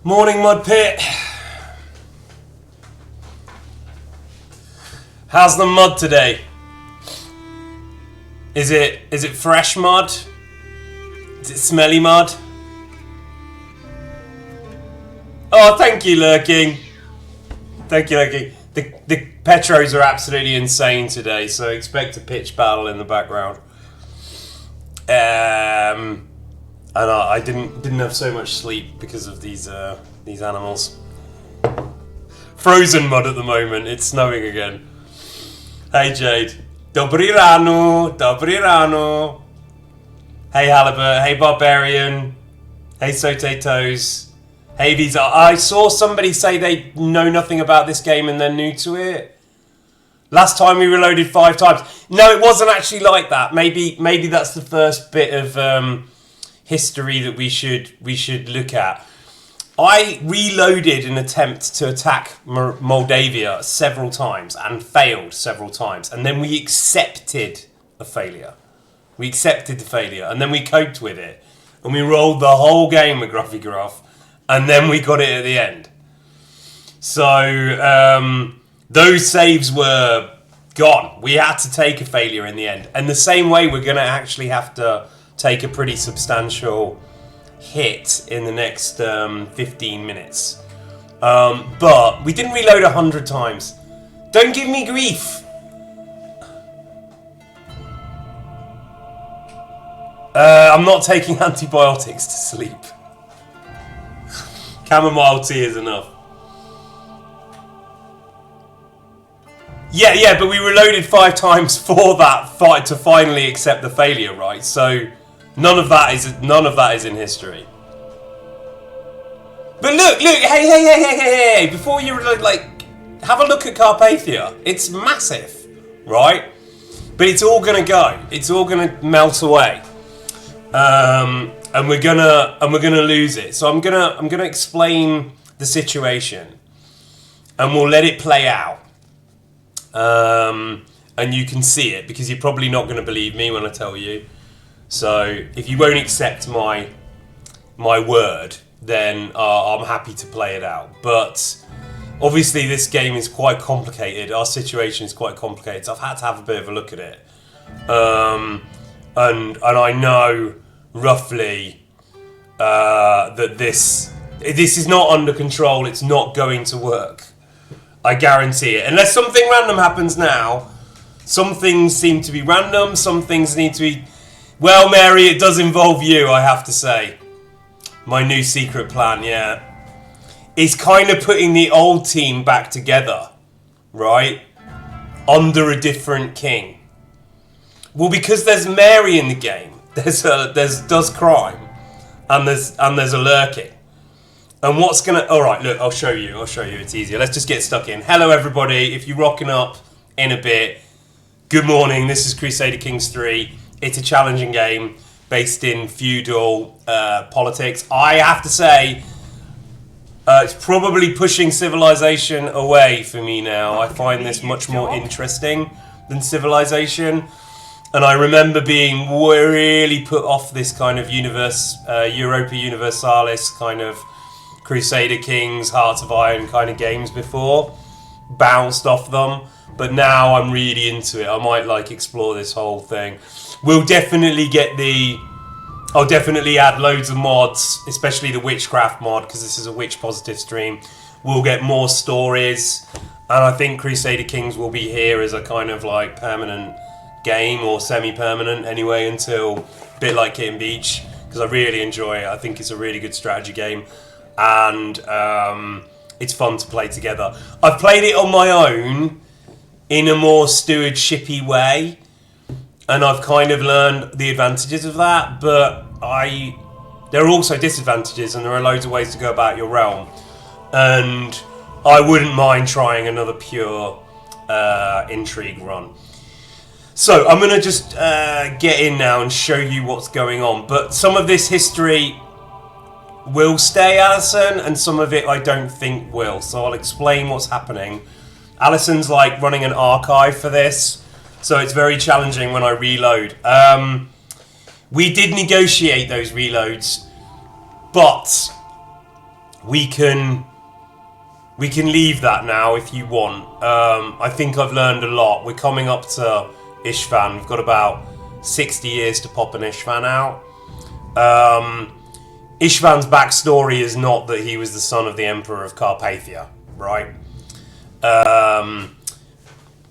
Morning, Mud Pit. How's the mud today? Is it fresh mud? Is it smelly mud? Oh, thank you, Lurking. Thank you, Lurking. The Petros are absolutely insane today, so expect a pitch battle in the background. And I didn't have so much sleep because of these animals. Frozen mud at the moment. It's snowing again. Hey Jade. Dobry rano. Dobry rano. Hey Halibut. Hey Barbarian. Hey Sote Toes. Hey Visa. I saw somebody say they know nothing about this game and they're new to it. Last time we reloaded 5 times. No, it wasn't actually like that. Maybe that's the first bit of history that we should look at. I reloaded an attempt to attack Moldavia several times and failed several times, and then we accepted a failure. We accepted the failure, and then we coped with it, and we rolled the whole game with Gruffy Gruff, and then we got it at the end. So those saves were gone. We had to take a failure in the end, and the same way we're going to actually have to take a pretty substantial hit in the next 15 minutes. But we didn't reload 100 times. Don't give me grief. I'm not taking antibiotics to sleep. Chamomile tea is enough. Yeah, but we reloaded 5 times for that fight to finally accept the failure, right? So none of that is in history. But look, hey, before you have a look at Carpathia. It's massive, right? But it's all gonna go. It's all gonna melt away. And we're gonna lose it. So I'm gonna explain the situation, and we'll let it play out. And you can see it because you're probably not going to believe me when I tell you. So if you won't accept my word, then I'm happy to play it out. But obviously this game is quite complicated. Our situation is quite complicated. So I've had to have a bit of a look at it. And I know roughly that this is not under control. It's not going to work. I guarantee it. Unless something random happens now. Some things seem to be random. Some things need to be... Well, Mary, it does involve you, I have to say. My new secret plan, yeah. Is kind of putting the old team back together. Right? Under a different king. Well, because there's Mary in the game. There's does crime. And there's a lurking. And what's gonna... Alright, look, I'll show you. It's easier. Let's just get stuck in. Hello, everybody. If you're rocking up in a bit, good morning. This is Crusader Kings III. It's a challenging game based in feudal politics. I have to say, it's probably pushing civilization away for me now. I find this much more interesting than civilization. And I remember being really put off this kind of Europa Universalis kind of Crusader Kings, Hearts of Iron kind of games before. Bounced off them. But now I'm really into it. I might explore this whole thing. We'll definitely I'll definitely add loads of mods, especially the witchcraft mod, because this is a witch positive stream. We'll get more stories. And I think Crusader Kings will be here as a kind of permanent game, or semi-permanent anyway, until a bit like Kitten Beach, because I really enjoy it. I think it's a really good strategy game. And it's fun to play together. I've played it on my own in a more stewardshipy way, and I've kind of learned the advantages of that, but there are also disadvantages, and there are loads of ways to go about your realm, and I wouldn't mind trying another pure intrigue run. So I'm going to just get in now and show you what's going on, but some of this history will stay, Alison, and some of it I don't think will. So I'll explain what's happening. Alison's running an archive for this, so it's very challenging when I reload. We did negotiate those reloads, but we can leave that now if you want. I think I've learned a lot. We're coming up to Istvan. We've got about 60 years to pop an Istvan out. Istvan's backstory is not that he was the son of the Emperor of Carpathia, right?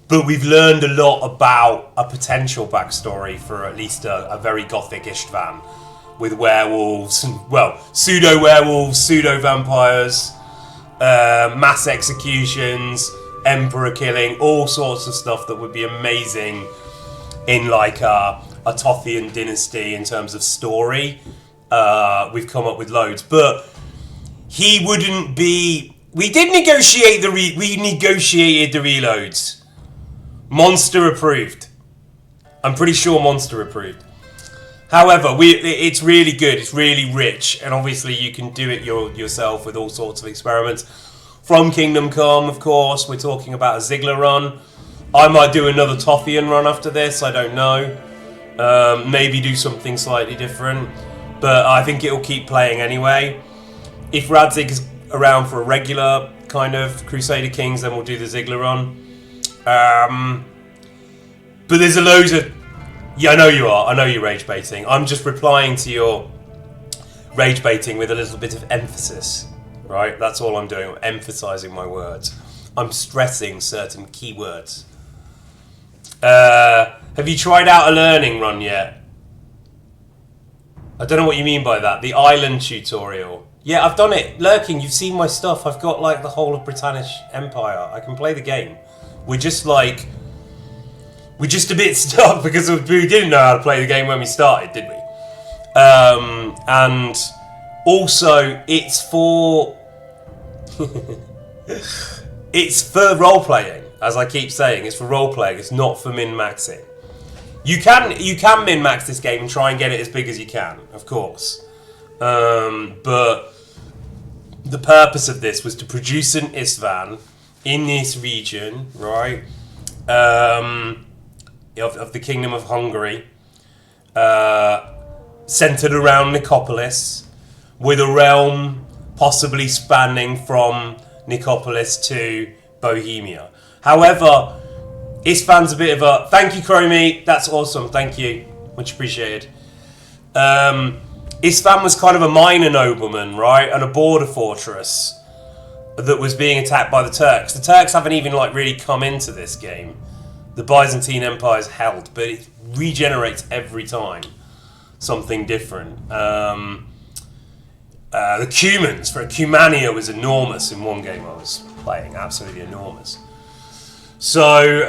But we've learned a lot about a potential backstory for at least a very gothic Istvan, with werewolves, well, pseudo-werewolves, pseudo-vampires, mass executions, emperor killing, all sorts of stuff that would be amazing in like a Thothian dynasty in terms of story. We've come up with loads, but he wouldn't be. We did negotiate we negotiated the reloads. Monster approved. I'm pretty sure Monster approved. However, it's really good. It's really rich, and obviously you can do it yourself with all sorts of experiments. From Kingdom Come, of course, we're talking about a Ziggler run. I might do another Thothian run after this. I don't know. Maybe do something slightly different. But I think it'll keep playing anyway. If Radzig is around for a regular kind of Crusader Kings, then we'll do the Ziggler run. But there's a load of... Yeah, I know you are. I know you're rage baiting. I'm just replying to your rage baiting with a little bit of emphasis. Right? That's all I'm doing. I'm emphasizing my words. I'm stressing certain keywords. Have you tried out a learning run yet? I don't know what you mean by that. The island tutorial. Yeah, I've done it. Lurking, you've seen my stuff. I've got like the whole of Britannic Empire. I can play the game. We're just a bit stuck because we didn't know how to play the game when we started, did we? And also, it's for role playing. As I keep saying, it's for role playing. It's not for min-maxing. You can min-max this game and try and get it as big as you can, of course. But the purpose of this was to produce an Istvan in this region, right? Of the Kingdom of Hungary, centered around Nicopolis, with a realm possibly spanning from Nicopolis to Bohemia. However, Istvan's a bit of a... Thank you, Chromie. That's awesome. Thank you. Much appreciated. Istvan was kind of a minor nobleman, right? And a border fortress that was being attacked by the Turks. The Turks haven't even really come into this game. The Byzantine Empire's held, but it regenerates every time. Something different. The Cumans, for Cumania was enormous in one game I was playing. Absolutely enormous. So,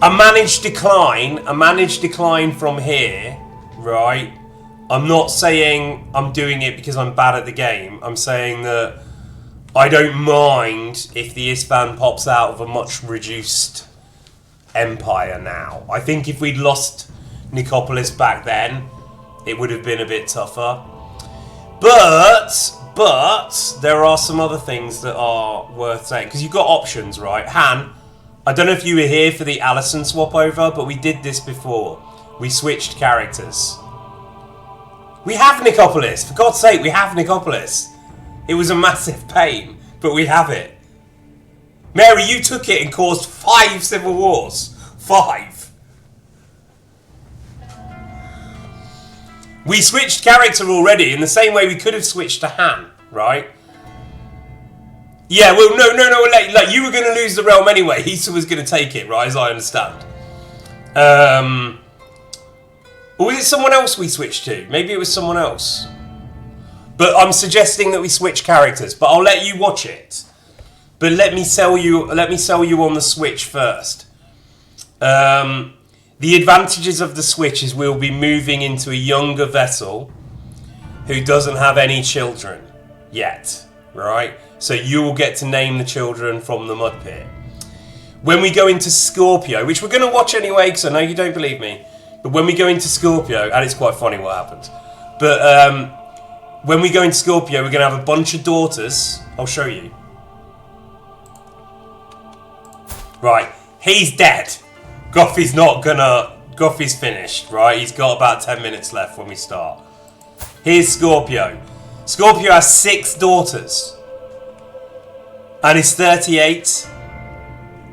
a managed decline from here, right? I'm not saying I'm doing it because I'm bad at the game. I'm saying that I don't mind if the Istvan pops out of a much reduced empire now. I think if we'd lost Nicopolis back then, it would have been a bit tougher. But there are some other things that are worth saying. Because you've got options, right? Han, I don't know if you were here for the Allison swap over, but we did this before. We switched characters. We have Nicopolis. For God's sake, we have Nicopolis. It was a massive pain, but we have it. Mary, you took it and caused 5 civil wars. 5. We switched character already in the same way we could have switched to Han, right? Yeah, well, no, like you were going to lose the realm anyway. Hisa was going to take it, right, as I understand. Or was it someone else we switched to? Maybe it was someone else. But I'm suggesting that we switch characters, but I'll let you watch it. But let me sell you on the Switch first. The advantages of the Switch is we'll be moving into a younger vessel who doesn't have any children yet, right? So you will get to name the children from the mud pit. When we go into Scorpio, which we're going to watch anyway, because I know you don't believe me, but when we go into Scorpio, and it's quite funny what happens, but when we go into Scorpio, we're going to have a bunch of daughters. I'll show you. Right, he's dead. Goffy's finished, right? He's got about 10 minutes left when we start. Here's Scorpio. Scorpio has 6 daughters. And he's 38.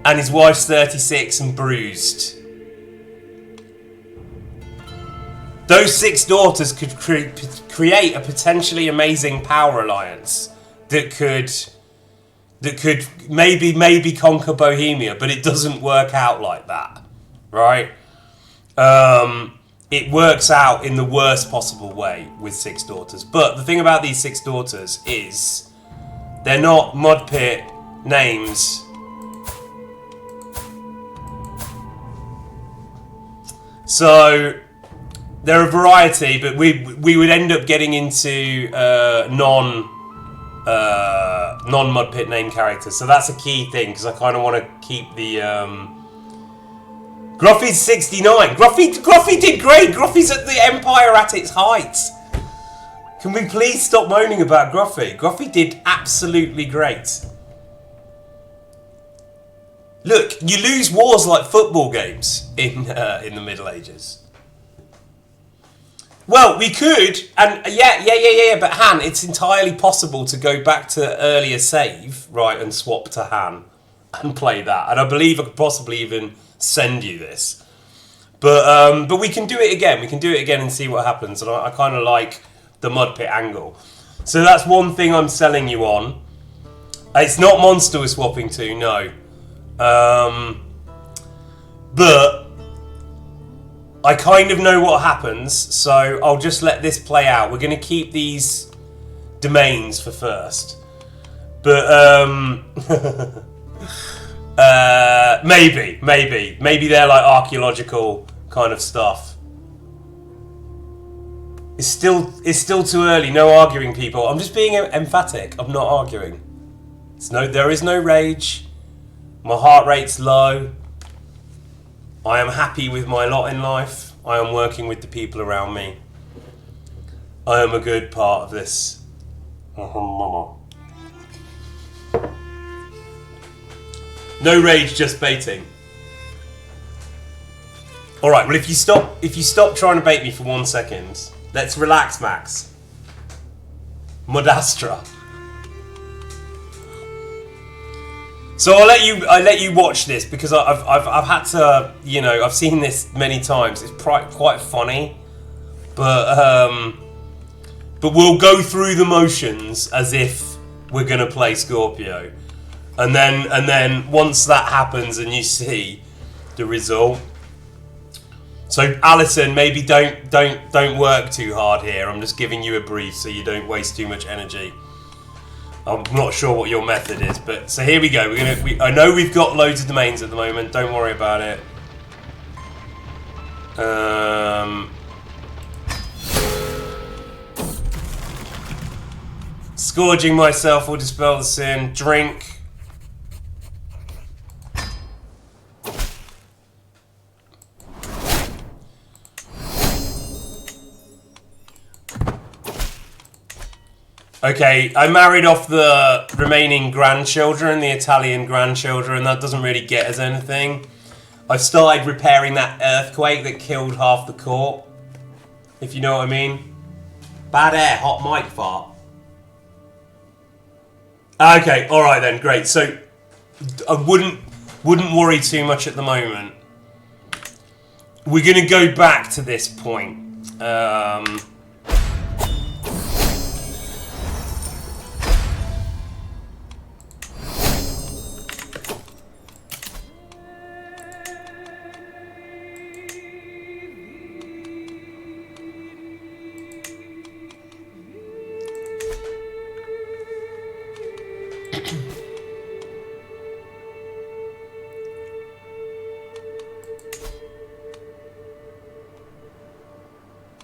And his wife's 36 and bruised. Those 6 daughters could create a potentially amazing power alliance that could maybe conquer Bohemia, but it doesn't work out like that, right? It works out in the worst possible way with 6 daughters. But the thing about these 6 daughters is they're not mud pit names. So they're a variety, but we would end up getting into non mud pit name characters. So that's a key thing because I kind of want to keep the Gruffy's 69. Gruffy did great. Gruffy's at the Empire at its height. Can we please stop moaning about Gruffy? Gruffy did absolutely great. Look, you lose wars like football games in the Middle Ages. Well, we could, and yeah, but Han, it's entirely possible to go back to earlier save, right, and swap to Han and play that. And I believe I could possibly even send you this. But we can do it again. We can do it again and see what happens. And I kind of like the mud pit angle. So that's one thing I'm selling you on. It's not Monster we're swapping to, no. But I kind of know what happens, so I'll just let this play out. We're going to keep these domains for first. But, maybe they're like archaeological kind of stuff. It's still too early. No arguing, people. I'm just being emphatic. I'm not arguing. There is no rage. My heart rate's low. I am happy with my lot in life. I am working with the people around me. I am a good part of this. No rage, just baiting. All right. Well, if you stop trying to bait me for 1 second, let's relax, Max. Modastra. So I'll let you watch this because I've had to, you know, I've seen this many times. It's quite funny, but we'll go through the motions as if we're gonna play Scorpio, and then once that happens and you see the result. So Alison, maybe don't work too hard here. I'm just giving you a brief so you don't waste too much energy. I'm not sure what your method is, but so here we go. I know we've got loads of domains at the moment. Don't worry about it. Scourging myself will dispel the sin. Drink. Okay, I married off the remaining grandchildren, the Italian grandchildren. That doesn't really get us anything. I've started repairing that earthquake that killed half the court, if you know what I mean. Bad air, hot mic fart. Okay, all right then, great. So I wouldn't worry too much at the moment. We're gonna go back to this point.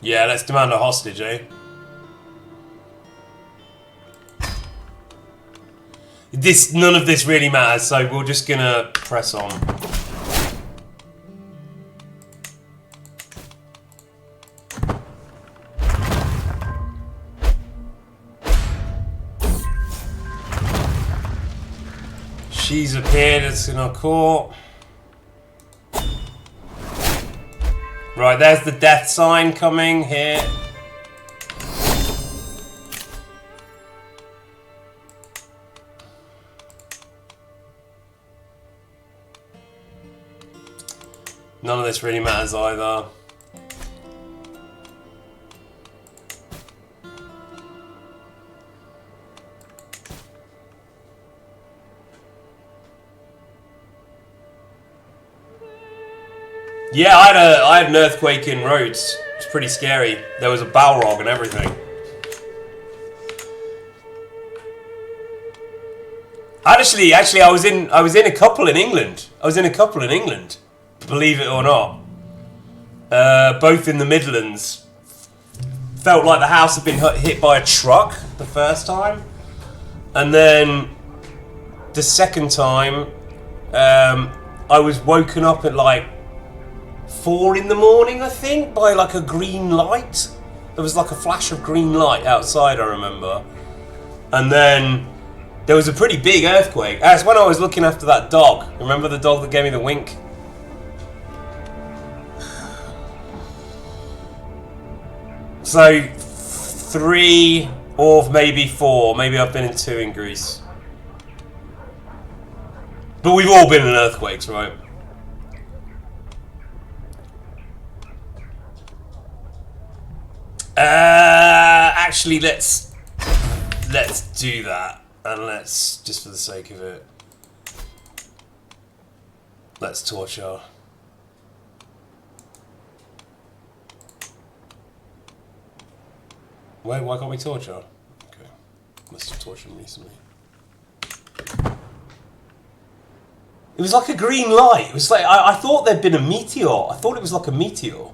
Yeah, let's demand a hostage, eh? None of this really matters, so we're just gonna press on. She's appeared, it's in our court. Right, there's the death sign coming here. None of this really matters either. Yeah, I had an earthquake in Rhodes. It's pretty scary. There was a Balrog and everything. Actually, I was in a couple in England. Believe it or not. Both in the Midlands. Felt like the house had been hit by a truck the first time, and then the second time, I was woken up at like 4 in the morning, I think, by like a green light. There was like a flash of green light outside, I remember. And then there was a pretty big earthquake. That's when I was looking after that dog. Remember the dog that gave me the wink? So 3 or maybe 4. Maybe I've been in 2 in Greece. But we've all been in earthquakes, right? Actually, let's do that, and let's, just for the sake of it, let's torture. Wait, why can't we torture? Okay, must have tortured him recently. It was like a green light. It was like I thought there'd been a meteor. I thought it was like a meteor.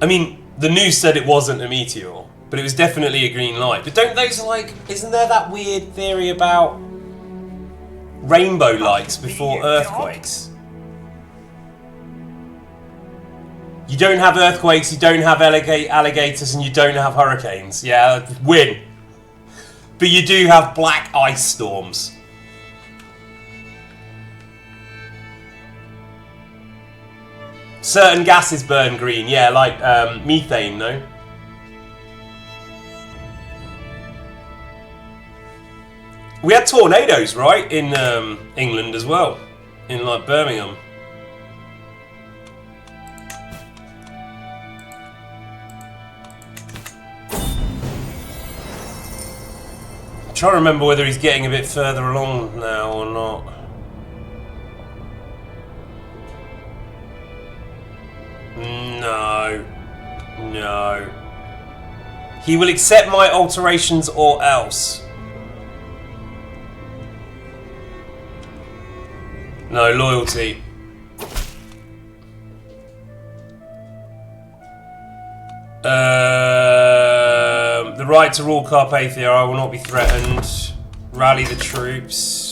I mean, the news said it wasn't a meteor, but it was definitely a green light. But don't those, like, isn't there that weird theory about rainbow lights before earthquakes? You don't have earthquakes, you don't have alligators, and you don't have hurricanes. Yeah, win. But you do have black ice storms. Certain gases burn green, yeah, like methane, no? We had tornadoes, right, in England as well, in like Birmingham. I'm trying to remember whether he's getting a bit further along now or not. No. He will accept my alterations or else. No, loyalty. The right to rule Carpathia, I will not be threatened. Rally the troops.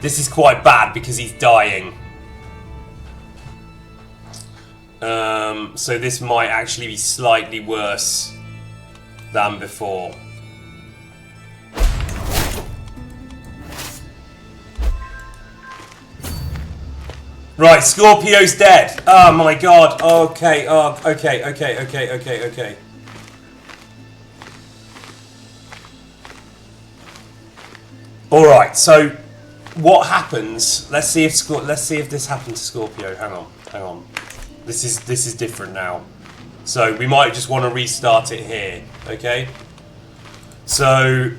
This is quite bad because he's dying. So this might actually be slightly worse than before. Right, Scorpio's dead. Oh my god. Okay, okay. Alright, so what happens? Let's see if this happened to Scorpio. Hang on. This is different now. So we might just want to restart it here. Okay. So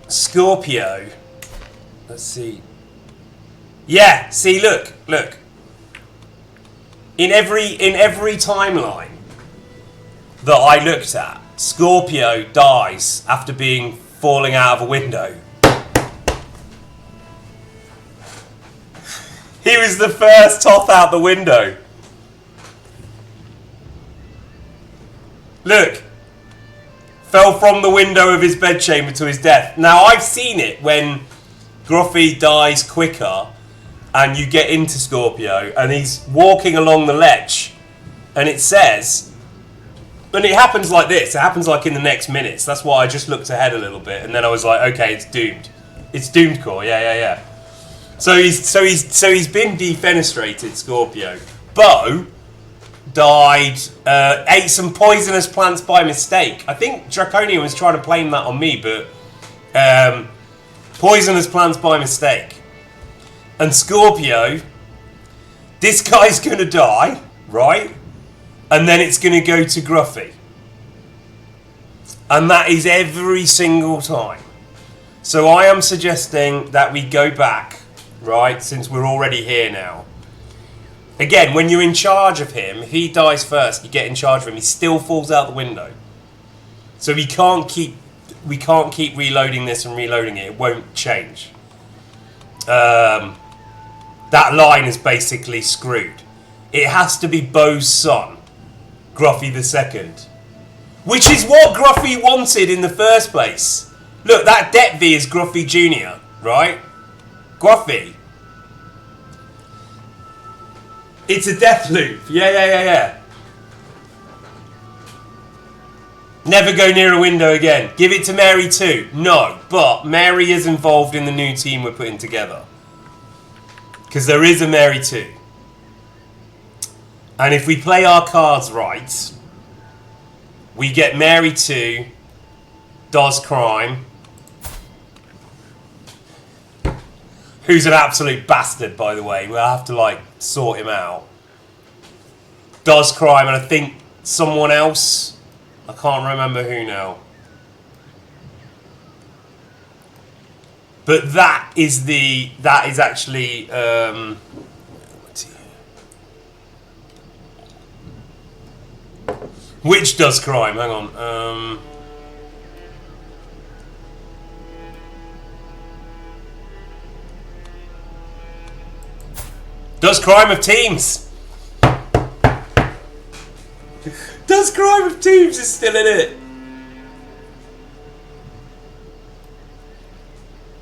Scorpio. Let's see. Yeah. See. Look. In every timeline that I looked at, Scorpio dies after falling out of a window. He was the first Toth out the window. Look. Fell from the window of his bedchamber to his death. Now, I've seen it when Gruffy dies quicker and you get into Scorpio and he's walking along the ledge and it says, And it happens like this. It happens like in the next minutes. That's why I just looked ahead a little bit, and then I was like, okay, it's doomed. It's doomed core. Yeah. So he's been defenestrated, Scorpio. Bo died, ate some poisonous plants by mistake. I think Draconian was trying to blame that on me, but poisonous plants by mistake. And Scorpio, this guy's gonna die, right? And then it's gonna go to Gruffy. And that is every single time. So I am suggesting that we go back, right, since we're already here now. Again, when you're in charge of him, if he dies first, you get in charge of him, he still falls out the window. So we can't keep reloading this and reloading it. It won't change. That line is basically screwed. It has to be Bo's son, Gruffy II. Which is what Gruffy wanted in the first place. Look, that Detvi is Gruffy Jr., right? Gruffy. It's a death loop. Yeah. Never go near a window again. Give it to Mary too. No, but Mary is involved in the new team we're putting together. Because there is a Mary too. And if we play our cards right, we get Mary 2, does crime, who's an absolute bastard, by the way. We'll have to, sort him out. Does crime, and I think someone else. I can't remember who now. But that is actually... which does crime? Hang on. Does crime of teams. Does crime of teams is still in it.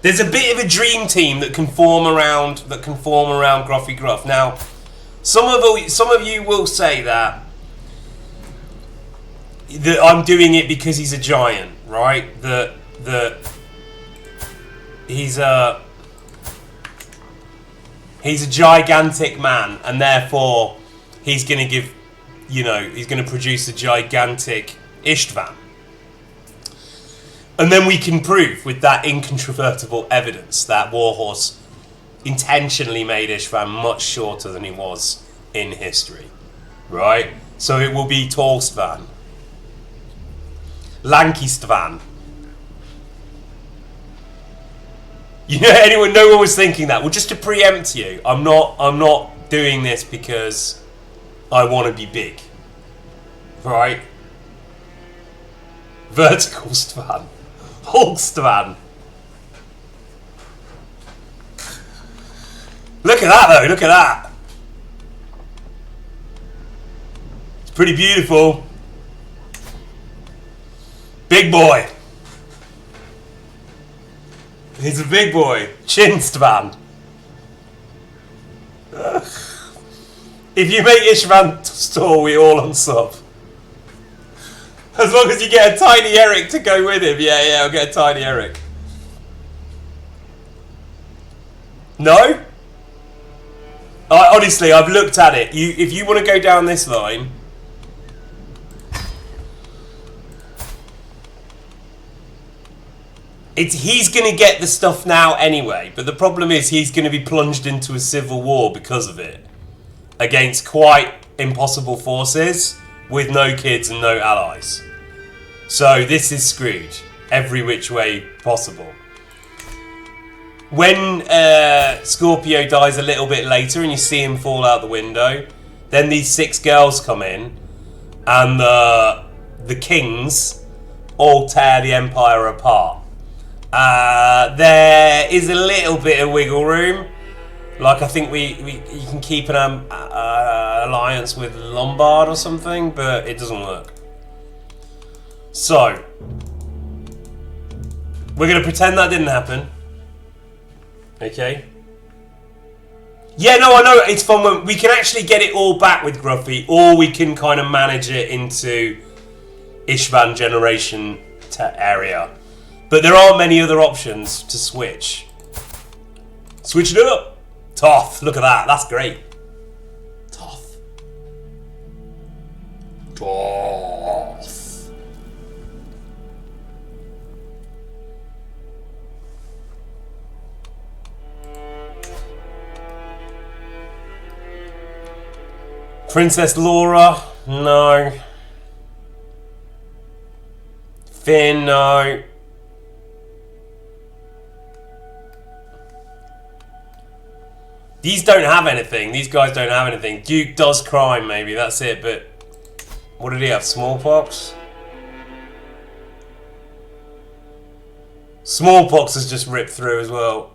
There's a bit of a dream team that can form around Gruffy Gruff. Now, some of you will say that I'm doing it because he's a giant, right? That he's a gigantic man, and therefore he's going to give, he's going to produce a gigantic Istvan. And then we can prove with that incontrovertible evidence that Warhorse intentionally made Istvan much shorter than he was in history, right? So it will be Tall Stvan. Lanky Stvan. No one was thinking that. Well, just to preempt you, I'm not doing this because I want to be big. Right? Vertical Stvan. Hulk Stvan. Look at that though, look at that. It's pretty beautiful. Big boy. He's a big boy. Chin Stvan. If you make Istvan tall, we all unsub. As long as you get a tiny Eric to go with him. Yeah, I'll get a tiny Eric. No? Honestly, I've looked at it. If you want to go down this line... he's going to get the stuff now anyway, but the problem is he's going to be plunged into a civil war because of it. Against quite impossible forces, with no kids and no allies. So this is screwed, every which way possible. When Scorpio dies a little bit later and you see him fall out the window, then these 6 girls come in, and the kings all tear the Empire apart. There is a little bit of wiggle room. Like I think you can keep an alliance with Lombard or something, but it doesn't work. So we're going to pretend that didn't happen. Okay. Yeah, no, I know it's fun when we can actually get it all back with Gruffy, or we can kind of manage it into Istvan generation area. But there are many other options to switch. Switch it up. Toth, look at that. That's great. Toth. Toth. Princess Laura, no. Finn, no. These don't have anything. These guys don't have anything. Duke does crime, maybe. That's it, but... What did he have? Smallpox? Smallpox has just ripped through as well.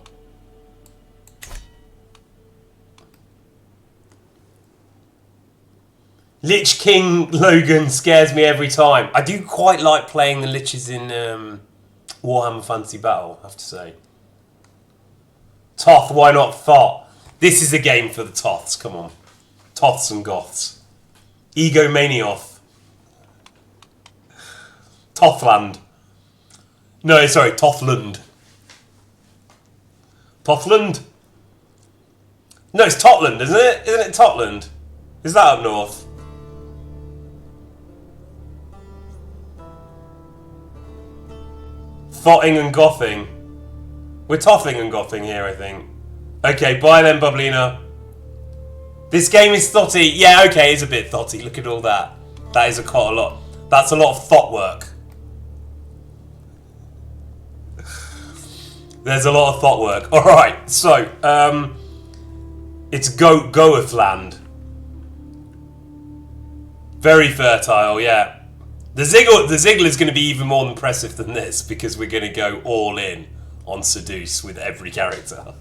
Lich King Logan scares me every time. I do quite like playing the Liches in Warhammer Fantasy Battle, I have to say. Toth, why not Thoth? This is a game for the Toths, come on. Toths and Goths. Egomanioth. Tothland. No, sorry, Tothland. Tothland? No, it's Totland, isn't it? Isn't it Totland? Is that up north? Thotting and Gothing. We're Tothing and Gothing here, I think. Okay, bye then, Bublina. This game is thotty. Yeah, okay, it's a bit thotty. Look at all that. That is quite a lot. That's a lot of thought work. There's a lot of thought work. Alright, so, it's Goeth land. Very fertile, yeah. The Ziggler is going to be even more impressive than this because we're going to go all in on Seduce with every character.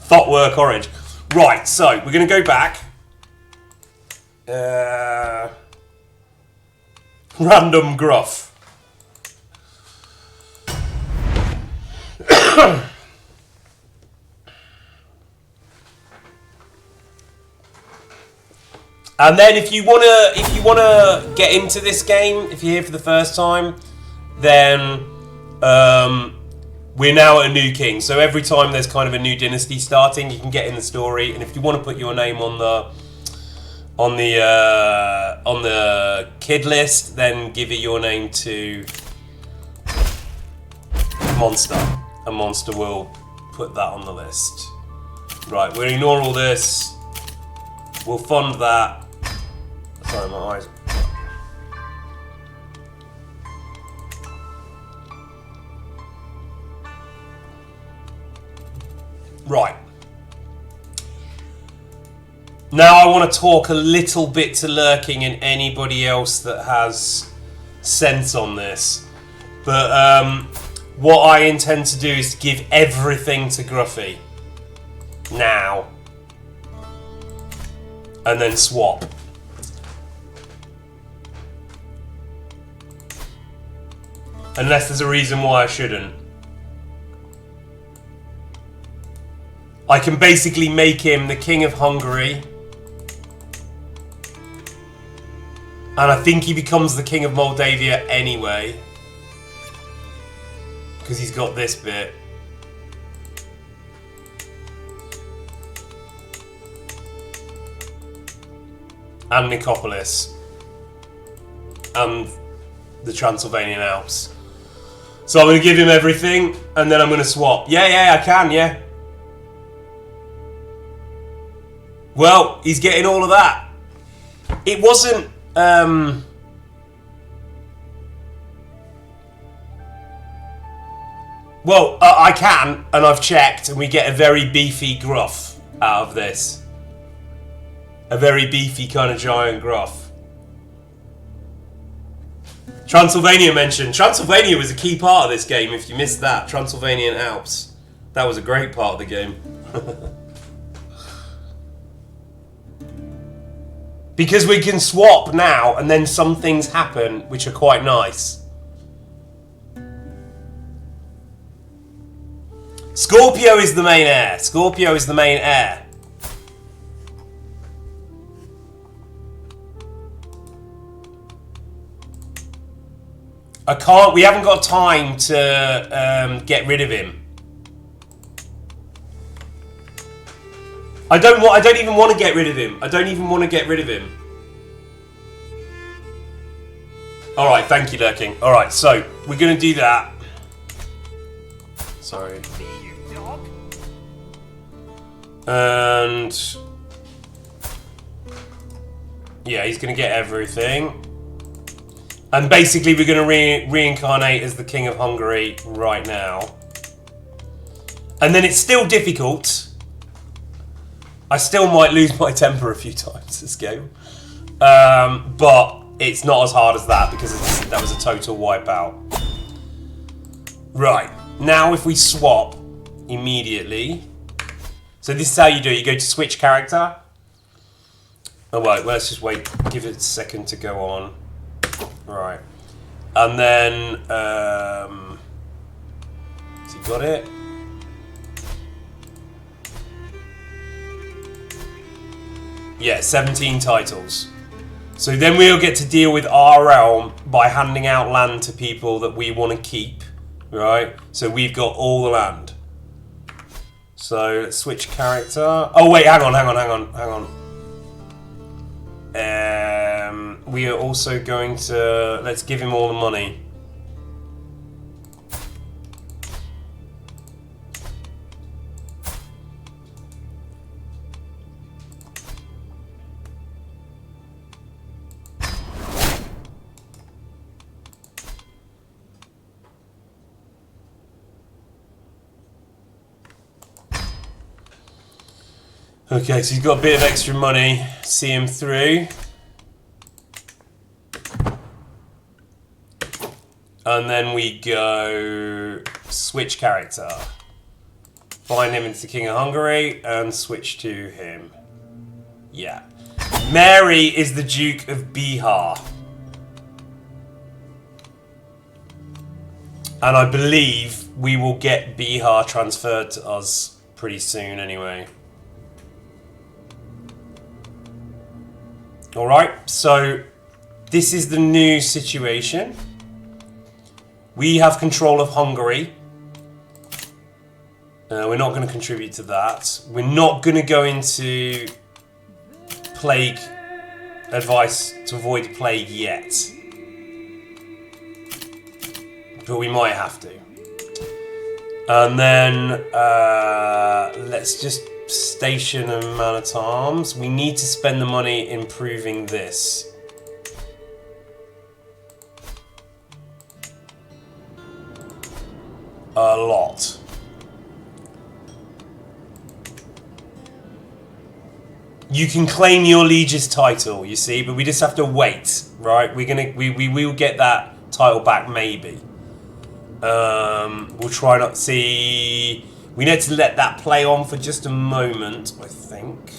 Thought work orange. Right, so we're going to go back. Random gruff. And then if you wanna get into this game, if you're here for the first time, then we're now at a new king. So every time there's kind of a new dynasty starting, you can get in the story. And if you want to put your name on the kid list, then give it your name to Monster, and Monster will put that on the list. Right, we'll ignore all this. We'll fund that. Sorry, my eyes. Right. Now I want to talk a little bit to Lurking and anybody else that has sense on this. But what I intend to do is give everything to Gruffy. Now. And then swap. Unless there's a reason why I shouldn't. I can basically make him the King of Hungary. And I think he becomes the King of Moldavia anyway. Because he's got this bit. And Nicopolis. And the Transylvanian Alps. So I'm going to give him everything, and then I'm going to swap. Yeah, I can, yeah. Well, he's getting all of that. It wasn't... Well, I can, and I've checked, and we get a very beefy gruff out of this. A very beefy kind of giant gruff. Transylvania mentioned. Transylvania was a key part of this game, if you missed that. Transylvanian Alps. That was a great part of the game. Because we can swap now, and then some things happen which are quite nice. Scorpio is the main heir. Scorpio is the main heir. I can't. We haven't got time to get rid of him. I don't even want to get rid of him. I don't even want to get rid of him. All right, thank you, Lurking. All right, so we're gonna do that. Sorry. And yeah, he's gonna get everything. And basically, we're gonna reincarnate as the King of Hungary right now. And then it's still difficult. I still might lose my temper a few times this game, but it's not as hard as that because that was a total wipeout. Right, now if we swap immediately. So this is how you do it. You go to switch character. Oh wait, well, let's just wait. Give it a second to go on. Right. And then, has he got it? Yeah, 17 titles. So then we'll get to deal with our realm by handing out land to people that we want to keep, right? So we've got all the land. So let's switch character. Oh wait, hang on. We are also going to, let's give him all the money. Okay, so he's got a bit of extra money. See him through. And then we go switch character. Find him into the King of Hungary and switch to him. Yeah. Mary is the Duke of Bihar. And I believe we will get Bihar transferred to us pretty soon anyway. Alright, so this is the new situation. We have control of Hungary. We're not going to contribute to that. We're not going to go into plague advice to avoid plague yet. But we might have to. And then let's just station a man-at-arms. We need to spend the money improving this. A lot. You can claim your liege's title, you see, but we just have to wait, right? We will get that title back maybe. We'll try not see. We need to let that play on for just a moment, I think.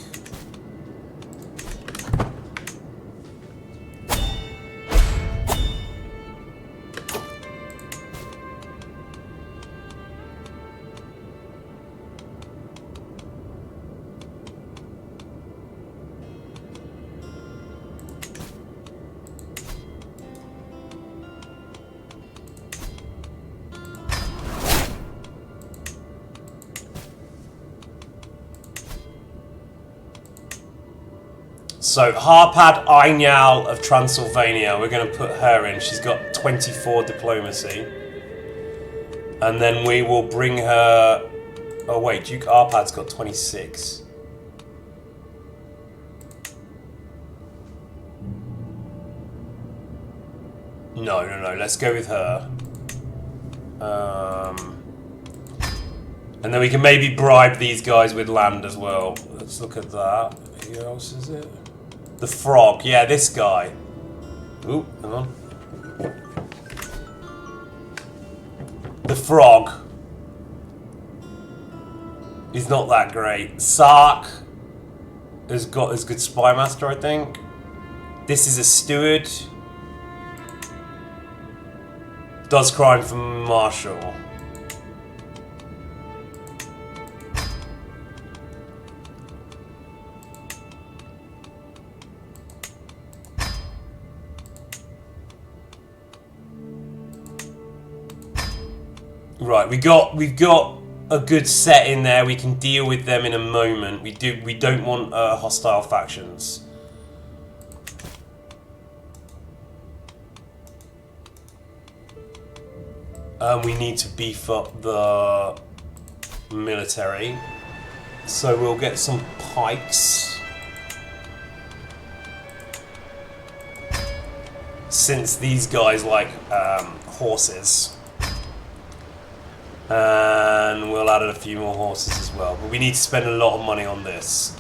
So, Harpad Einyal of Transylvania, we're going to put her in. She's got 24 diplomacy. And then we will bring her... Oh wait, Duke Arpad's got 26. No, let's go with her. And then we can maybe bribe these guys with land as well. Let's look at that. Who else is it? The Frog. Yeah, this guy. Ooh, hang on. The Frog. He's not that great. Sark has got as good Spy Master, I think. This is a Steward. Does crime for Marshal. Right, we've got a good set in there. We can deal with them in a moment. We don't want hostile factions. We need to beef up the military. So we'll get some pikes. Since these guys like horses. And we'll add a few more horses as well. But we need to spend a lot of money on this.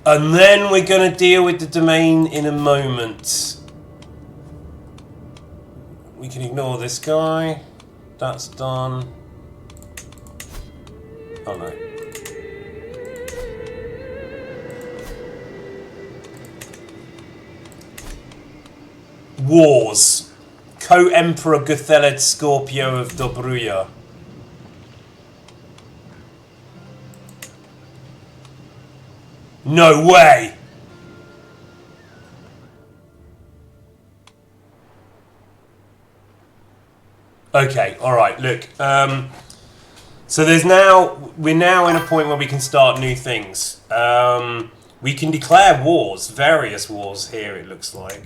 And then we're going to deal with the domain in a moment. We can ignore this guy. That's done. Oh no. Wars. Co-Emperor Gutheled Scorpio of Dobruja. No way! Okay, alright, look. So we're now in a point where we can start new things. We can declare wars, various wars here it looks like.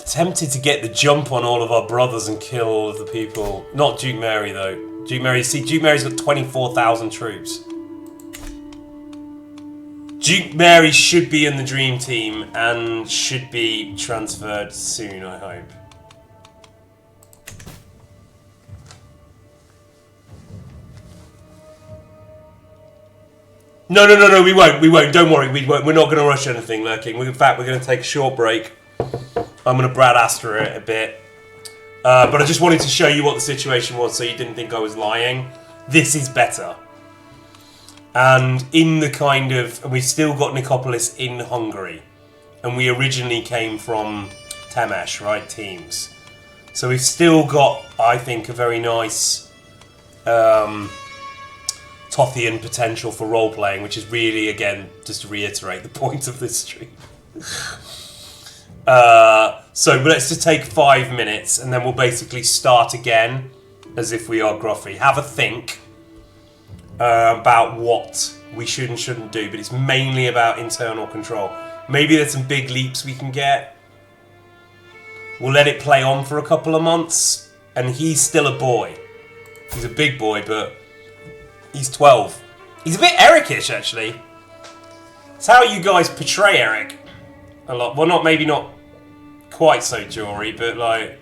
Tempted to get the jump on all of our brothers and kill all of the people. Not Duke Mary though. Duke Mary's got 24,000 troops. Duke Mary should be in the dream team and should be transferred soon, I hope. No, we won't. Don't worry, we won't. We're not going to rush anything, Lurking. In fact, we're going to take a short break. I'm going to Brad Astor it a bit. But I just wanted to show you what the situation was so you didn't think I was lying. This is better. And in the kind of... And we've still got Nicopolis in Hungary. And we originally came from Temes, right? Teams. So we've still got, I think, a very nice Tothian potential for role-playing, which is really, again, just to reiterate the point of this stream. So let's just take 5 minutes and then we'll basically start again as if we are Gruffy. Have a think about what we should and shouldn't do, but it's mainly about internal control. Maybe there's some big leaps we can get. We'll let it play on for a couple of months, and he's still a boy. He's a big boy, but he's 12. He's a bit Eric-ish, actually. It's how you guys portray Eric a lot. Well, maybe not quite so jewelry, but like...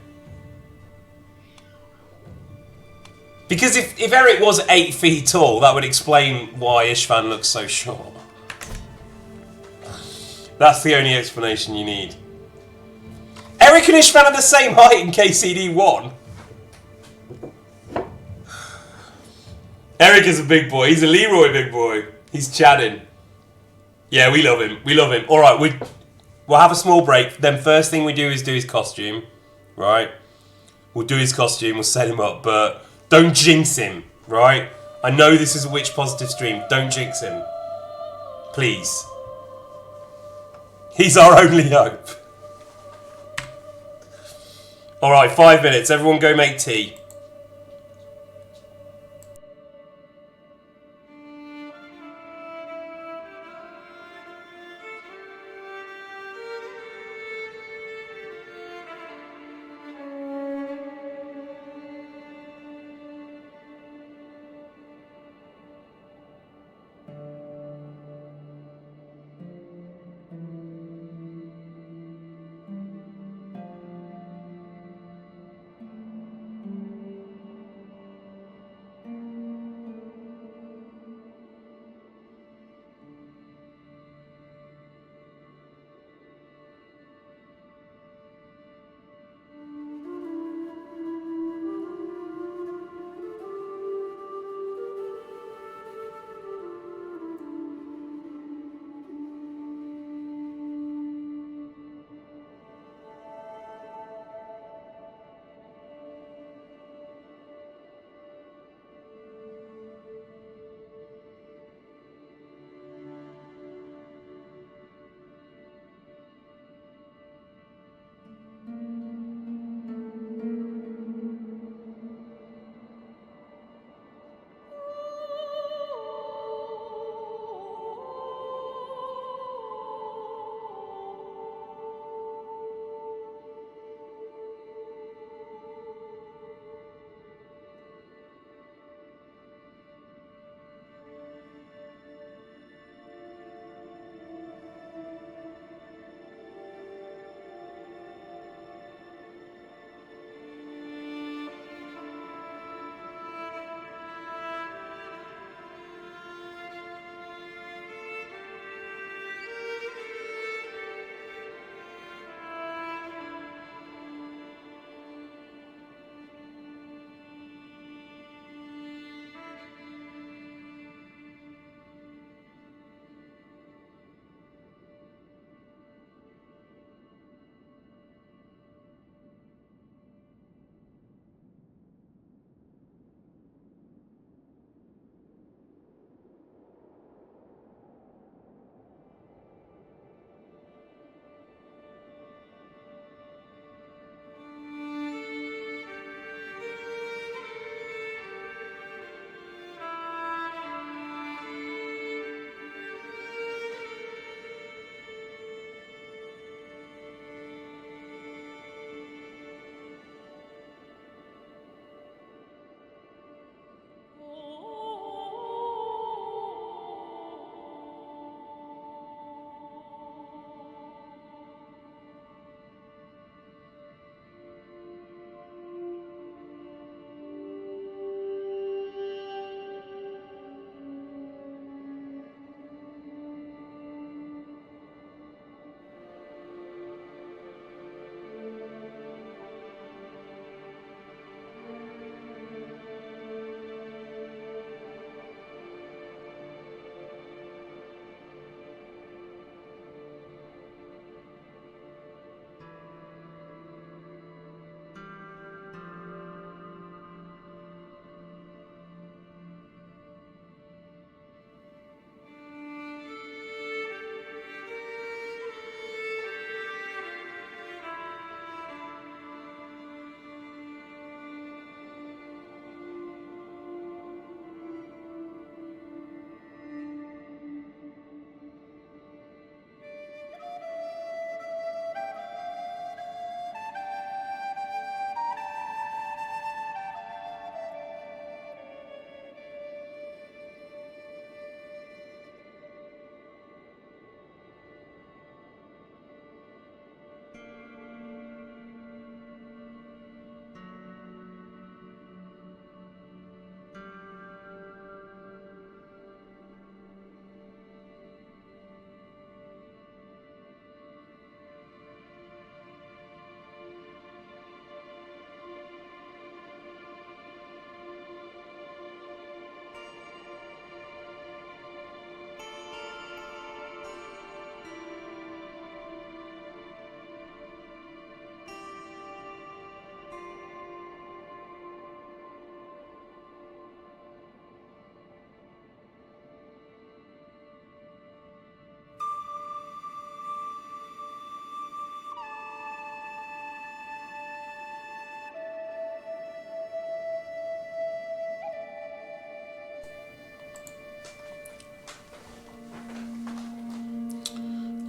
Because if Eric was 8 feet tall, that would explain why Istvan looks so short. That's the only explanation you need. Eric and Istvan are the same height in KCD 1. Eric is a big boy. He's a Leroy big boy. He's chatting. Yeah, we love him. We love him. Alright, we'll have a small break. Then first thing we do is do his costume. Right? We'll do his costume. We'll set him up. But don't jinx him. Right? I know this is a witch positive stream. Don't jinx him. Please. He's our only hope. Alright, 5 minutes. Everyone go make tea.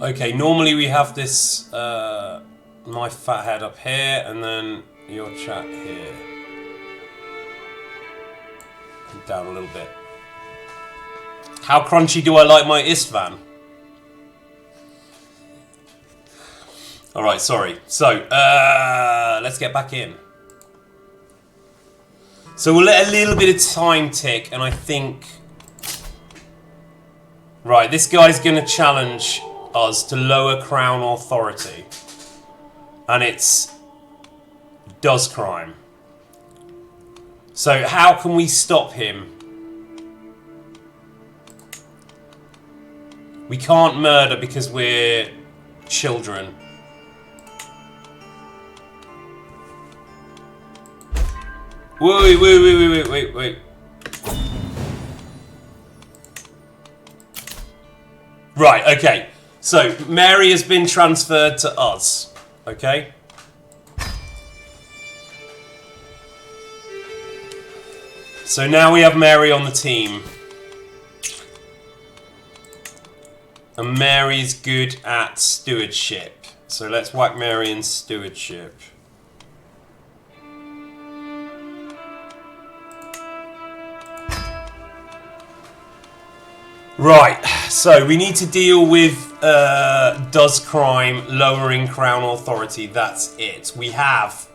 Okay, normally we have this, my fat head up here, and then your chat here. Down a little bit. How crunchy do I like my Istvan? Alright, sorry. So, let's get back in. So we'll let a little bit of time tick, and I think... Right, this guy's going to challenge us to lower crown authority. And it's... does crime. So how can we stop him? We can't murder because we're children. Wait. Right, okay. So, Mary has been transferred to us. Okay? So now we have Mary on the team. And Mary's good at stewardship. So let's whack Mary in stewardship. Right, so we need to deal with does crime, lowering crown authority. That's it. We have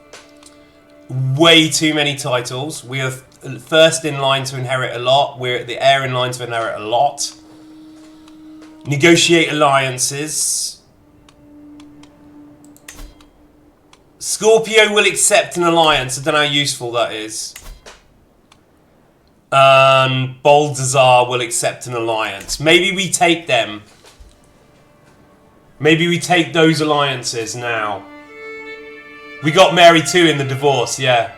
way too many titles. We are first in line to inherit a lot. We're the heir in line to inherit a lot. Negotiate alliances. Scorpio will accept an alliance. I don't know how useful that is. Balthazar will accept an alliance. Maybe we take them. Maybe we take those alliances now. We got Mary too in the divorce, yeah.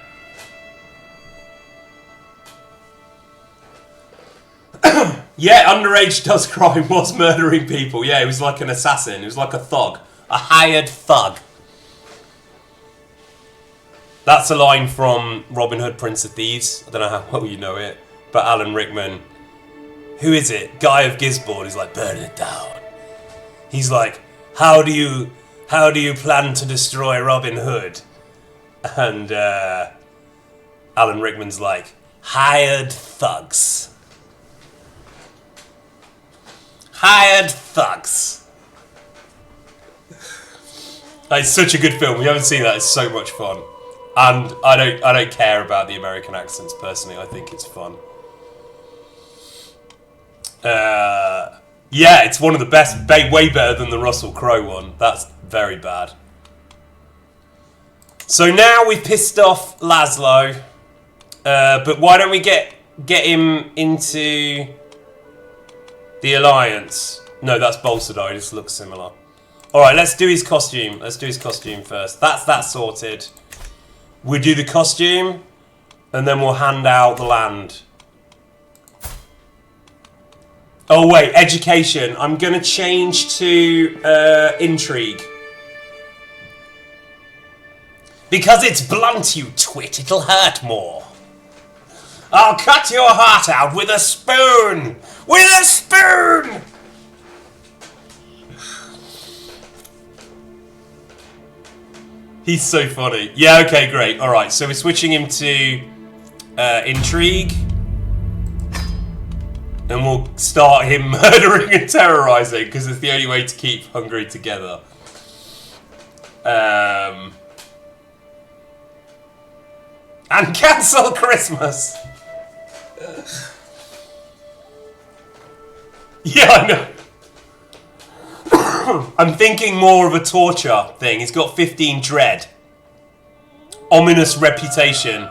Yeah, underage does crime, was murdering people. Yeah, it was like an assassin. It was like a thug. A hired thug. That's a line from Robin Hood, Prince of Thieves. I don't know how well you know it. But Alan Rickman. Who is it? Guy of Gisborne. He's like, burn it down. He's like, how do you plan to destroy Robin Hood? And Alan Rickman's like, hired thugs. Hired thugs. It's such a good film. We haven't seen that. It's so much fun. And I don't care about the American accents personally. I think it's fun. Yeah, it's one of the best. Way better than the Russell Crowe one. That's very bad. So now we've pissed off Laszlo. But why don't we get him into the alliance? No, that's Bolsonaro. This looks similar. Alright, let's do his costume. Let's do his costume first. That's that sorted. We'll do the costume, and then we'll hand out the land. Oh wait, education. I'm going to change to intrigue. Because it's blunt, you twit. It'll hurt more. I'll cut your heart out with a spoon! With a spoon! He's so funny. Yeah, okay, great. Alright, so we're switching him to intrigue. And we'll start him murdering and terrorizing, because it's the only way to keep Hungary together. And cancel Christmas! Yeah, I know. I'm thinking more of a torture thing. He's got 15 dread. Ominous reputation.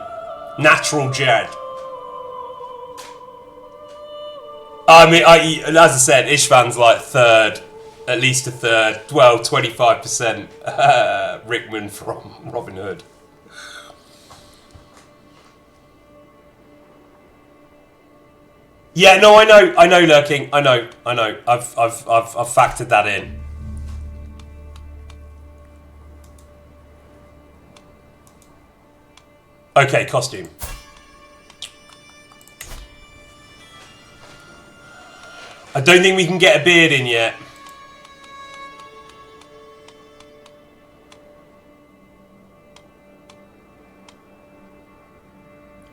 Natural dread. I mean, as I said, Istvan's like third. At least a third. Well, 25% Rickman from Robin Hood. Yeah, no, I know, Lurking. I know. I've factored that in. Okay, costume. I don't think we can get a beard in yet.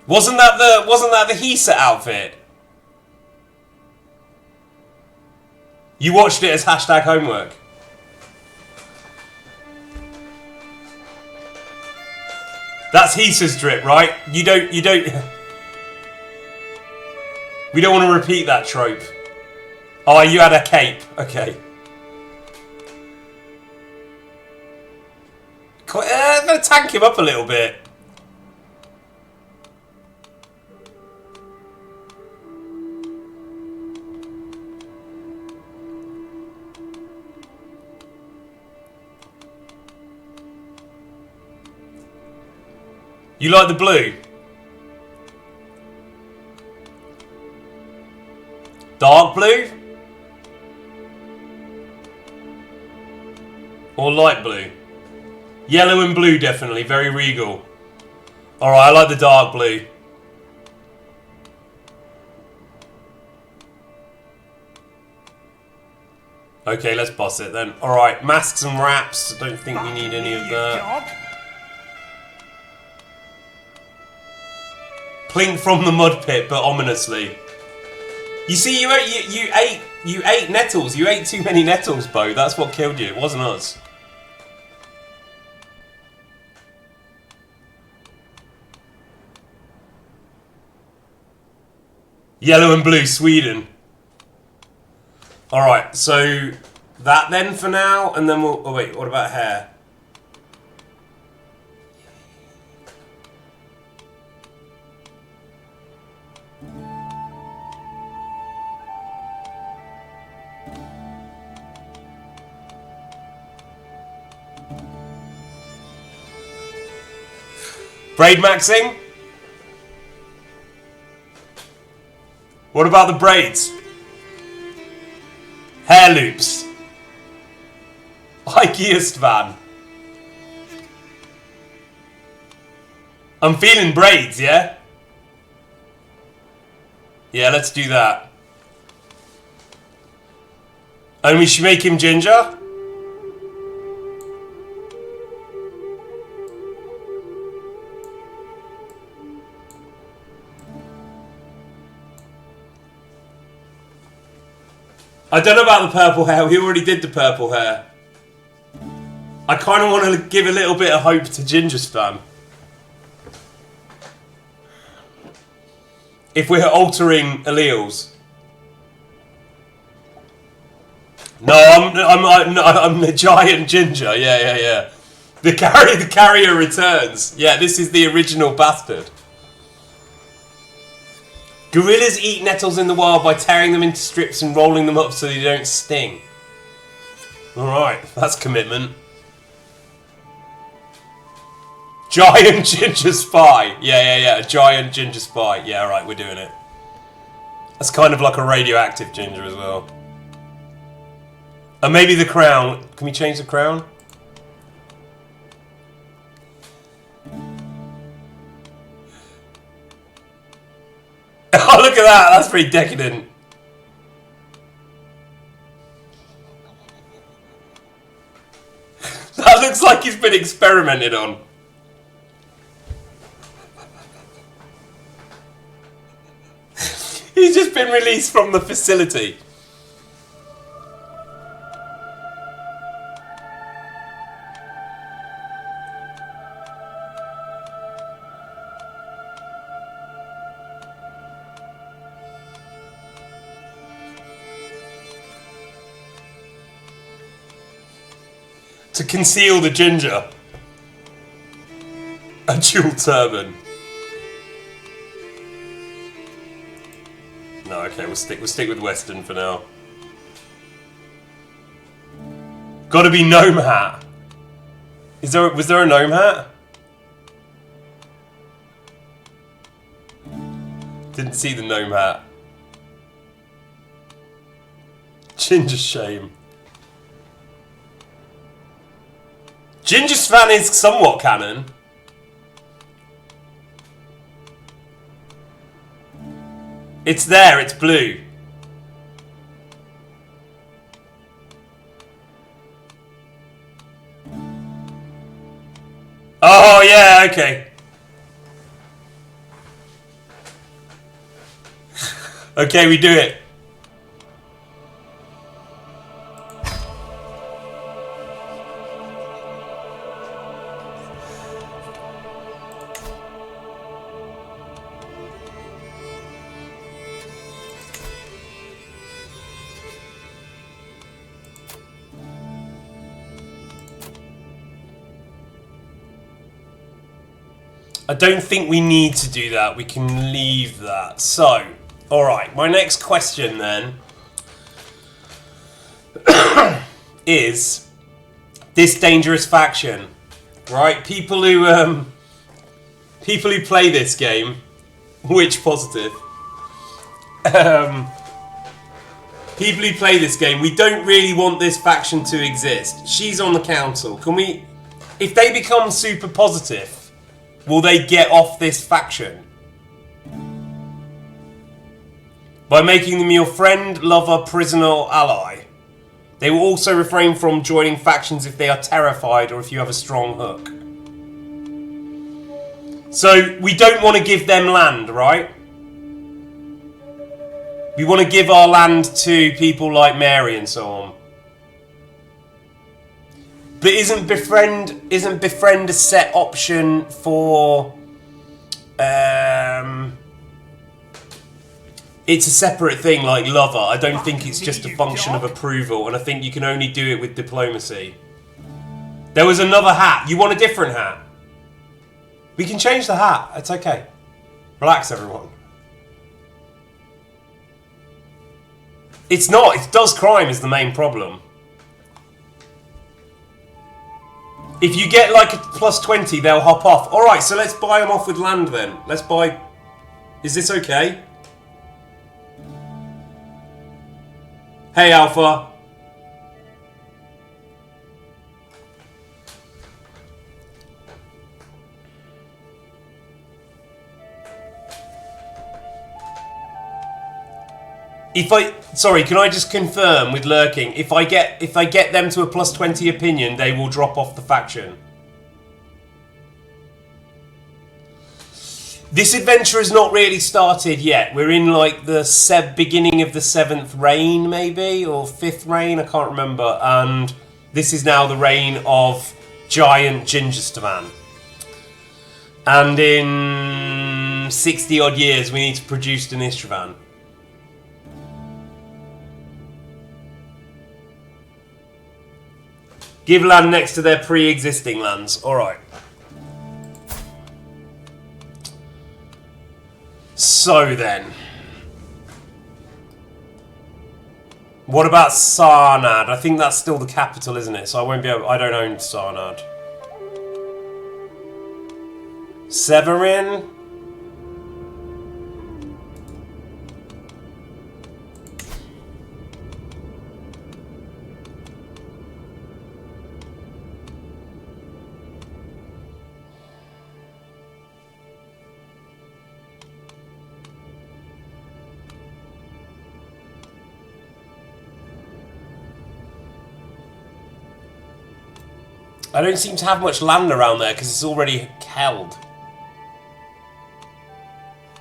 Wasn't that the Hisa outfit? You watched it as hashtag homework. That's Hisa's drip, right? You don't... We don't want to repeat that trope. Oh, you had a cape. Okay. I'm going to tank him up a little bit. You like the blue? Dark blue? Or light blue? Yellow and blue, definitely. Very regal. Alright, I like the dark blue. Okay, let's boss it then. Alright, masks and wraps. I don't think we need any of that. Plink from the mud pit, but ominously. You see, you ate nettles. You ate too many nettles, Bo. That's what killed you. It wasn't us. Yellow and blue, Sweden. Alright, so that then for now, and then we'll... Oh wait, what about hair? Braid maxing? What about the braids? Hair loops. Like Istvan. I'm feeling braids, yeah? Yeah, let's do that. And we should make him ginger? I don't know about the purple hair. We already did the purple hair. I kind of want to give a little bit of hope to Ginger's if we're altering alleles. No, I'm the giant ginger. Yeah. The carrier returns. Yeah, this is the original bastard. Gorillas eat nettles in the wild by tearing them into strips and rolling them up so they don't sting. Alright, that's commitment. Giant ginger spy. Yeah. A giant ginger spy. Yeah, alright, we're doing it. That's kind of like a radioactive ginger as well. And maybe the crown. Can we change the crown? Oh, look at that. That's pretty decadent. That looks like he's been experimented on. He's just been released from the facility. To conceal the ginger. A dual turban. No, okay, we'll stick with Western for now. Gotta be gnome hat. Was there a gnome hat? Didn't see the gnome hat. Ginger shame. Ginger's fan is somewhat canon. It's there, it's blue. Oh, yeah, okay. Okay, we do it. I don't think we need to do that. We can leave that. So, alright, my next question then is this dangerous faction. Right? People who play this game, which positive? People who play this game, we don't really want this faction to exist. She's on the council. Can we, if they become super positive, will they get off this faction? By making them your friend, lover, prisoner, or ally. They will also refrain from joining factions if they are terrified or if you have a strong hook. So, we don't want to give them land, right? We want to give our land to people like Mary and so on. But isn't befriend a set option for it's a separate thing like lover. I don't think it's just a function of approval, and I think you can only do it with diplomacy. There was another hat. You want a different hat? We can change the hat. It's okay. Relax, everyone. It's not. It does crime is the main problem. If you get like a plus 20, they'll hop off. Alright, so let's buy them off with land then. Let's buy... Is this okay? Hey, Alpha. Sorry, can I just confirm with lurking? If I get them to a plus 20 opinion, they will drop off the faction. This adventure has not really started yet. We're in like the beginning of the 7th reign, maybe, or 5th reign. I can't remember. And this is now the reign of giant Ginger Istvan. And in 60 odd years, we need to produce an Istvan. Give land next to their pre-existing lands. Alright. So then. What about Sarnad? I think that's still the capital, isn't it? So I won't be able... I don't own Sarnad. Severin? I don't seem to have much land around there because it's already held.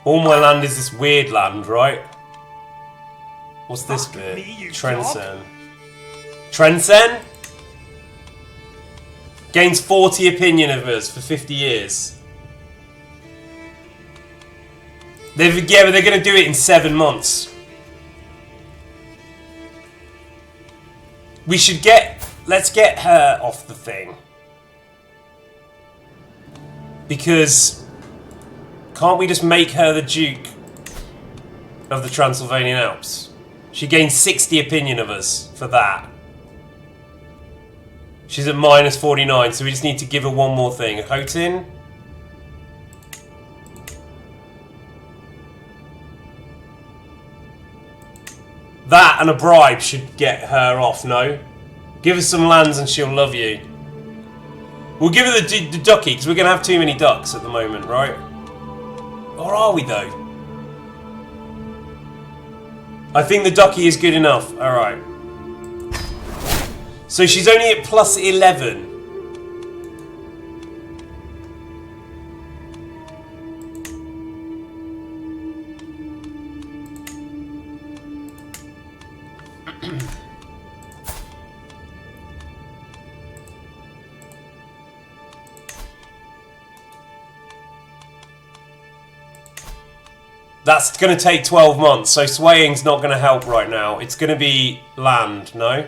All my land is this weird land, right? What's this bit? Trensen. Trensen? Gains 40 opinion of us for 50 years. Yeah, but they're going to do it in 7 months. We should get... Let's get her off the thing. Because can't we just make her the Duke of the Transylvanian Alps? She gains 60 opinion of us for that. She's at minus 49, so we just need to give her one more thing. Hotin. That and a bribe should get her off, no? Give her some lands and she'll love you. We'll give her the ducky, because we're going to have too many ducks at the moment, right? Or are we, though? I think the ducky is good enough. Alright. So she's only at plus 11. That's going to take 12 months, so swaying's not going to help right now. It's going to be land, no?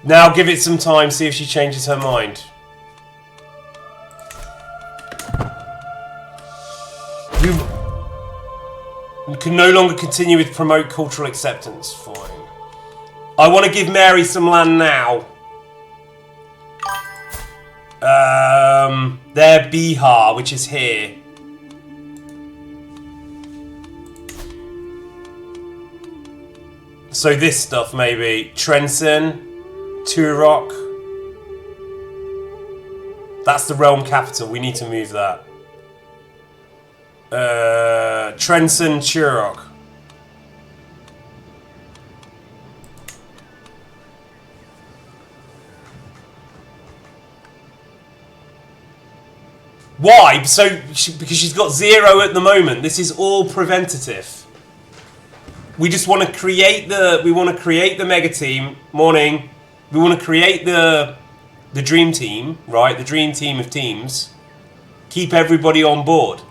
Now give it some time, see if she changes her mind. You can no longer continue with promote cultural acceptance. Fine. I want to give Mary some land now. They're Bihar, which is here. So this stuff, maybe. Trenson, Turok. That's the realm capital. We need to move that. Trenson, Turok. Why? Because she's got 0 at the moment. This is all preventative. We just want to create the mega team. Morning. We want to create the dream team, right? The dream team of teams. Keep everybody on board.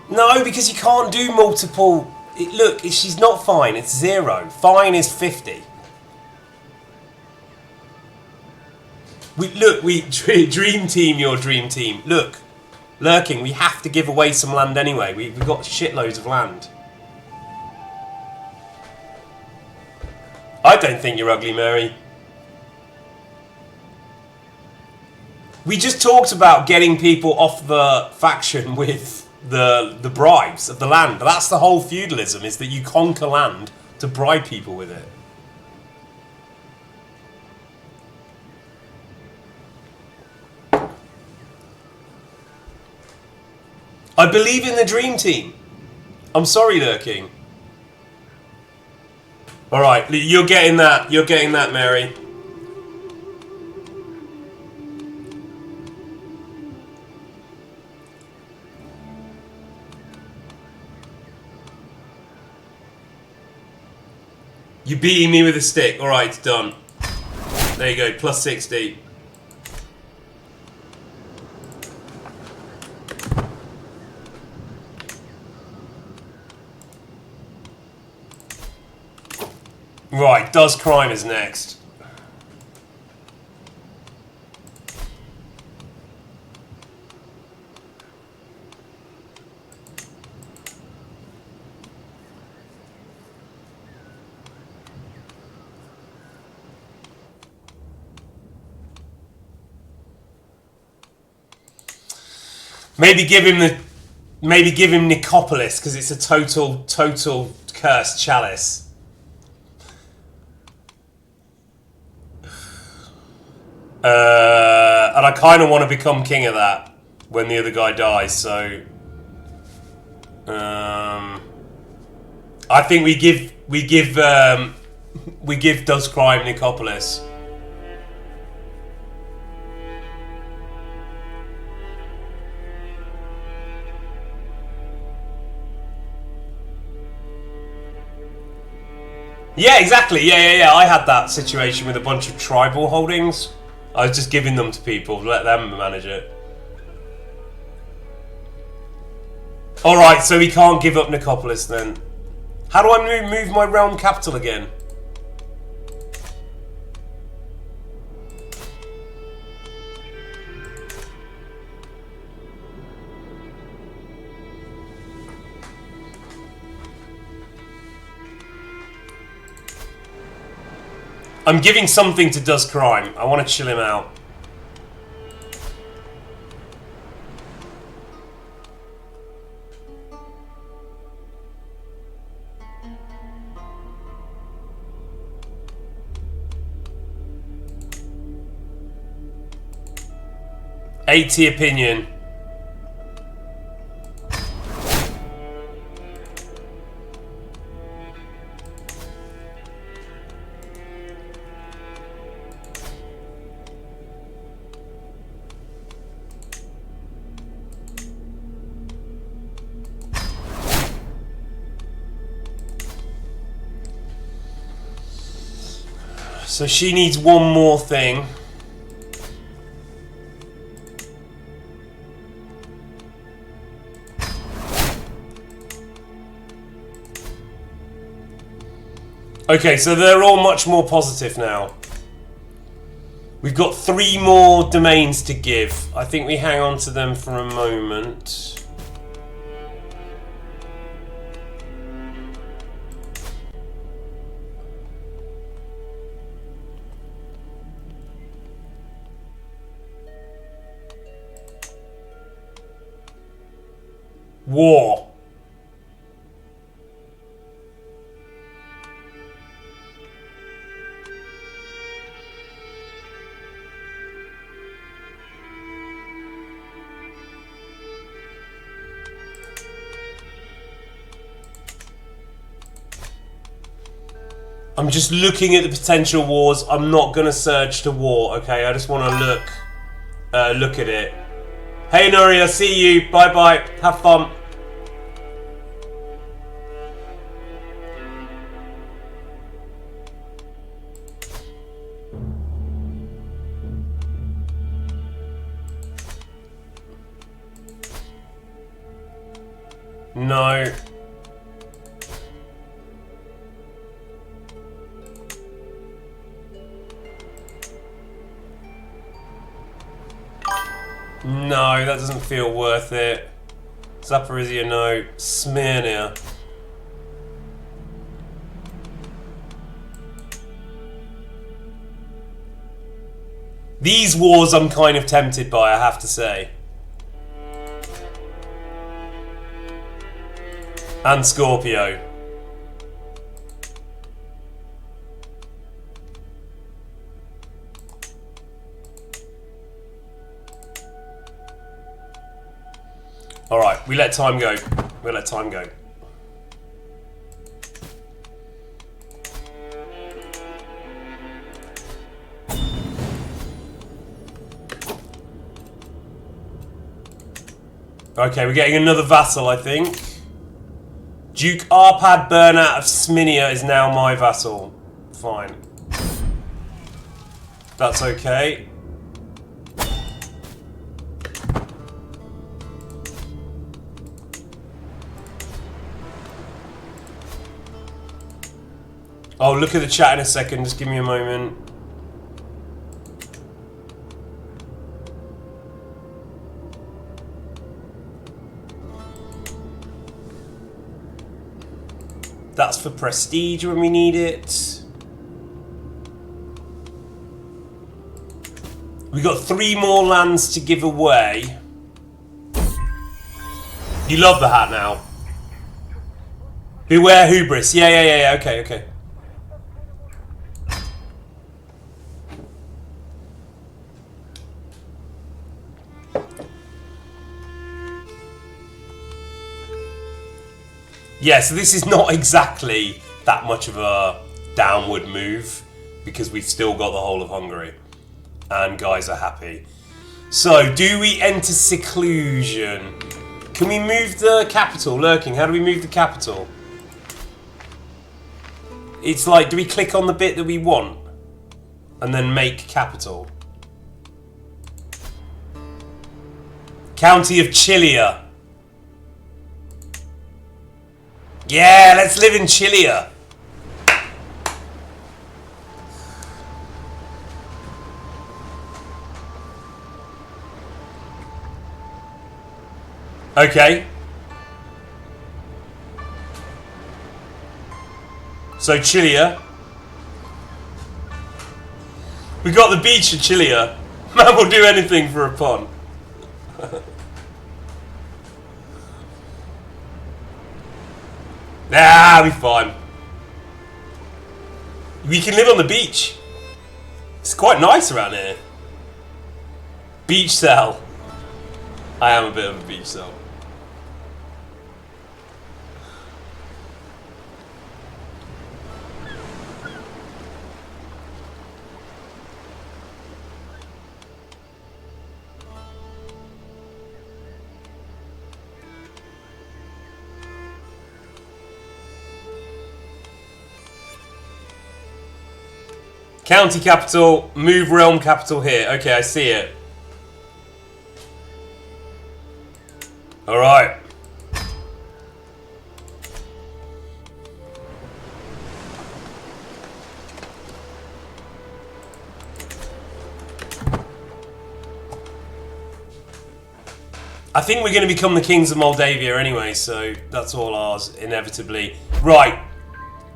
No, because you can't do multiple. Look, she's not fine. It's 0. Fine is 50. Dream team, your dream team. Look, lurking. We have to give away some land anyway. We've got shitloads of land. I don't think you're ugly, Mary. We just talked about getting people off the faction with the bribes of the land. That's the whole feudalism, is that you conquer land to bribe people with it. I believe in the dream team. I'm sorry, lurking. Alright, you're getting that. You're getting that, Mary. You're beating me with a stick. Alright, it's done. There you go, plus 60. Right, does crime is next. Maybe give him Nicopolis, because it's a total cursed chalice. And I kind of want to become king of that when the other guy dies, so I think we give Does Crime Nicopolis. Yeah, exactly. Yeah. I had that situation with a bunch of tribal holdings. I was just giving them to people, let them manage it. Alright, so we can't give up Nicopolis then. How do I move my realm capital again? I'm giving something to Does Crime. I want to chill him out. $80 opinion. So she needs one more thing. Okay, so they're all much more positive now. We've got 3 more domains to give. I think we hang on to them for a moment. War. I'm just looking at the potential wars. I'm not going to surge to war, okay? I just want to look at it. Hey Nuria, see you. Bye bye. Have fun. No. No, that doesn't feel worth it. Zaporizhia, no. Smyrna. These wars I'm kind of tempted by, I have to say. And Scorpio. Alright, we let time go. We let time go. Okay, we're getting another vassal, I think. Duke Arpad Bernat of Sminia is now my vassal. Fine. That's okay. I'll look at the chat in a second, just give me a moment. That's for prestige when we need it. We got 3 more lands to give away. You love the hat now. Beware hubris. Yeah, okay. Yeah, so this is not exactly that much of a downward move because we've still got the whole of Hungary and guys are happy. So, do we enter seclusion? Can we move the capital? Lurking, how do we move the capital? It's like, do we click on the bit that we want and then make capital? County of Chilia. Yeah, let's live in Chilia. Okay. So Chilia. We got the beach at Chilia. Man will do anything for a pun. Nah, we'll be fine. We can live on the beach. It's quite nice around here. Beach cell. I am a bit of a beach cell. County capital, move realm capital here. Okay, I see it. Alright. I think we're going to become the kings of Moldavia anyway, so that's all ours, inevitably. Right.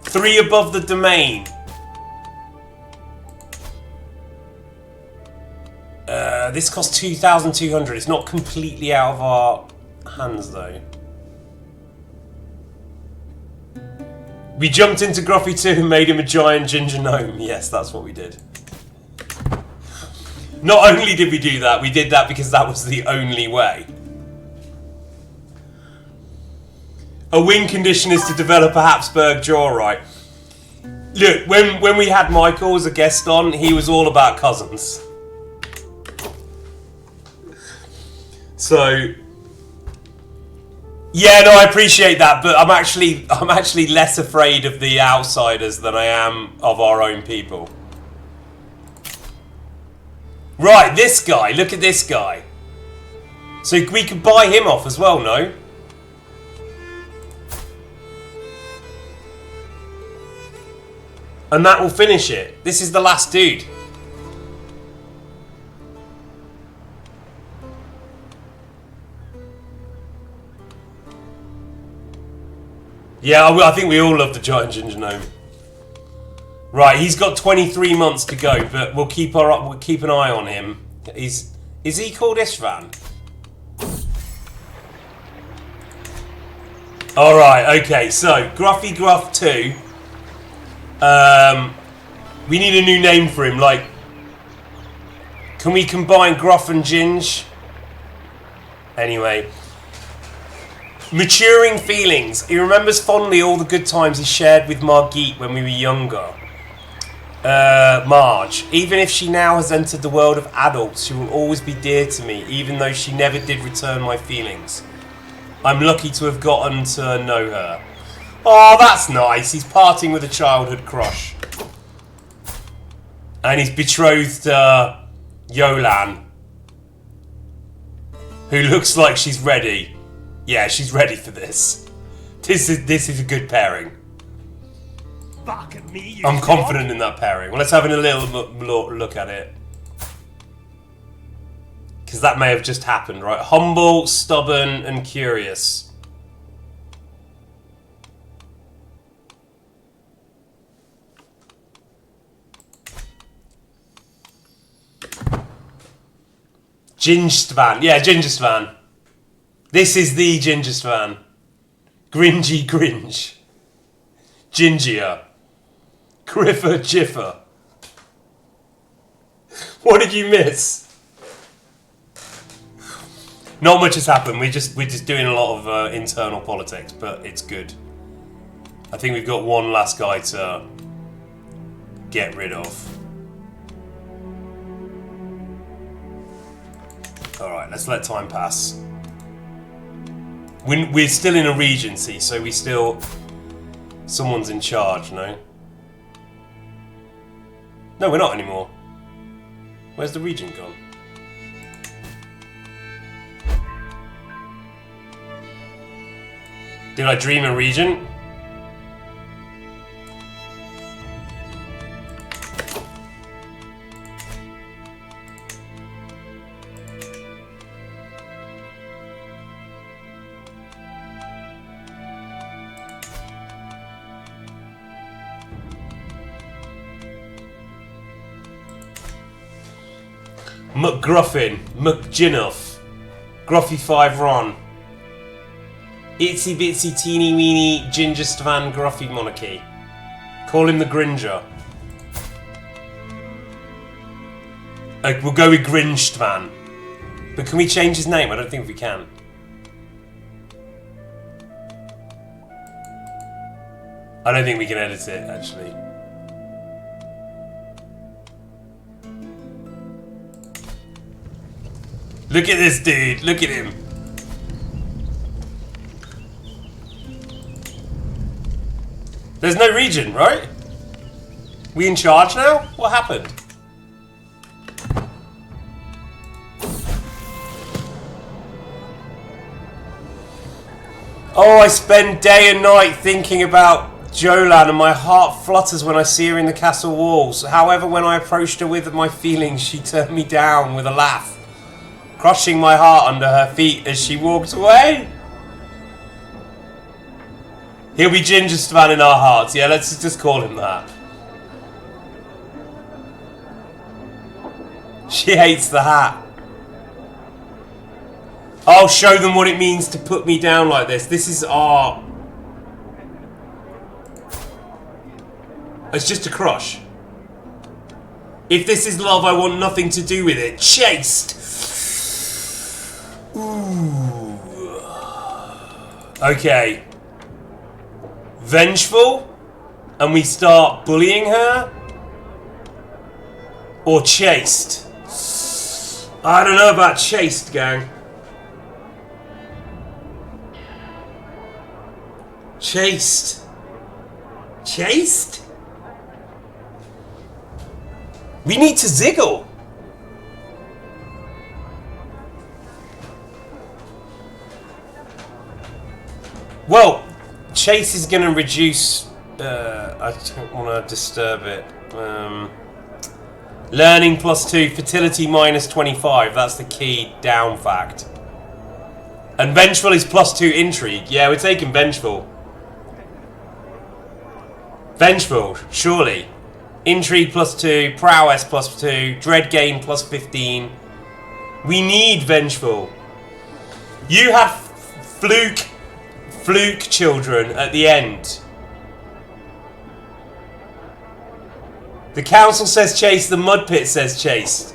3 above the domain. This costs 2,200. It's not completely out of our hands, though. We jumped into Gruffy 2 and made him a giant ginger gnome. Yes, that's what we did. Not only did we do that, we did that because that was the only way. A win condition is to develop a Habsburg jaw, right? Look, when we had Michael as a guest on, he was all about cousins. So, yeah, no, I appreciate that, but I'm actually less afraid of the outsiders than I am of our own people. Right, this guy. Look at this guy. So we could buy him off as well, no? And that will finish it. This is the last dude. Yeah, I think we all love the giant ginger gnome. Right, he's got 23 months to go, but we'll keep an eye on him. Is he called Istvan? All right, okay. So Gruffy Gruff 2. We need a new name for him. Like, can we combine Gruff and Ginge? Anyway. Maturing feelings. He remembers fondly all the good times he shared with Margit when we were younger. Marge. Even if she now has entered the world of adults, she will always be dear to me, even though she never did return my feelings. I'm lucky to have gotten to know her. Oh, that's nice. He's parting with a childhood crush. And he's betrothed Yolan, who looks like she's ready. Yeah, she's ready for this. This is a good pairing. I'm confident in that pairing. Well, let's have a little look at it. Because that may have just happened, right? Humble, stubborn, and curious. Gingerstvan. Yeah, Gingerstvan. This is the Gingerstvan. Gringy Gringe. Gingia. Griffer Jiffer. What did you miss? Not much has happened. We're just doing a lot of internal politics, but it's good. I think we've got one last guy to get rid of. Alright, let's let time pass. We're still in a regency, so we still... Someone's in charge, no? No, we're not anymore. Where's the regent gone? Did I dream a regent? McGruffin, McGinnuff, Gruffy 5 Ron, Itsy Bitsy Teeny Weeny Gingerstvan Gruffy Monarchy. Call him the Gringer. We'll go with Grinchtvan. But can we change his name? I don't think we can. I don't think we can edit it, actually. Look at this dude. Look at him. There's no region, right? We in charge now? What happened? Oh, I spend day and night thinking about Jolan, and my heart flutters when I see her in the castle walls. However, when I approached her with my feelings, she turned me down with a laugh, crushing my heart under her feet as she walked away. He'll be Ginger Istvan in our hearts. Yeah, let's just call him that. She hates the hat. I'll show them what it means to put me down like this. This is art. It's just a crush. If this is love, I want nothing to do with it. Chaste. Ooh. Okay. Vengeful? And we start bullying her? Or chaste? I don't know about chaste, gang. Chaste. Chaste? We need to ziggle. Well, chase is going to reduce... I don't want to disturb it. Learning +2, fertility -25. That's the key down fact. And vengeful is +2 intrigue. Yeah, we're taking vengeful. Vengeful, surely. Intrigue +2, prowess +2, dread gain +15. We need vengeful. You have fluke children at the end. The council says chase, the mud pit says chase.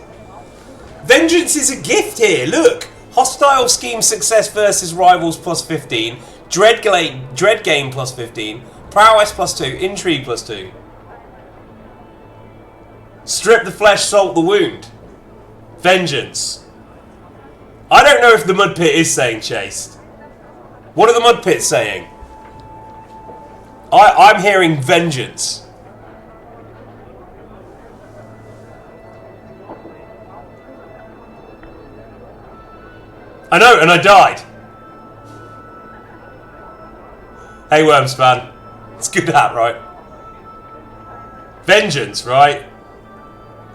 Vengeance is a gift here, look. Hostile scheme success versus rivals +15. Dread gain +15. Prowess +2. Intrigue +2. Strip the flesh, salt the wound. Vengeance. I don't know if the mud pit is saying chase. What are the mud pits saying? I'm hearing vengeance. I know, and I died. Hey, Wormspan. It's good hat, right? Vengeance, right?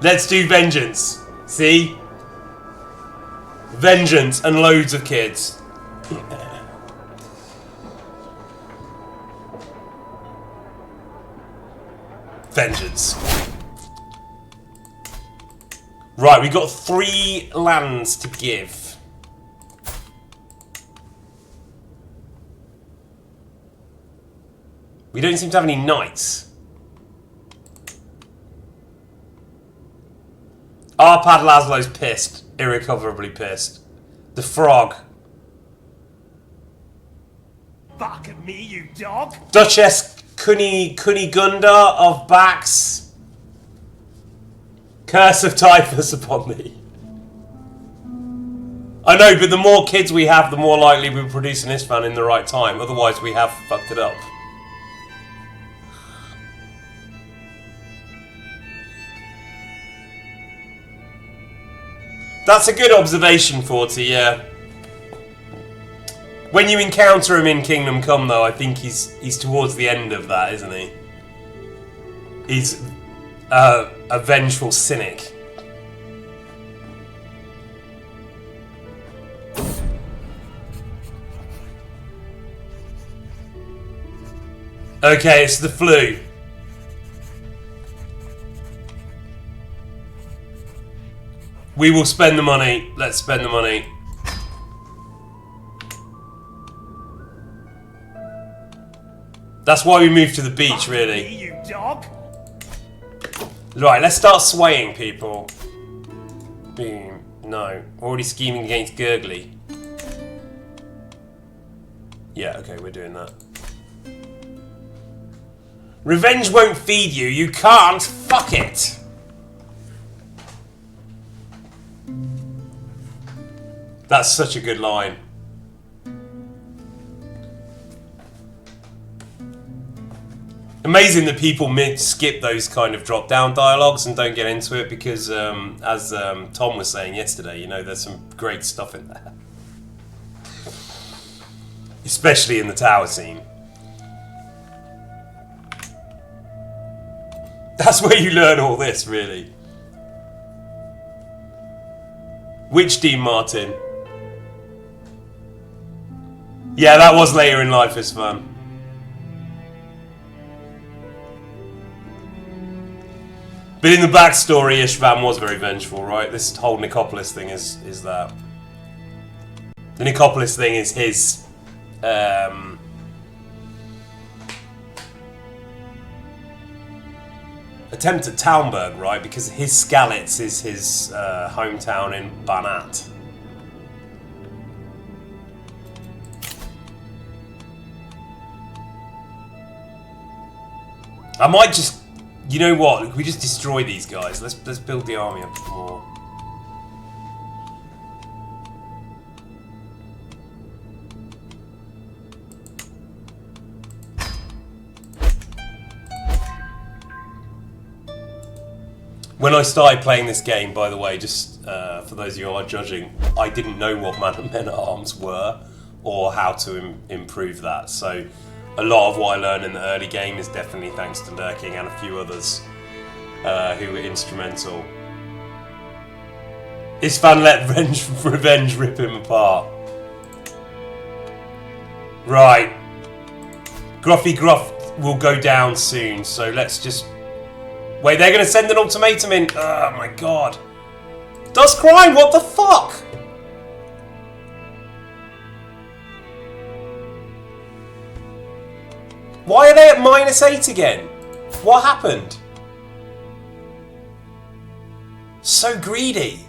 Let's do vengeance. See? Vengeance and loads of kids. Vengeance. Right, we got 3 lands to give. We don't seem to have any knights. Arpad Laszlo's pissed. Irrecoverably pissed. The frog. Bark at me, you dog! Duchess Kunigunda of Bax. Curse of typhus upon thee. I know, but the more kids we have, the more likely we produce an Istvan in the right time. Otherwise, we have fucked it up. That's a good observation, 40, yeah. When you encounter him in Kingdom Come, though, I think he's towards the end of that, isn't he? He's a vengeful cynic. Okay, it's the flu. We will spend the money. Let's spend the money. That's why we moved to the beach, really. You dog. Right, let's start swaying people. Boom. No. Already scheming against Gurgly. Yeah, okay, we're doing that. Revenge won't feed you. You can't. Fuck it. That's such a good line. Amazing that people skip those kind of drop-down dialogues and don't get into it because, as Tom was saying yesterday, you know, there's some great stuff in there. Especially in the tower scene. That's where you learn all this, really. Which Dean Martin? Yeah, that was later in life, Istvan. But in the backstory, Istvan was very vengeful, right? This whole Nicopolis thing is that. The Nicopolis thing is his attempt at Townburg, right? Because his Skalitz is his hometown in Banat. I might just, you know what? We just destroy these guys. Let's build the army up more. When I started playing this game, by the way, just for those of you who are judging, I didn't know what men-at-arms were or how to improve that. So a lot of what I learned in the early game is definitely thanks to Lurking and a few others who were instrumental. Istvan let revenge rip him apart. Right. Gruffy Gruff will go down soon, so let's just... Wait, they're going to send an ultimatum in. Oh my god. Dustcrime, what the fuck? Why are they at -8 again? What happened? So greedy.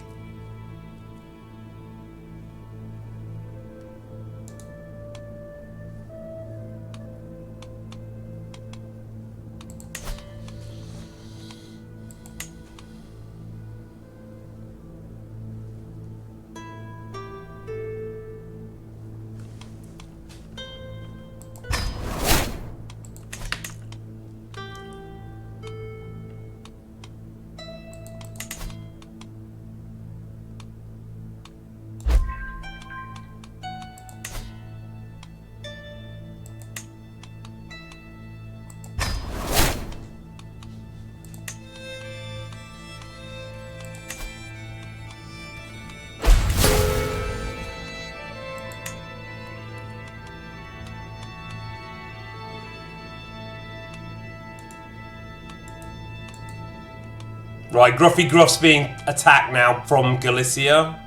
Right, Gruffy Gruff's being attacked now from Galicia.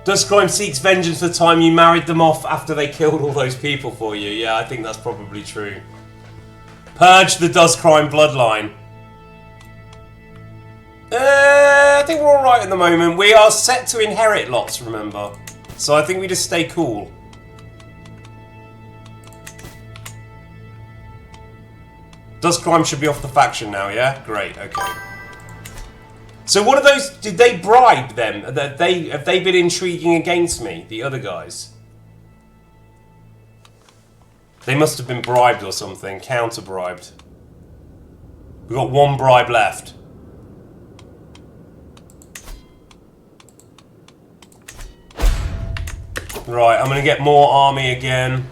Dustcrime seeks vengeance for the time you married them off after they killed all those people for you. Yeah, I think that's probably true. Purge the Dustcrime bloodline. I think we're alright at the moment. We are set to inherit lots, remember. So I think we just stay cool. Dustcrime should be off the faction now, yeah? Great, okay. So what are those... Did they bribe them? Have they been intriguing against me, the other guys? They must have been bribed or something, counter-bribed. We've got one bribe left. Right, I'm going to get more army again.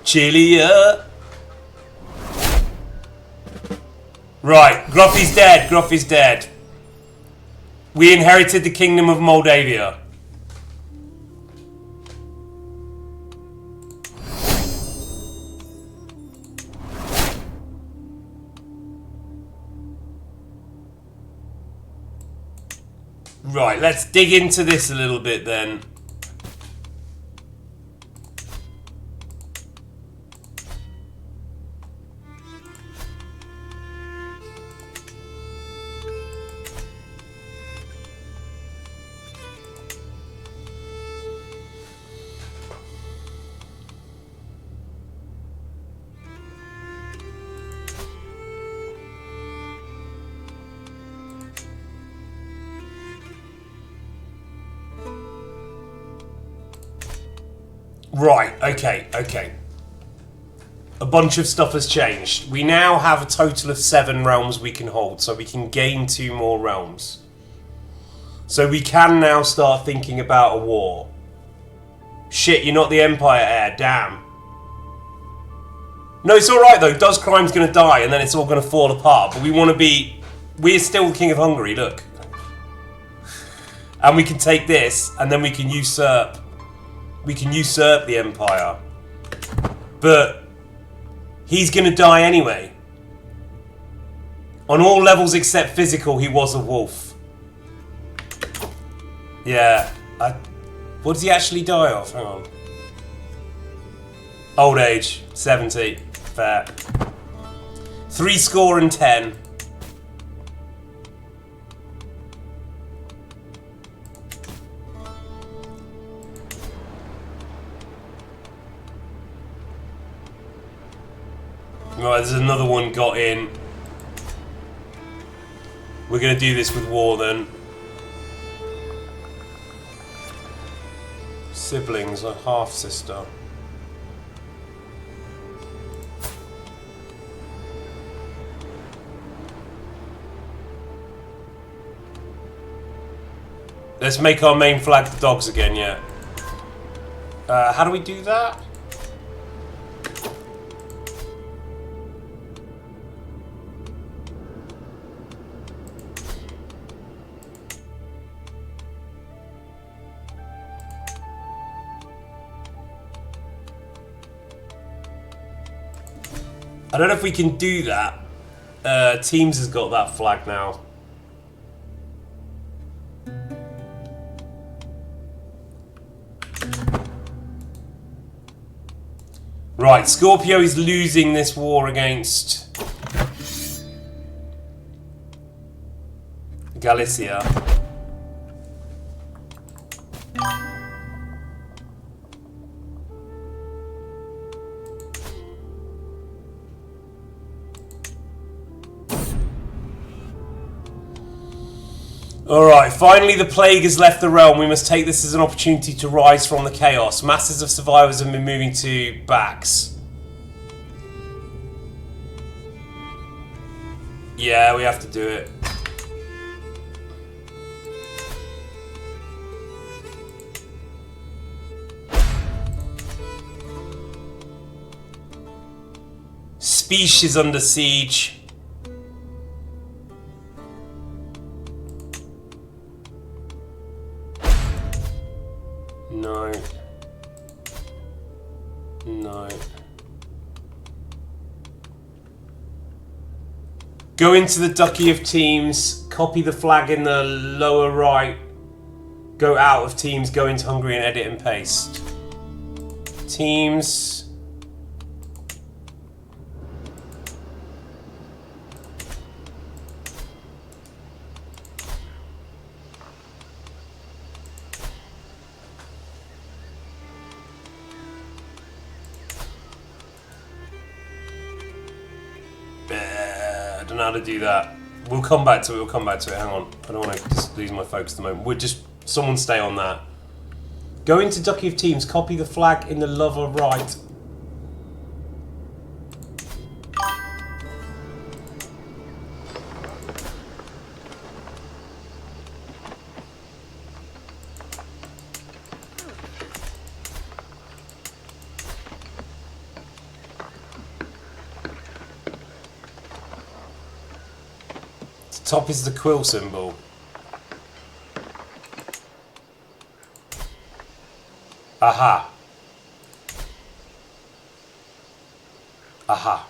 Chilia. Right, Gruffy's dead. Gruffy's dead. We inherited the Kingdom of Moldavia. Right, let's dig into this a little bit then. Right, okay. A bunch of stuff has changed. We now have a total of 7 realms we can hold, so we can gain 2 more realms. So we can now start thinking about a war. Shit, you're not the Empire heir, damn. No, it's alright though, Dozcrime's gonna die and then it's all gonna fall apart, but we want to be... We're still the King of Hungary, look. And we can take this, and then we can usurp... We can usurp the Empire. But... He's gonna die anyway. On all levels except physical, he was a wolf. Yeah. What does he actually die of? Hang on. Old age. 70. Fair. 70. Right, there's another one got in. We're going to do this with war then. Siblings, a half-sister. Let's make our main flag the dogs again, yeah. How do we do that? I don't know if we can do that. Teams has got that flag now. Right, Scorpio is losing this war against Galicia. Alright, finally the plague has left the realm. We must take this as an opportunity to rise from the chaos. Masses of survivors have been moving to Bax. Yeah, we have to do it. Speech is under siege. No. No. Go into the ducky of teams, copy the flag in the lower right, go out of teams, go into Hungary and edit and paste. Teams. I don't know how to do that. We'll come back to it, Hang on. I don't want to just lose my focus at the moment. We'll just... Someone stay on that. Go into Ducky of Teams, copy the flag in the lower right. Top is the quill symbol. Aha. Aha.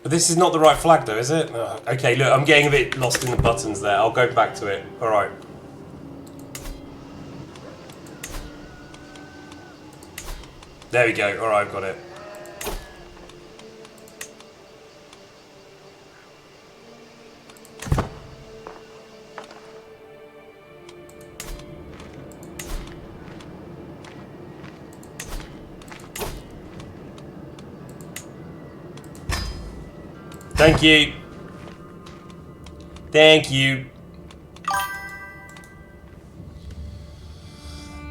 But this is not the right flag though, is it? Oh, okay, look, I'm getting a bit lost in the buttons there. I'll go back to it. Alright. There we go. Alright, I've got it. Thank you. Thank you.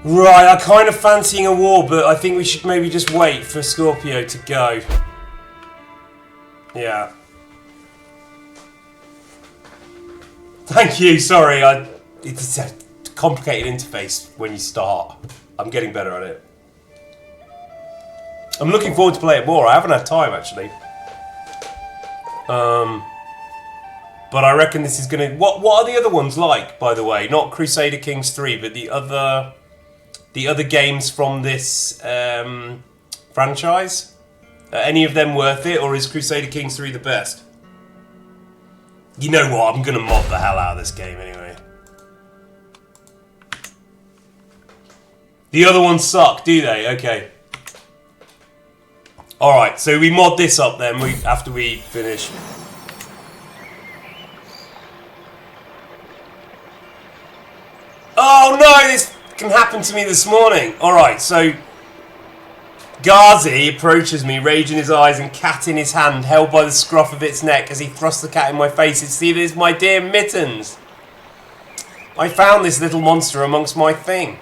Right, I'm kind of fancying a war, but I think we should maybe just wait for Scorpio to go. Yeah. Thank you, sorry, it's a complicated interface when you start. I'm getting better at it. I'm looking forward to play it more. I haven't had time, actually. But I reckon this is gonna... What are the other ones like, by the way? Not Crusader Kings III, but the other games from this franchise? Are any of them worth it, or is Crusader Kings III the best? You know what? I'm gonna mod the hell out of this game anyway. The other ones suck, do they? Okay. Alright, so we mod this up then after we finish. Oh no, this can happen to me this morning. Alright, so Ghazi approaches me, rage in his eyes and cat in his hand, held by the scruff of its neck as he thrusts the cat in my face. It's Steve, my dear Mittens. I found this little monster amongst my thing.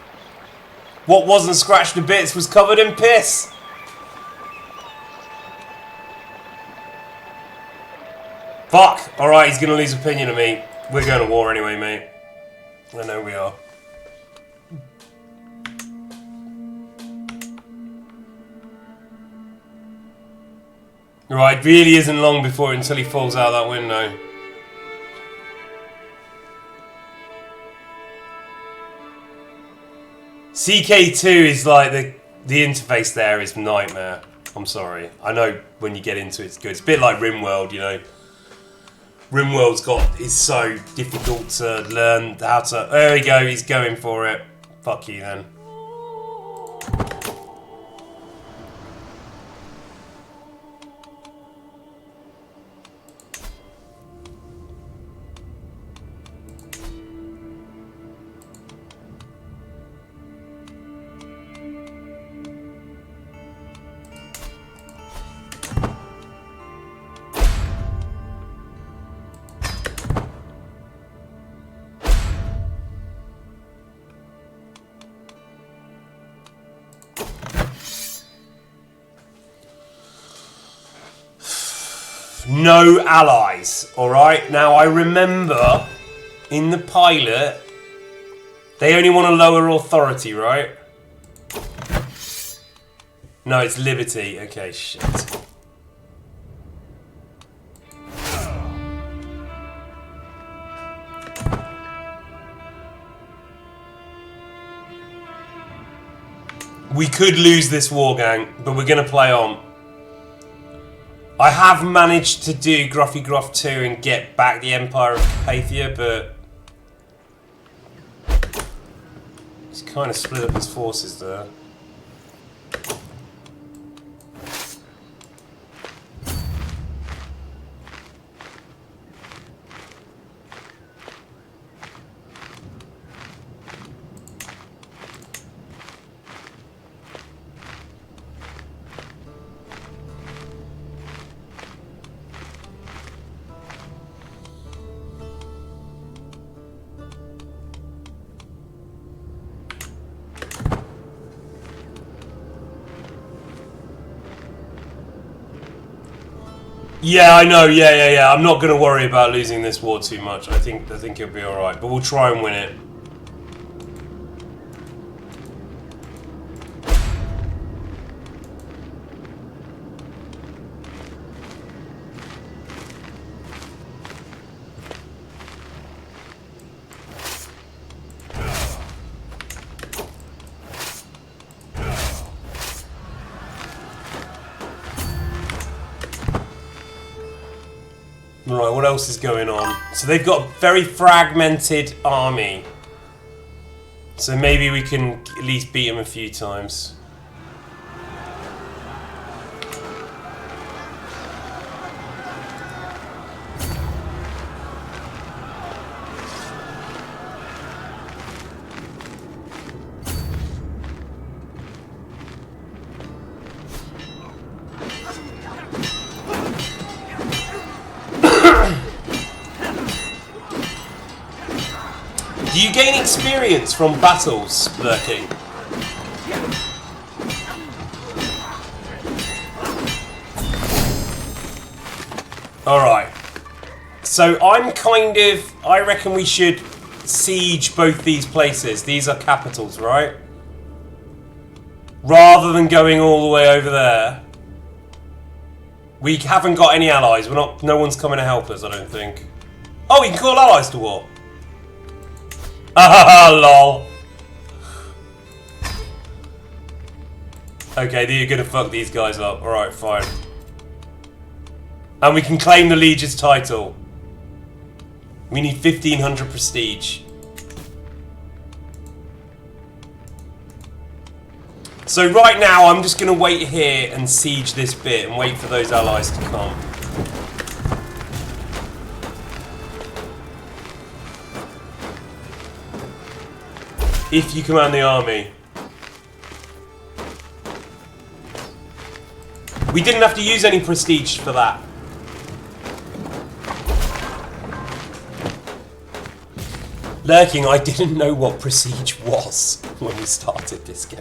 What wasn't scratched to bits was covered in piss. Fuck! Alright, he's gonna lose opinion of me. We're going to war anyway, mate. I know we are. Right, it really isn't long before until he falls out that window. CK2 is like the interface there is nightmare. I'm sorry. I know when you get into it, it's good. It's a bit like RimWorld, you know. RimWorld's is so difficult to learn how to... There we go, he's going for it. Fuck you then. No allies, alright? Now I remember in the pilot they only want a lower authority, right? No, it's liberty. Okay, shit. We could lose this war, gang, but we're gonna play on. I have managed to do Gruffy Gruff 2 and get back the Empire of Carpathia, but he's kind of split up his forces there. Yeah, I know. Yeah. I'm not going to worry about losing this war too much. I think it'll be all right, but we'll try and win it. Right, what else is going on? So they've got a very fragmented army. So maybe we can at least beat them a few times. Do you gain experience from battles, Lurking? Alright. So I reckon we should siege both these places. These are capitals, right? Rather than going all the way over there. We haven't got any allies. No one's coming to help us, I don't think. Oh, we can call allies to war. Ah, lol. Okay, you're gonna fuck these guys up. Alright, fine. And we can claim the Legion's title. We need 1500 prestige. So right now, I'm just gonna wait here and siege this bit and wait for those allies to come. If you command the army. We didn't have to use any prestige for that. Lurking, I didn't know what prestige was when we started this game.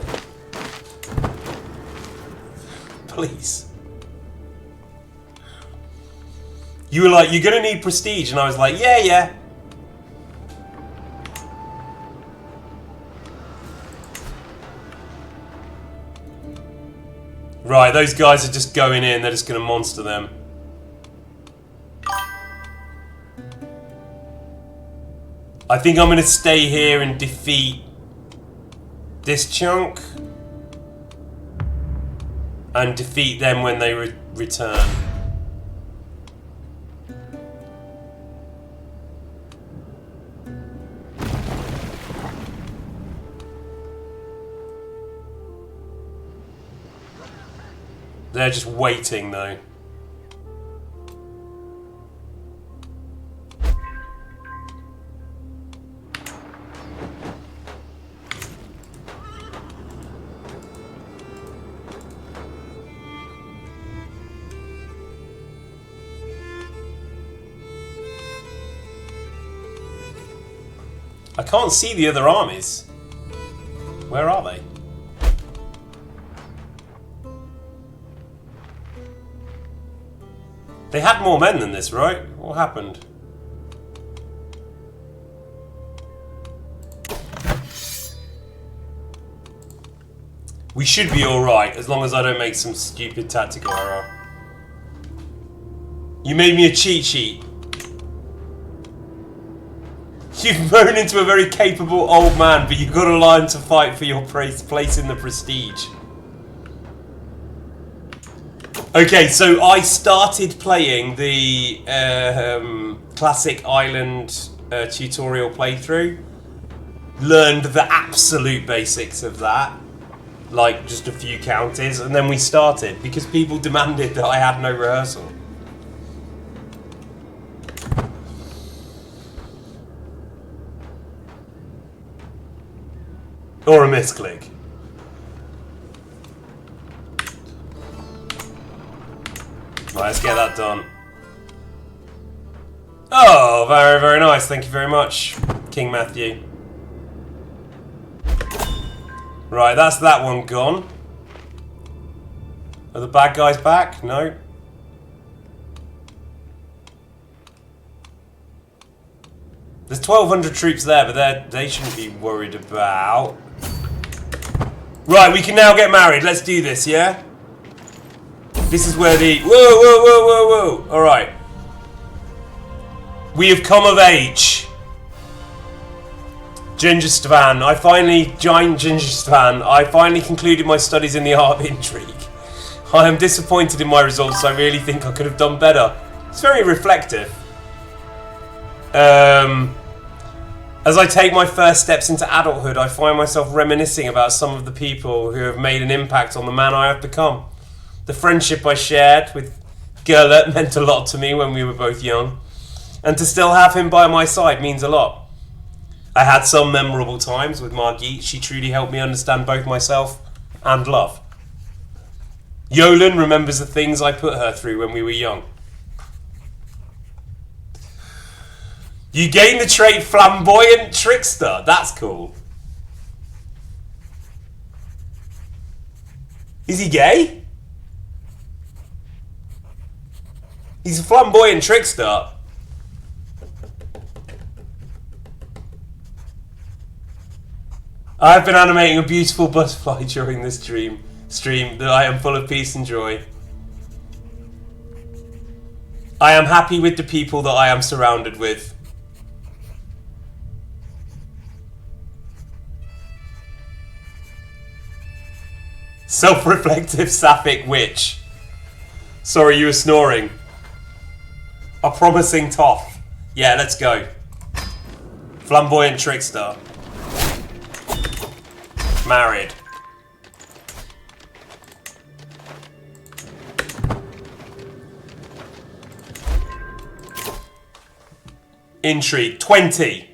Please. You were like, you're gonna need prestige, and I was like, yeah. Right, those guys are just going in, they're just going to monster them. I think I'm going to stay here and defeat this chunk. And defeat them when they return. They're just waiting, though. I can't see the other armies. Where are they? They had more men than this, right? What happened? We should be alright, as long as I don't make some stupid tactical error. You made me a cheat sheet. You've grown into a very capable old man, but you've got to learn to fight for your place in the prestige. Okay, so I started playing the classic island tutorial playthrough. Learned the absolute basics of that. Like, just a few counties, and then we started, because people demanded that I had no rehearsal. Or a misclick. Right, let's get that done. Oh, very, very nice. Thank you very much, King Matthew. Right, that's that one gone. Are the bad guys back? No. There's 1,200 troops there, but they shouldn't be worried about. Right, we can now get married. Let's do this, yeah? This is where the... Whoa. Alright. We have come of age. Istvan. I finally concluded my studies in the art of intrigue. I am disappointed in my results. I really think I could have done better. It's very reflective. As I take my first steps into adulthood, I find myself reminiscing about some of the people who have made an impact on the man I have become. The friendship I shared with Gerlert meant a lot to me when we were both young, and to still have him by my side means a lot. I had some memorable times with Margit. She truly helped me understand both myself and love. Yolen remembers the things I put her through when we were young. You gain the trait Flamboyant Trickster. That's cool. Is he gay? He's a Flamboyant Trickster. I've been animating a beautiful butterfly during this stream that I am full of peace and joy. I am happy with the people that I am surrounded with. Self-reflective sapphic witch. Sorry, you were snoring. A promising Toth. Yeah, let's go. Flamboyant Trickster. Married. Intrigue. 20.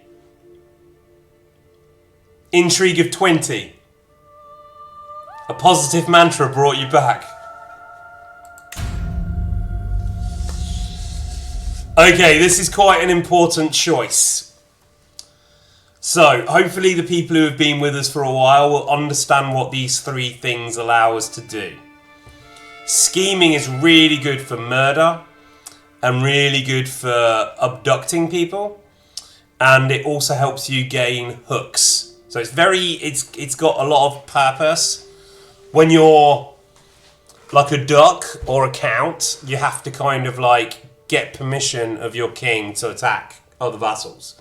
Intrigue of 20. A positive mantra brought you back. Okay, this is quite an important choice. So, hopefully the people who have been with us for a while will understand what these three things allow us to do. Scheming is really good for murder and really good for abducting people, and it also helps you gain hooks. So it's got a lot of purpose. When you're like a duck or a count, you have to kind of like get permission of your king to attack other vassals.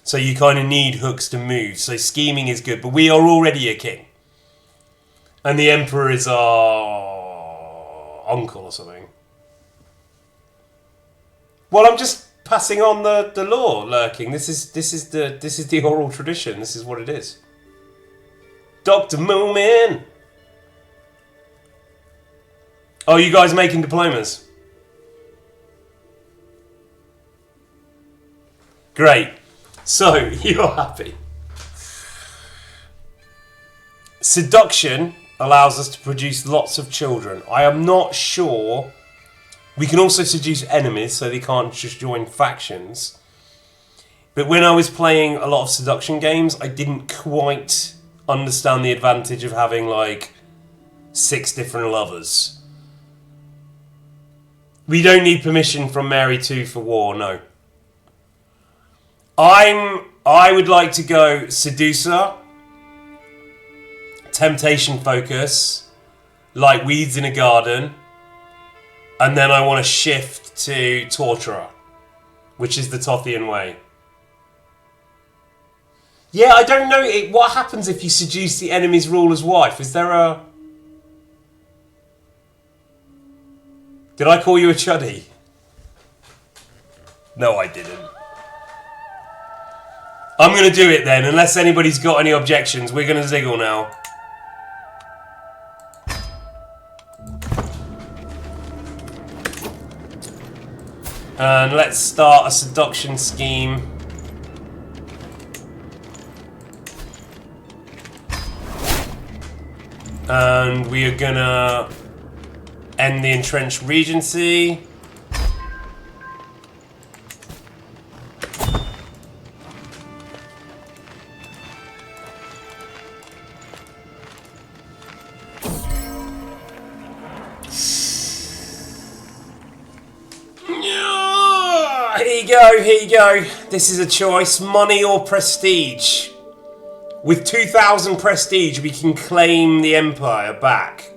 So you kind of need hooks to move. So scheming is good, but we are already a king. And the emperor is our uncle or something. Well, I'm just passing on the law, Lurking. This is the oral tradition. This is what it is. Dr. Moomin! Oh, you guys making diplomas? Great. So, you're happy. Seduction allows us to produce lots of children. I am not sure. We can also seduce enemies, so they can't just join factions. But when I was playing a lot of seduction games, I didn't quite understand the advantage of having, like, 6 different lovers. We don't need permission from Mary 2 for war, no. I would like to go Seducer, Temptation Focus, like weeds in a garden, and then I want to shift to Torturer, which is the Tothian way. Yeah, I don't know. What happens if you seduce the enemy's ruler's wife? Is there a... Did I call you a chuddy? No, I didn't. I'm going to do it then, unless anybody's got any objections. We're going to ziggle now. And let's start a seduction scheme. And we are going to end the entrenched regency. Here you go. This is a choice. Money or prestige. With 2,000 prestige, we can claim the empire back.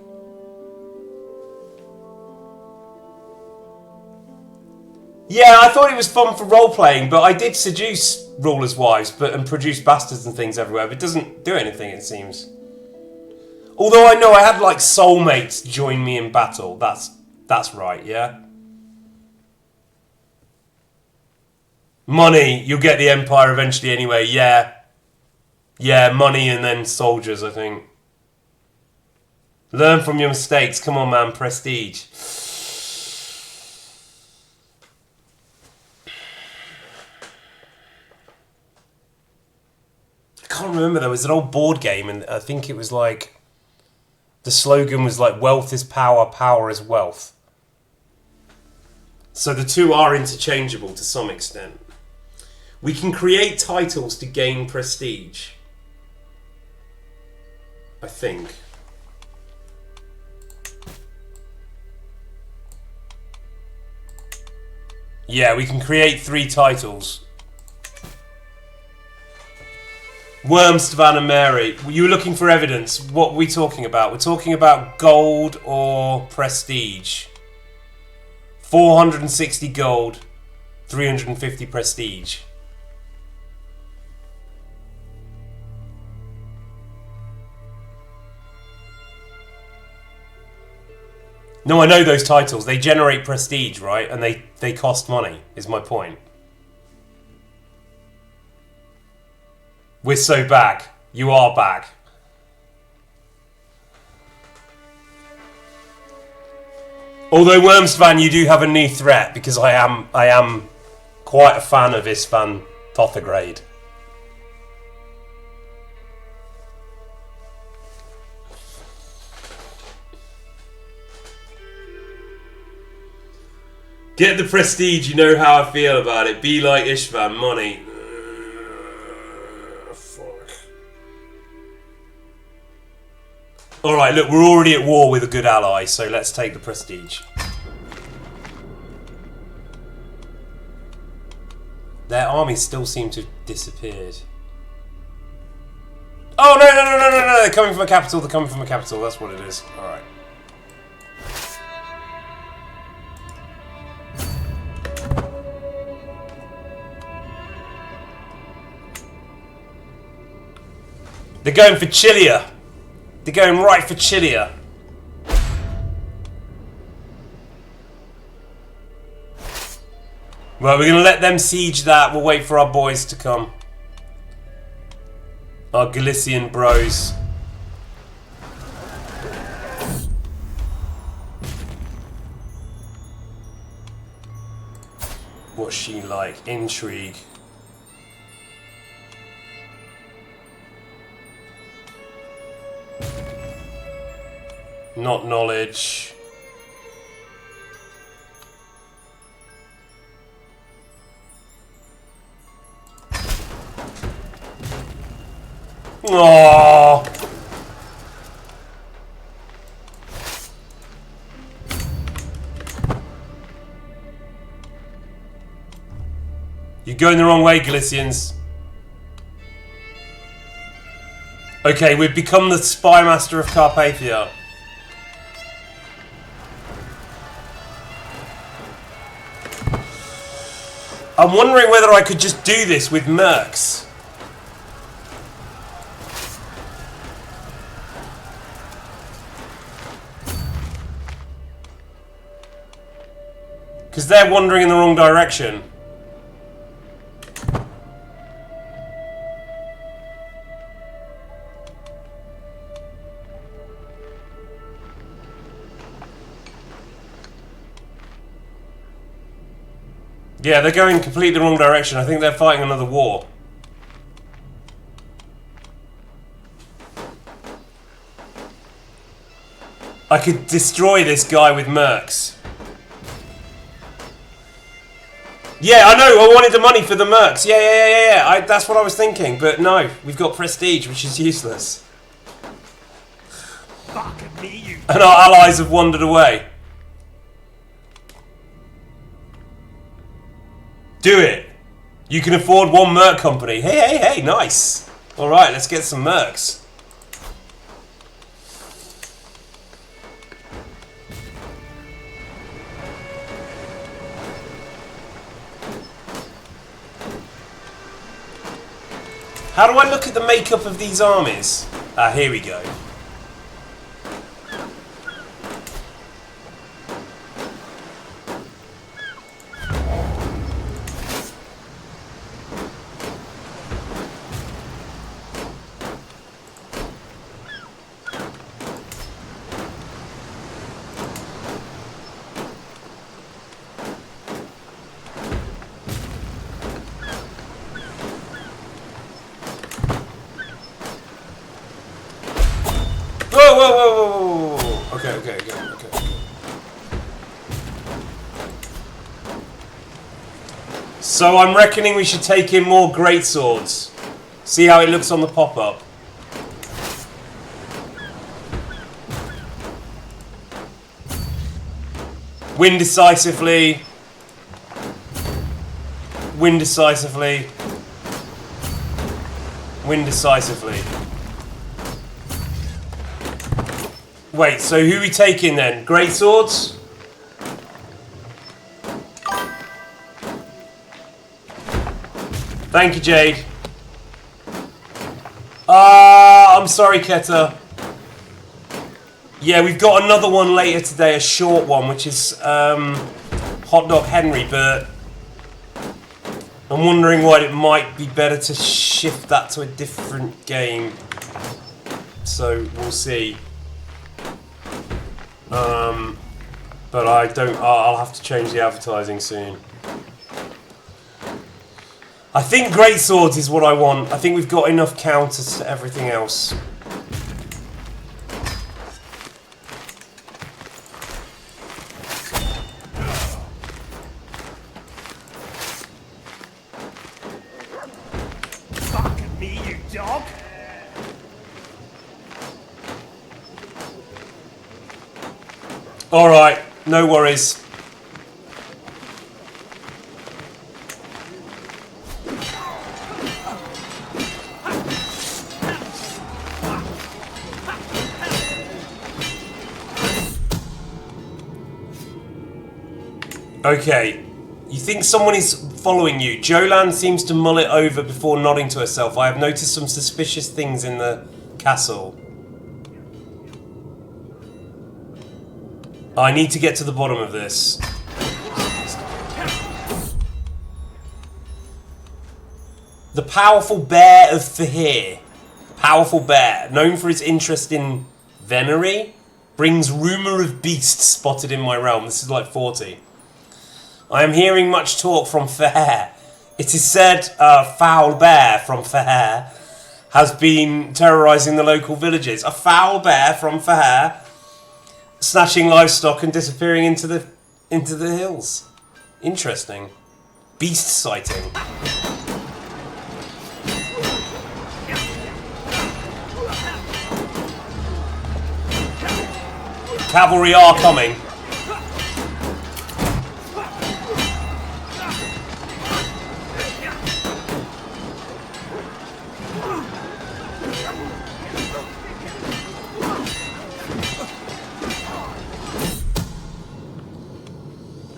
Yeah, I thought it was fun for role-playing, but I did seduce rulers' wives and produce bastards and things everywhere, but it doesn't do anything, it seems. Although I know I had, like, soulmates join me in battle. That's right, yeah? Money, you'll get the Empire eventually anyway, yeah. Yeah, money and then soldiers, I think. Learn from your mistakes. Come on, man. Prestige. I can't remember. There was an old board game, and I think it was like... The slogan was like, wealth is power, power is wealth. So the two are interchangeable to some extent. We can create titles to gain prestige. I think. Yeah, we can create 3 titles. Worm, Istvan and Mary. You were looking for evidence. What are we talking about? We're talking about gold or prestige. 460 gold, 350 prestige. No, I know those titles. They generate prestige, right? And they cost money, is my point. We're so back. You are back. Although Wormsvan, you do have a new threat, because I am quite a fan of Istvan Toth. Get the prestige, you know how I feel about it. Be like Istvan, money. Fuck. Alright, look, we're already at war with a good ally, so let's take the prestige. Their armies still seem to have disappeared. Oh, no, they're coming from a capital, that's what it is. Alright. They're going for Chilia. They're going right for Chilia. Well, we're going to let them siege that. We'll wait for our boys to come. Our Galician bros. What's she like? Intrigue. Not knowledge. Aww. You're going the wrong way, Galicians. Okay, we've become the spy master of Carpathia. I'm wondering whether I could just do this with mercs. Because they're wandering in the wrong direction. Yeah, they're going completely the wrong direction. I think they're fighting another war. I could destroy this guy with mercs. Yeah, I know. I wanted the money for the mercs. Yeah. That's what I was thinking. But no, we've got prestige, which is useless. Fuck me, you. And our allies have wandered away. Do it. You can afford one merc company. Hey, nice. Alright, let's get some mercs. How do I look at the makeup of these armies? Ah, here we go. So I'm reckoning we should take in more greatswords. See how it looks on the pop-up. Win decisively. Win decisively. Win decisively. Wait, so who are we taking then? Greatswords? Thank you, Jade. I'm sorry, Keta. Yeah, we've got another one later today, a short one, which is Hot Dog Henry, but I'm wondering why it might be better to shift that to a different game. So we'll see. But I don't. I'll have to change the advertising soon. I think greatswords is what I want. I think we've got enough counters to everything else. Fuck me, you dog! Alright, no worries. Okay, you think someone is following you. Jolan seems to mull it over before nodding to herself. I have noticed some suspicious things in the castle. I need to get to the bottom of this. The powerful bear of Fahir. Powerful bear, known for his interest in venery, brings rumour of beasts spotted in my realm. This is like 40. I am hearing much talk from Fahir. It is said a foul bear from Fahir has been terrorising the local villages. A foul bear from Fahir, snatching livestock and disappearing into the hills. Interesting. Beast sighting. Cavalry are coming.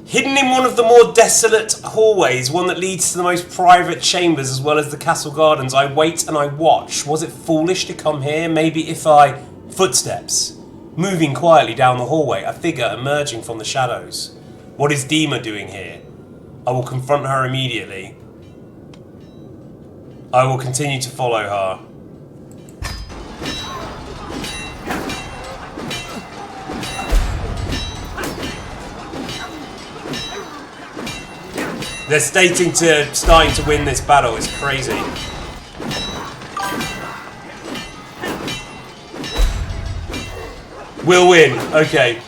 Hidden in one of the more desolate hallways, one that leads to the most private chambers as well as the castle gardens, I wait and I watch. Was it foolish to come here? Maybe if I... Footsteps. Moving quietly down the hallway, a figure emerging from the shadows. What is Dima doing here? I will confront her immediately. I will continue to follow her. They're starting to win this battle. It's crazy. We'll win. Okay.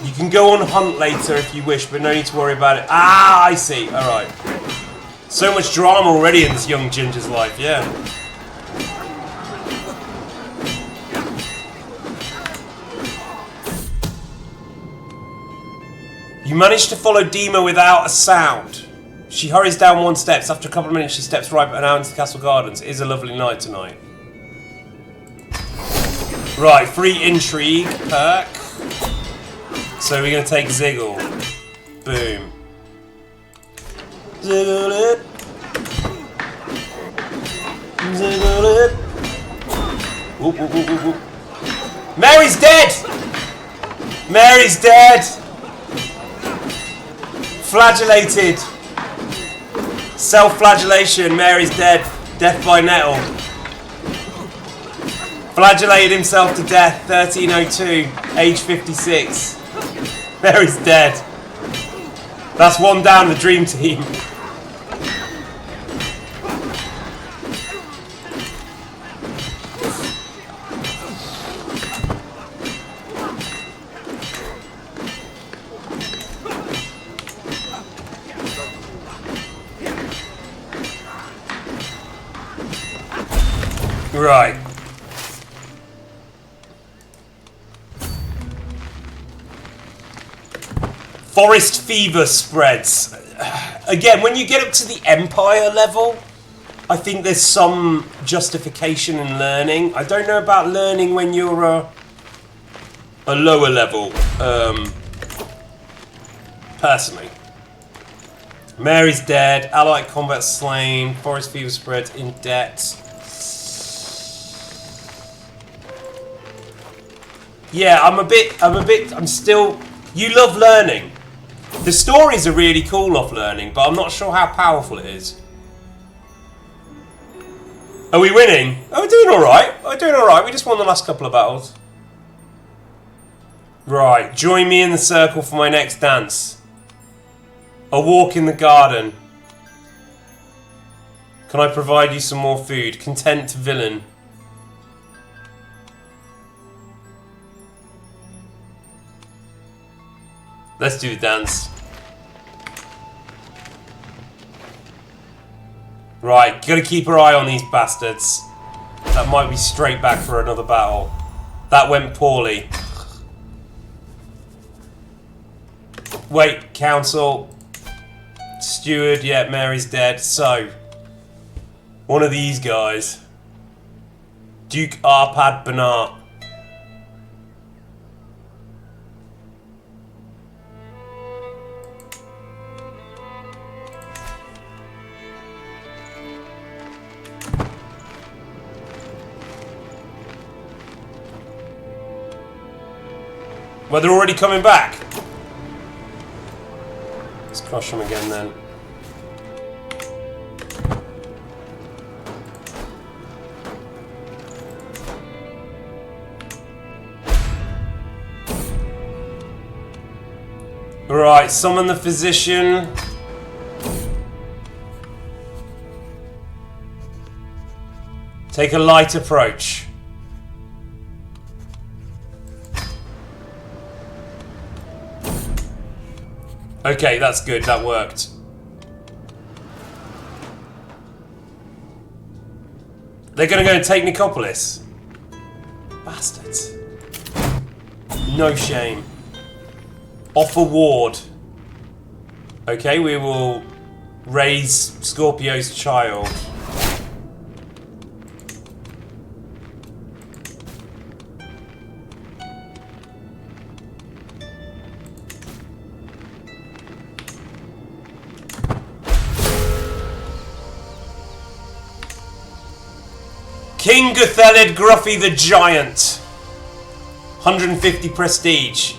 You can go on hunt later if you wish, but no need to worry about it. Ah, I see. All right. So much drama already in this young ginger's life. Yeah. You managed to follow Dima without a sound. She hurries down one steps. After a couple of minutes, she steps right and out into the castle gardens. It is a lovely night tonight. Right, free intrigue perk. So we're going to take Ziggle. Boom. Ziggle it. Ziggle it. Whoop, whoop, whoop, whoop, whoop. Mary's dead! Mary's dead! Flagellated. Self-flagellation. Mary's dead. Death by nettle. Flagellated himself to death. 1302. Age 56. Mary's dead. That's one down the dream team. Right. Forest fever spreads. Again, when you get up to the Empire level, I think there's some justification in learning. I don't know about learning when you're a lower level, personally. Mary's dead. Allied combat slain. Forest fever spreads in debt. Yeah, I'm still... You love learning. The stories are really cool off learning, but I'm not sure how powerful it is. Are we winning? Oh, we're doing alright. We're doing alright. We just won the last couple of battles. Right, join me in the circle for my next dance. A walk in the garden. Can I provide you some more food? Content villain. Let's do the dance. Right, gotta keep our eye on these bastards. That might be straight back for another battle. That went poorly. Wait, council. Steward, yeah, Mary's dead. So, one of these guys. Duke Arpad Bernard. Well, they're already coming back. Let's crush them again then. Right, summon the physician. Take a light approach. Okay, that's good, that worked. They're gonna go and take Nicopolis. Bastards. No shame. Offer ward. Okay, we will raise Scorpio's child. King Guthelid Gruffy the Giant. 150 prestige.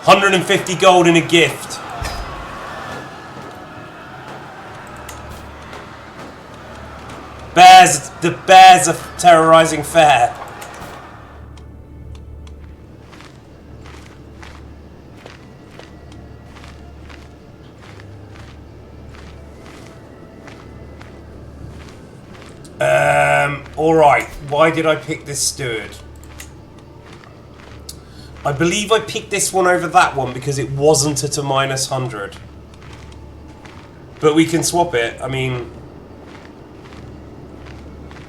$150 gold in a gift. Bears, the bears are terrorizing fair. Alright, why did I pick this steward? I believe I picked this one over that one because it wasn't at a -100. But we can swap it, I mean...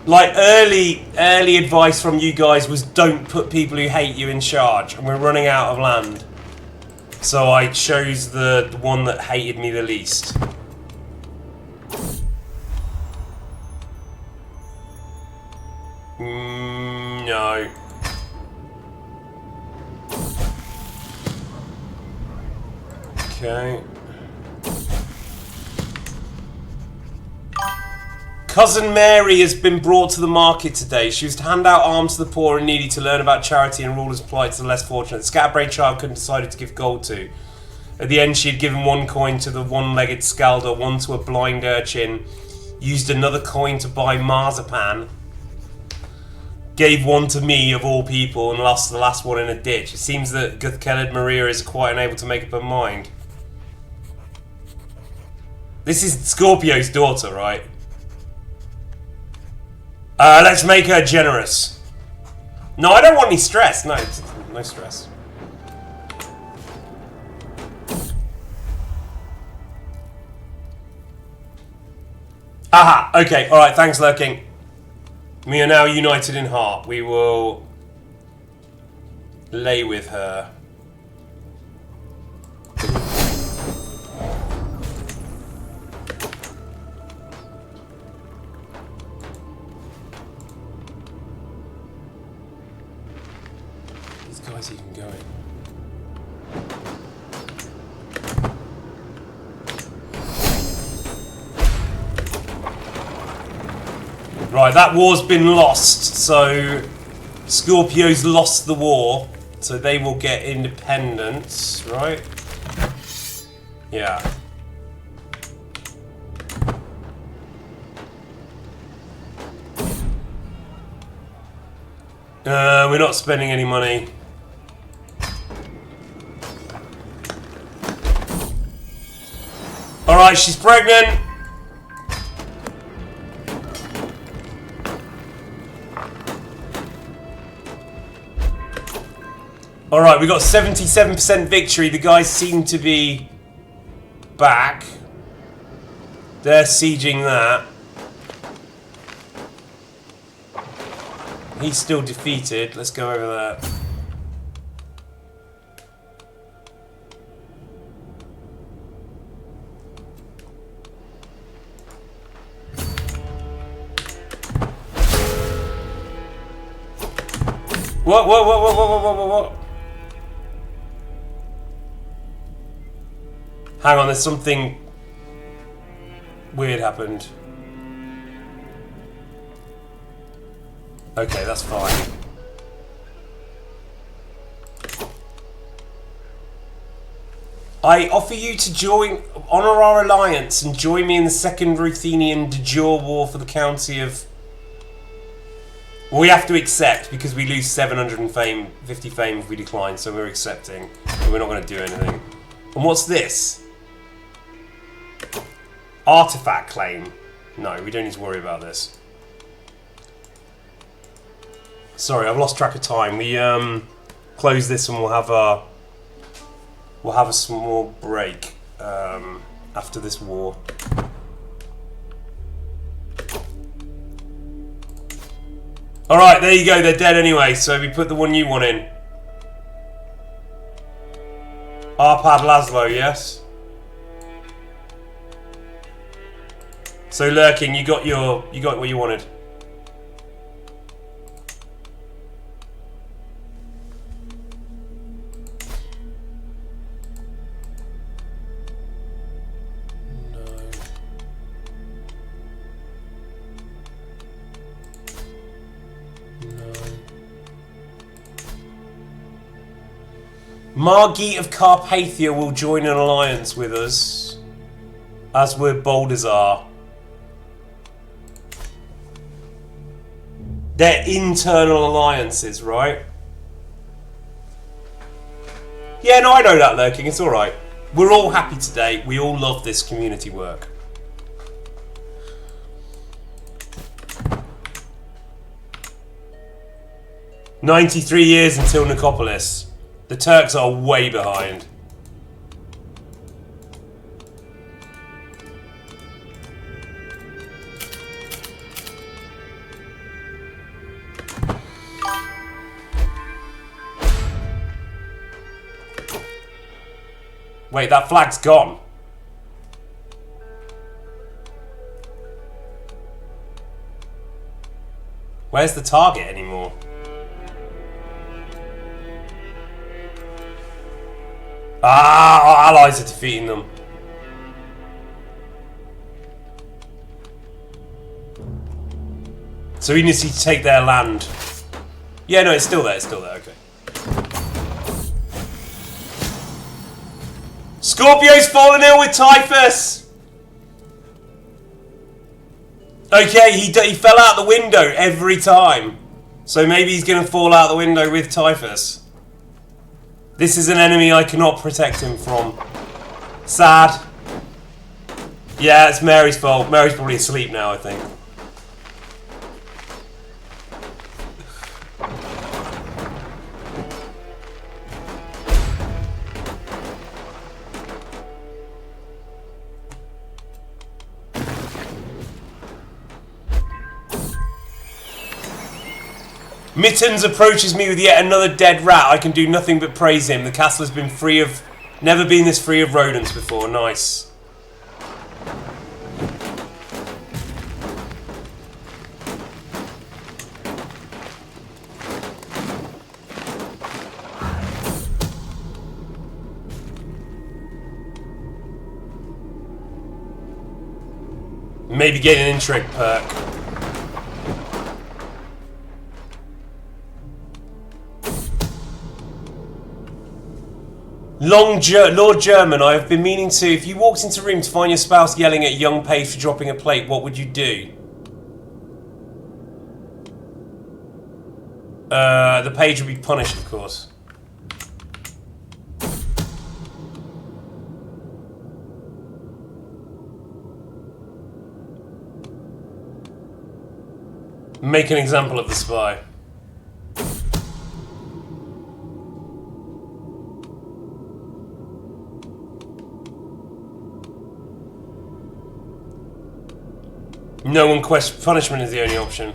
Like, early advice from you guys was don't put people who hate you in charge, and we're running out of land. So I chose the one that hated me the least. No. Okay. Cousin Mary has been brought to the market today. She was to hand out alms to the poor and needy, to learn about charity and rulers' plight to the less fortunate. The scatterbrained child couldn't decide to give gold to. At the end, she had given one coin to the one-legged scalder, one to a blind urchin, used another coin to buy marzipan, gave one to me, of all people, and lost the last one in a ditch. It seems that Guthelid Maria is quite unable to make up her mind. This is Scorpio's daughter, right? Let's make her generous. No, I don't want any stress. No, no stress. Aha! Okay, alright, thanks, Lurking. We are now united in heart. We will lay with her. These guys even going. Right, that war's been lost, so Scorpio's lost the war, so they will get independence, right? Yeah. We're not spending any money. Alright, she's pregnant! Alright, we got 77% victory. The guys seem to be back. They're sieging that. He's still defeated. Let's go over that. What? Hang on, there's something weird happened. Okay, that's fine. I offer you to honour our alliance and join me in the Second Ruthenian de jure war for the county of... Well, we have to accept because we lose 750 fame if we decline, so we're accepting. But we're not going to do anything. And what's this? Artifact claim. No, we don't need to worry about this. Sorry, I've lost track of time. We close this and we'll have a small break after this war. Alright, there you go, they're dead anyway, so we put the one you want in. Arpad Laszlo, yes? So Lurking, you got what you wanted. Margit of Carpathia will join an alliance with us, as will Baldazar. They're internal alliances, right? Yeah, no, I know that, Lurking. It's alright. We're all happy today. We all love this community work. "93 years until Nicopolis. The Turks are way behind. Wait, that flag's gone. Where's the target anymore? Ah, our allies are defeating them. So we need to take their land. Yeah, no, it's still there, okay. Scorpio's fallen ill with typhus! Okay, he fell out the window every time. So maybe he's going to fall out the window with typhus. This is an enemy I cannot protect him from. Sad. Yeah, it's Mary's fault. Mary's probably asleep now, I think. Mittens approaches me with yet another dead rat. I can do nothing but praise him. The castle has been free of... Never been this free of rodents before. Nice. Maybe get an intrigue perk. Lord German, I have been meaning to. If you walked into a room to find your spouse yelling at a young page for dropping a plate, what would you do? The page would be punished, of course. Make an example of the spy. No one question. Punishment is the only option.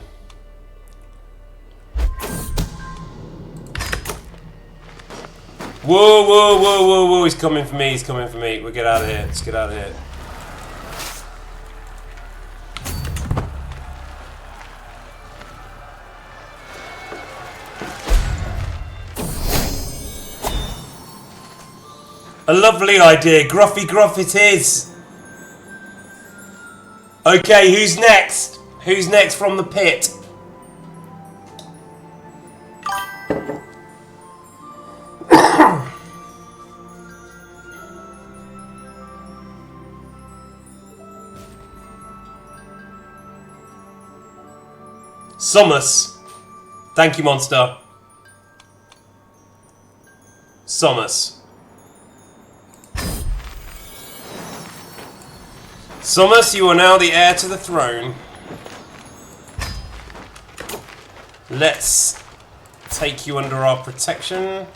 Whoa, whoa, whoa, whoa, whoa! He's coming for me. He's coming for me. We'll get out of here. Let's get out of here. A lovely idea. Gruffy gruff it is. Okay, who's next? Who's next from the pit? Summers. Thank you, monster. Summers. Summers, you are now the heir to the throne. Let's take you under our protection.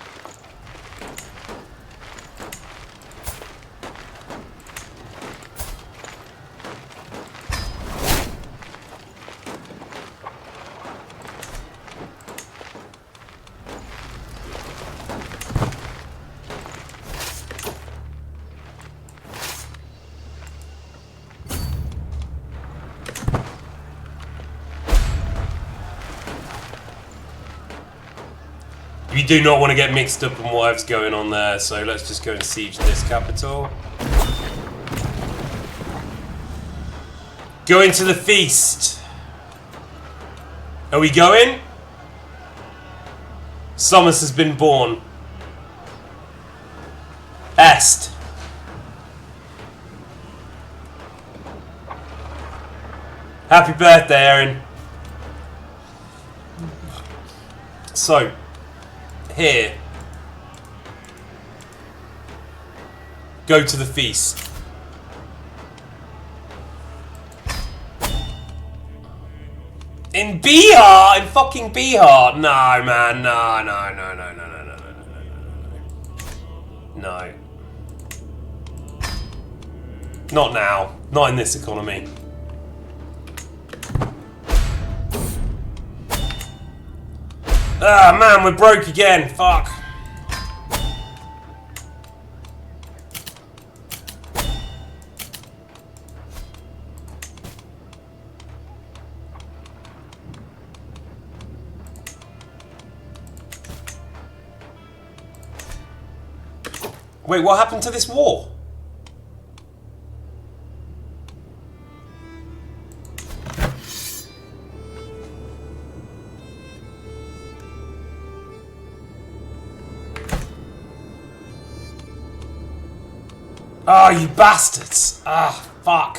You do not want to get mixed up in what's going on there, so let's just go and siege this capital. Go into the feast. Are we going? Summers has been born. Est. Happy birthday, Aaron. So, here. Go to the feast. In Bihar? In fucking Bihar? No, man. No, no, no, no, no, no, no, no, no, no. No. Not now. Not in this economy. Ah, man, we're broke again. Fuck. Wait, what happened to this war? Ah, you bastards! Ah, fuck.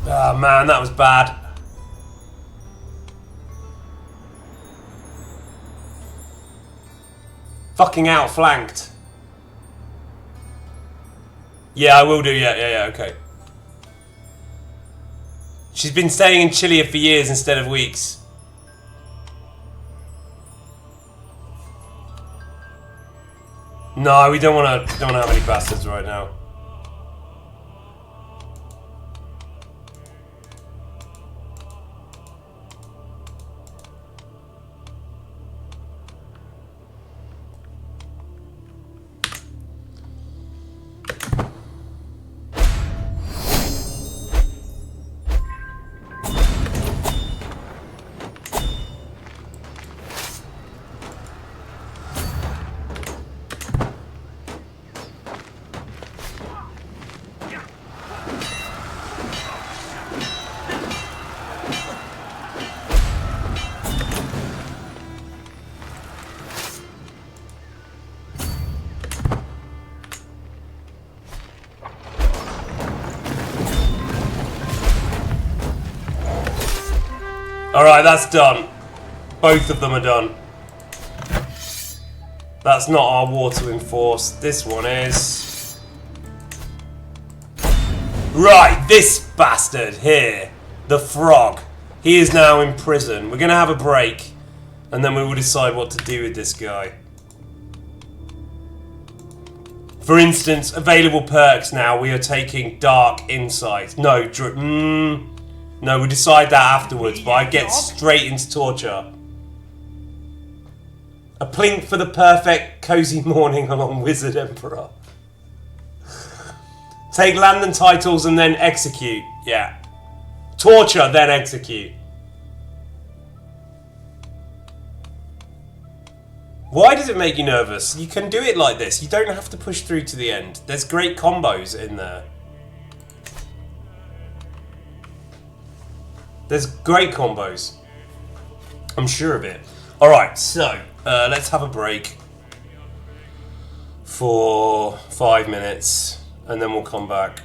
Ah, man, that was bad. Fucking outflanked. Yeah, I will do. Yeah, okay. She's been staying in Chile for years instead of weeks. No, we don't want to have any bastards right now. Alright, that's done. Both of them are done. That's not our war to enforce. This one is... Right, this bastard here. The frog. He is now in prison. We're going to have a break. And then we will decide what to do with this guy. For instance, available perks now. We are taking Dark Insight. No, no, we decide that afterwards, but I get straight into torture. A plink for the perfect cozy morning along Wizard Emperor. Take land and titles and then execute. Yeah. Torture, then execute. Why does it make you nervous? You can do it like this. You don't have to push through to the end. There's great combos in there. There's great combos. I'm sure of it. Alright, so let's have a break for 5 minutes and then we'll come back.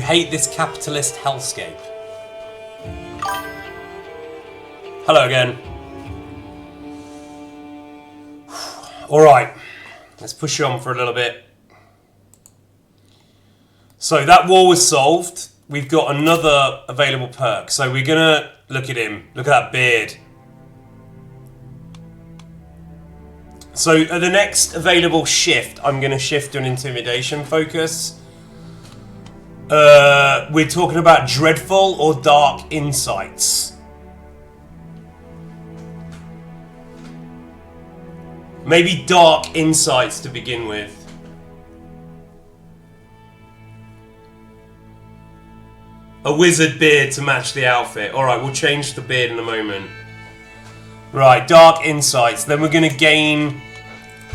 hate this capitalist hellscape. Hello again. Alright, let's push on for a little bit. So that war was solved. We've got another available perk. So we're gonna look at him. Look at that beard. So at the next available shift, I'm gonna shift to an intimidation focus. We're talking about dreadful or dark insights. Maybe dark insights to begin with. A wizard beard to match the outfit. Alright, we'll change the beard in a moment. Right, dark insights. Then we're going to gain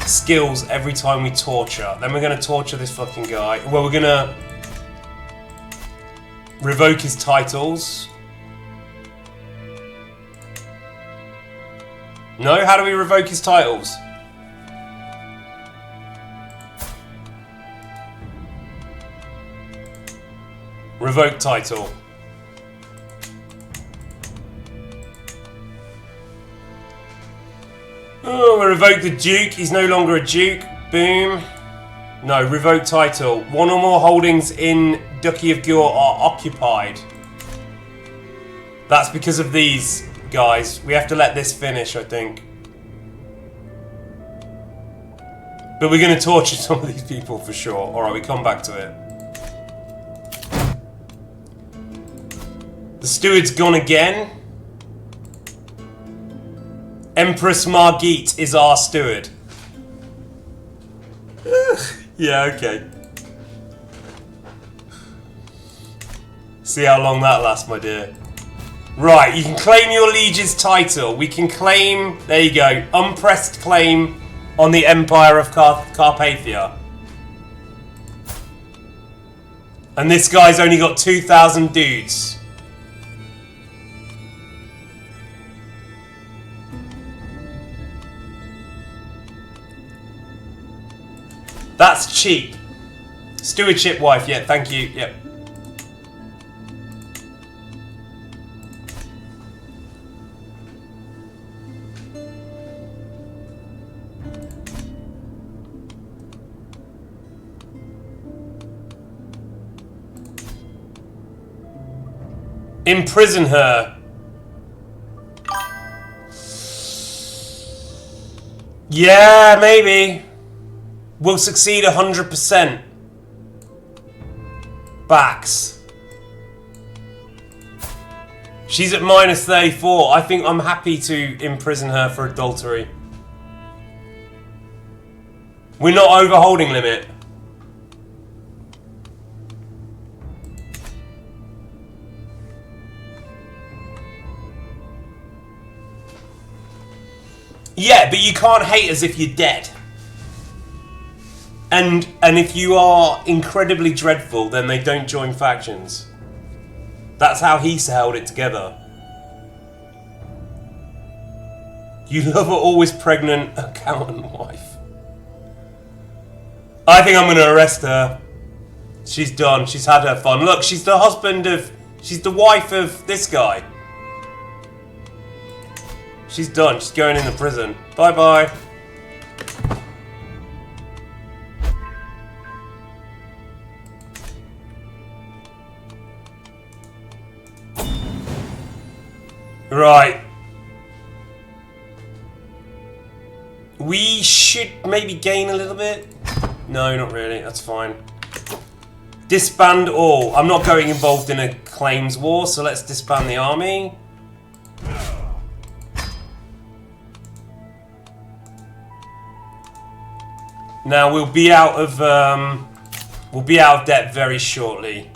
skills every time we torture. Then we're going to torture this fucking guy. Well, we're going to revoke his titles. No? How do we revoke his titles? Revoke title. Oh, we revoke the Duke. He's no longer a Duke. Boom. No, revoke title. One or more holdings in Duchy of Gore are occupied. That's because of these guys. We have to let this finish, I think. But we're going to torture some of these people for sure. Alright, we come back to it. The steward's gone again. Empress Margit is our steward. Yeah, okay. See how long that lasts, my dear. Right, you can claim your liege's title. We can claim, there you go, unpressed claim on the Empire of Carpathia. And this guy's only got 2,000 dudes. That's cheap. Stewardship wife, yeah, thank you, yep. Imprison her. Yeah, maybe. We'll succeed 100%. Backs. She's at minus 34. I think I'm happy to imprison her for adultery. We're not over holding limit. Yeah, but you can't hate as if you're dead. And if you are incredibly dreadful, then they don't join factions. That's how he's held it together. You love her always pregnant accountant wife. I think I'm going to arrest her. She's done. She's had her fun. Look, she's the husband of... She's the wife of this guy. She's done. She's going in the prison. Bye-bye. Right. We should maybe gain a little bit. No, not really. That's fine. Disband all. I'm not going involved in a claims war, so let's disband the army. Now we'll be out of debt very shortly.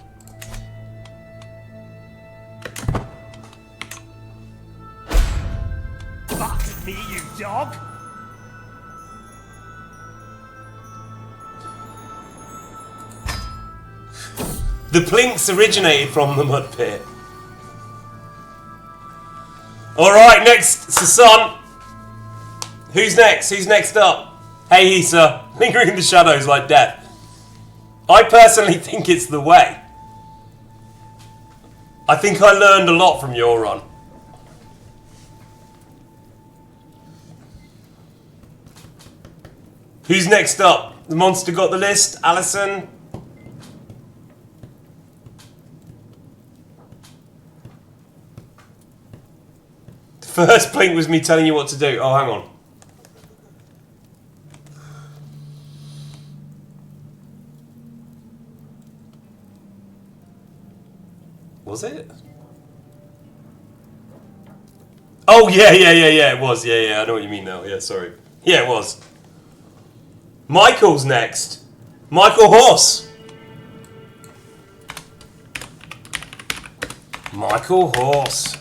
Fuck me, you dog! The plinks originated from the mud pit. Alright, next, Sasan. Who's next? Who's next up? Hey, Hisa. Lingering in the shadows like death. I personally think it's the way. I think I learned a lot from your run. Who's next up? The monster got the list. Alison. The first blink was me telling you what to do. Oh, hang on. Was it? Oh, yeah, it was. Yeah, I know what you mean now. Yeah, sorry. Yeah, it was. Michael's next. Michael Horse. Michael Horse.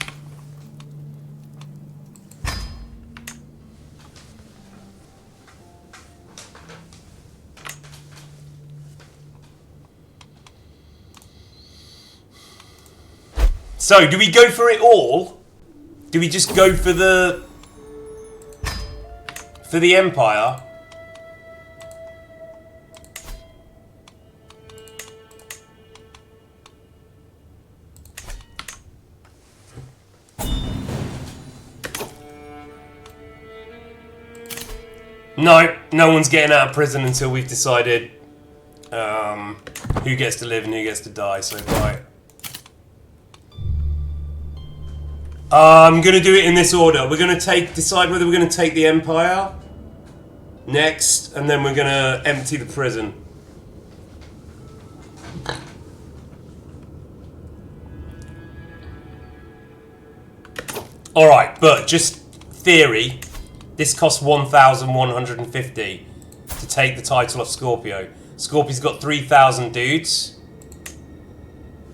So, do we go for it all? Do we just go for the Empire? No one's getting out of prison until we've decided who gets to live and who gets to die. So, right. I'm going to do it in this order. We're going to decide whether we're going to take the Empire next, and then we're going to empty the prison. Alright, but just theory. This costs 1,150 to take the title of Scorpio. Scorpio's got 3,000 dudes.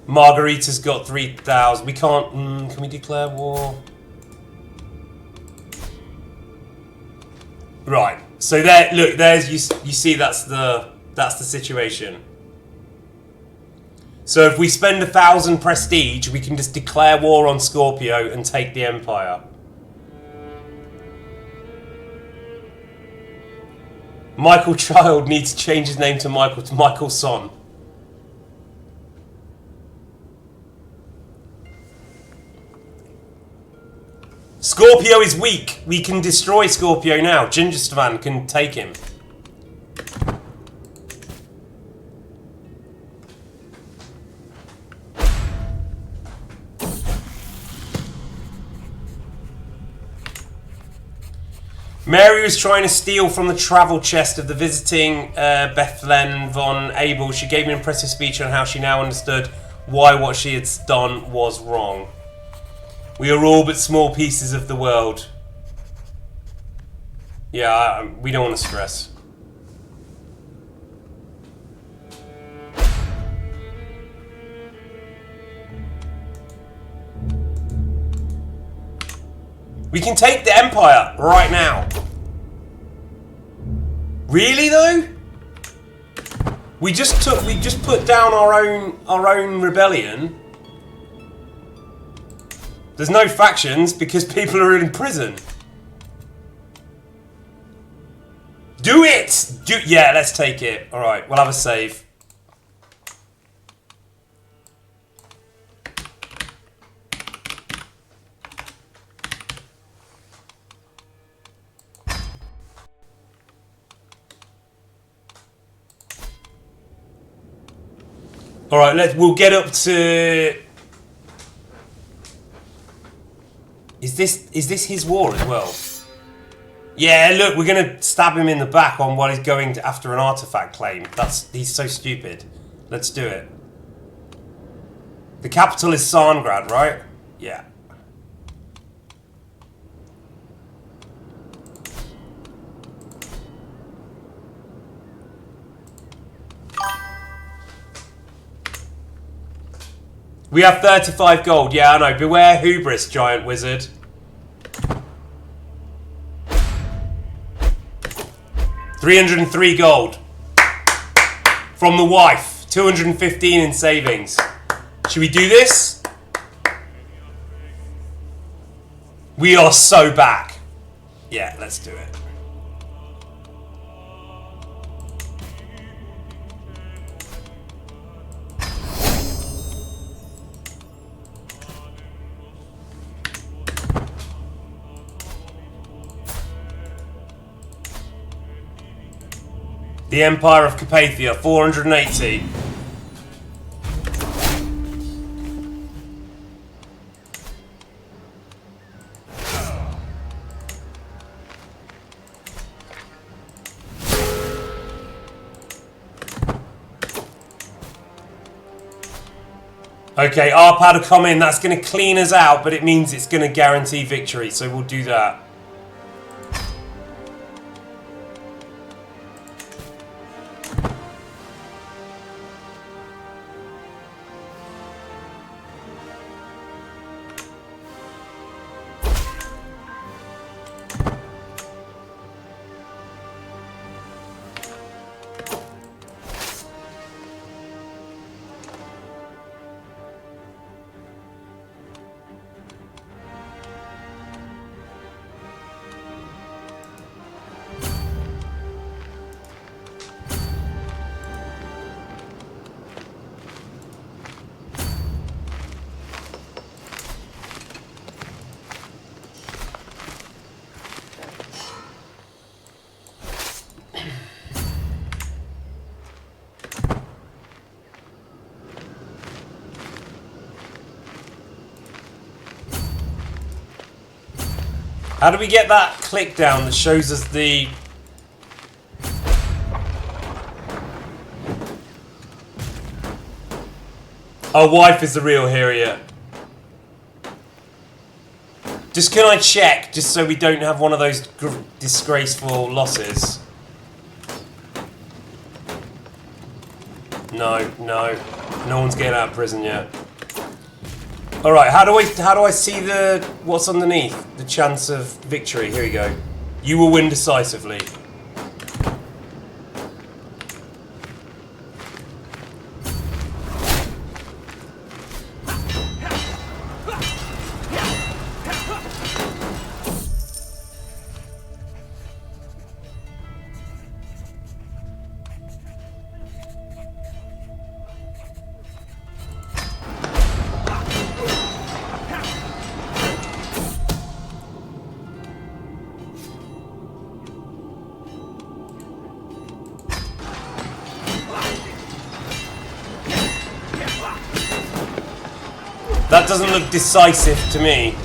Margarita's got 3,000. We can't. Can we declare war? Right. So there. Look. There's you. You see. That's the situation. So if we spend 1,000 prestige, we can just declare war on Scorpio and take the Empire. Michael Child needs to change his name to Michael Son. Scorpio is weak. We can destroy Scorpio now. Gingerstvan can take him. Mary was trying to steal from the travel chest of the visiting Bethlen von Abel. She gave an impressive speech on how she now understood why what she had done was wrong. We are all but small pieces of the world. Yeah, we don't want to stress. We can take the Empire right now. Really though? We just put down our own rebellion. There's no factions because people are in prison. Do it! Yeah, let's take it. Alright, we'll have a save. Alright, we'll get up to... Is this his war as well? Yeah, look, we're gonna stab him in the back while he's going after an artifact claim. He's so stupid. Let's do it. The capital is Sarngrad, right? Yeah. We have 35 gold. Yeah, I know. Beware hubris, giant wizard. $303 gold. From the wife. 215 in savings. Should we do this? We are so back. Yeah, let's do it. The Empire of Carpathia, 480. Okay, Arpad will come in. That's going to clean us out, but it means it's going to guarantee victory, so we'll do that. How do we get that click down that shows us the... Our wife is the real hero. Just can I check, just so we don't have one of those disgraceful losses? No, no. No one's getting out of prison yet. Alright, how do I see the... what's underneath? The chance of victory. Here we go. You will win decisively. That doesn't look decisive to me.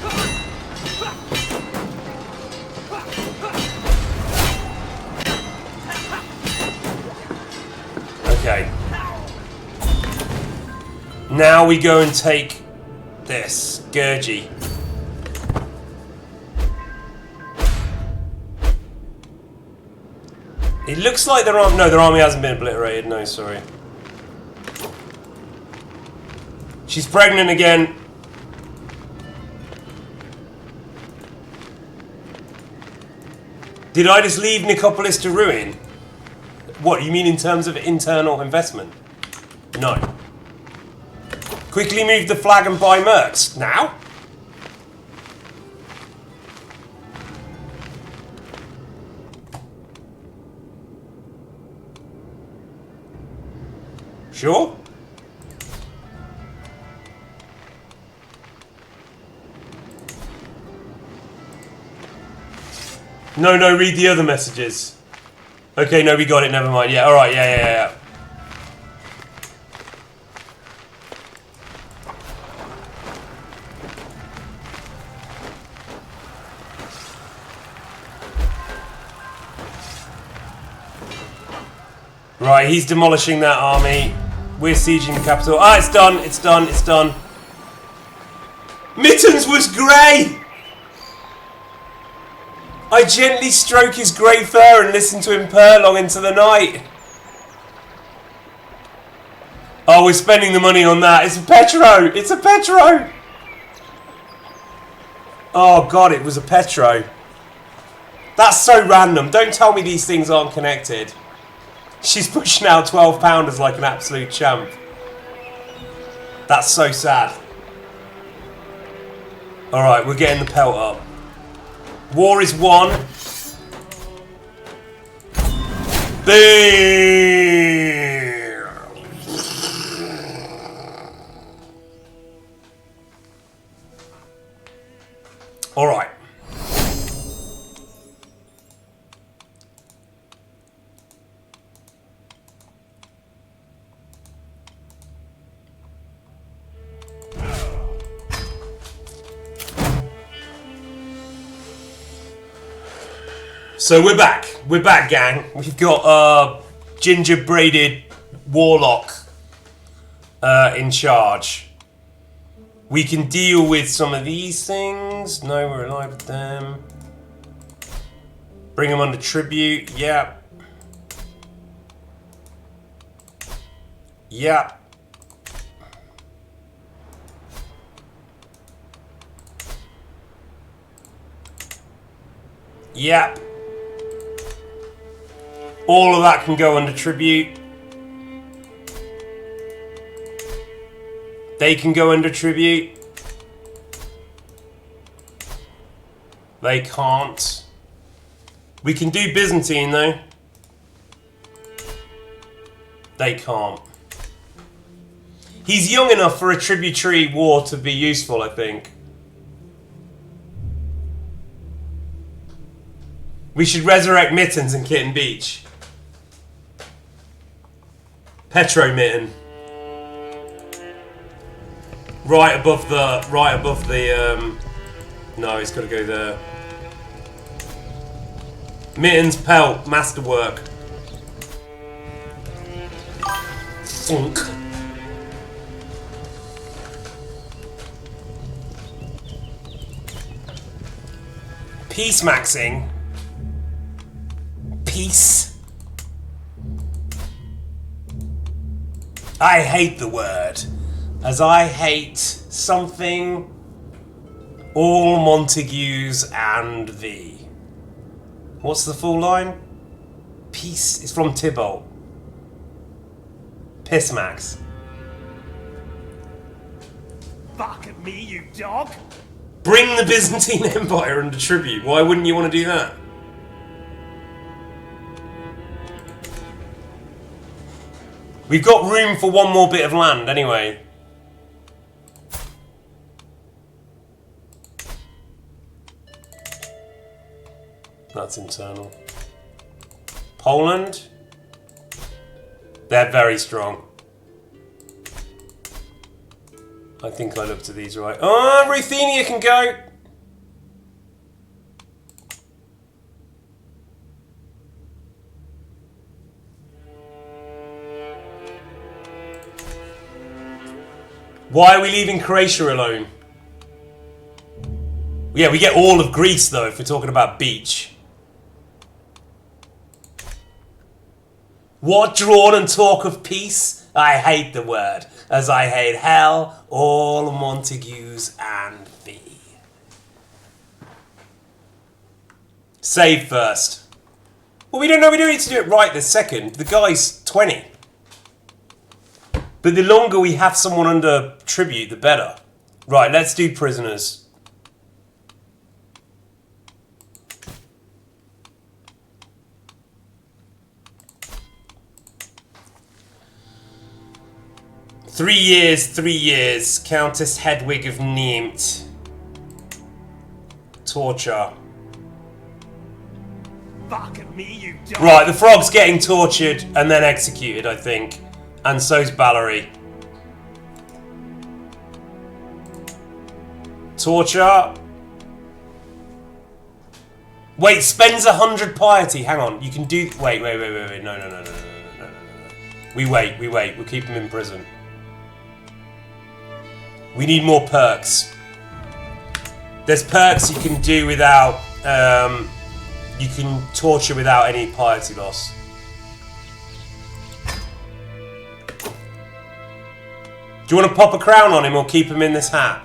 Okay. Now we go and take this. Gurgi. It looks like their army... No, their army hasn't been obliterated. No, sorry. She's pregnant again. Did I just leave Nicopolis to ruin? What, you mean in terms of internal investment? No. Quickly move the flag and buy mercs. Now? Sure? No, no, read the other messages. Okay, no, we got it, never mind. Yeah, alright, yeah. Right, he's demolishing that army. We're sieging the capital. Ah, it's done, it's done, it's done. Mittens was grey! I gently stroke his grey fur and listen to him purr long into the night. Oh, we're spending the money on that. It's a Petro! It's a Petro! Oh god, it was a Petro. That's so random. Don't tell me these things aren't connected. She's pushing out 12-pounders like an absolute champ. That's so sad. Alright, we're getting the pelt up. War is won. Boom! Alright. So we're back. We're back, gang. We've got a ginger braided warlock in charge. We can deal with some of these things. No, we're alive with them. Bring them under tribute. Yeah. Yeah. Yep. All of that can go under tribute. They can go under tribute. They can't. We can do Byzantine though. They can't. He's young enough for a tributary war to be useful, I think. We should resurrect Mittens in Kitten Beach. Petro Mitten. Right above the, no, it's got to go there. Mittens Pelt, Masterwork. Funk. Peace maxing. Peace. I hate the word, as I hate something, all Montagues and thee. What's the full line? Peace is from Tybalt. Piss Max. Fuck at me, you dog! Bring the Byzantine Empire under tribute. Why wouldn't you want to do that? We've got room for one more bit of land anyway. That's internal. Poland. They're very strong. I think I looked at these right. Oh, Ruthenia can go. Why are we leaving Croatia alone? Yeah, we get all of Greece though if we're talking about beach. What drawn and talk of peace? I hate the word, as I hate hell, all Montagues and thee. Save first. Well, we don't know. We don't need to do it right this second. The guy's 20. But the longer we have someone under tribute, the better. Right, let's do prisoners. Three years. Countess Hedwig of Niemt. Torture. Fuck at me, you dog! Right, the frog's getting tortured and then executed, I think. And so's Ballery. Torture. Wait, spends 100 piety. Hang on, you can do... Wait. No. We wait. We'll keep him in prison. We need more perks. There's perks you can do without... you can torture without any piety loss. Do you want to pop a crown on him or keep him in this hat?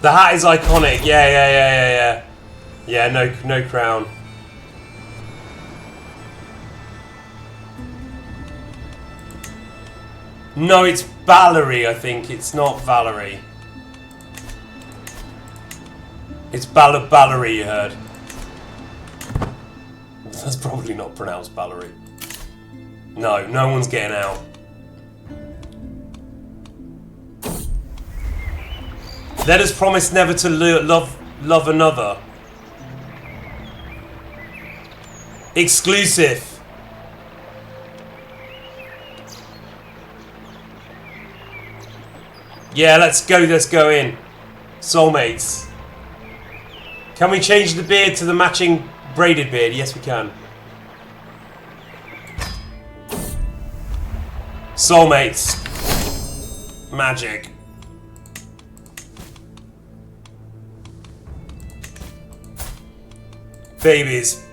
The hat is iconic. Yeah. Yeah, no crown. No, it's Valerie, I think. It's not Valerie. It's Valerie, you heard. That's probably not pronounced Valerie. No, no one's getting out. Let us promise never to love another. Exclusive. Yeah, let's go in. Soulmates. Can we change the beard to the matching braided beard? Yes, we can. Soulmates. Magic. Babies.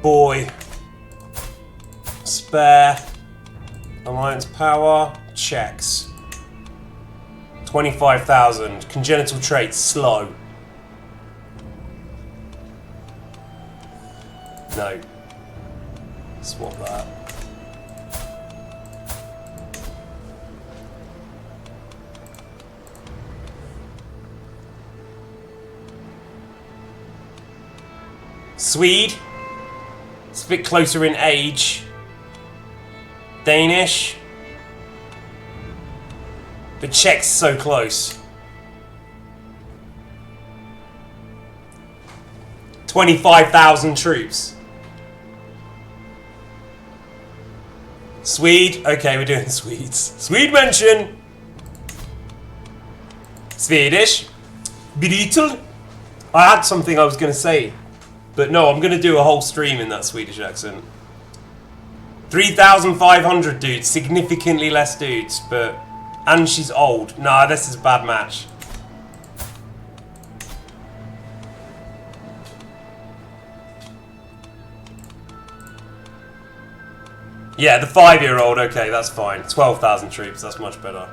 Boy. Spare. Alliance power. Checks. 25,000. Congenital traits. Slow. No. Swap that. Swede. It's a bit closer in age. Danish. But Czech's so close. 25,000 troops. Swede. Okay, we're doing Swedes. Swede mention. Swedish. Beetle. I had something I was going to say. But no, I'm going to do a whole stream in that Swedish accent. 3,500 dudes. Significantly less dudes, but... And she's old. Nah, this is a bad match. Yeah, the 5-year-old, okay, that's fine. 12,000 troops, that's much better.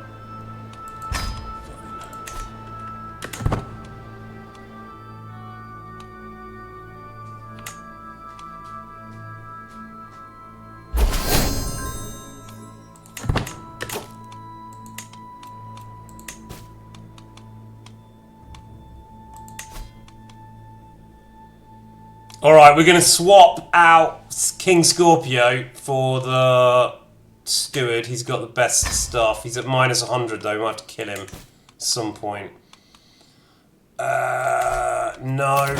Alright, we're going to swap out King Scorpio for the Steward. He's got the best stuff. He's at minus 100 though, we might have to kill him at some point. No.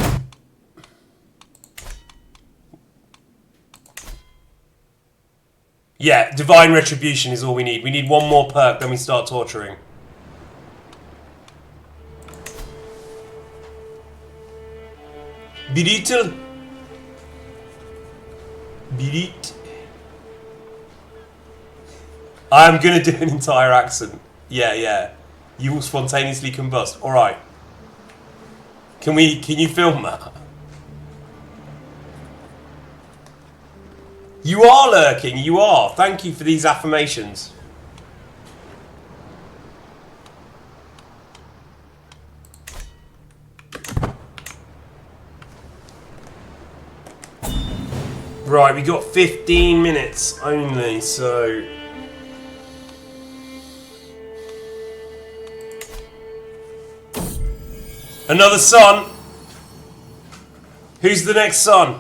Yeah, Divine Retribution is all we need. We need one more perk, then we start torturing. Beetle. Beat. I'm gonna do an entire accent. Yeah. You will spontaneously combust. Alright. Can you film that? You are lurking, you are. Thank you for these affirmations. Right, we got 15 minutes only, so... Another son! Who's the next son?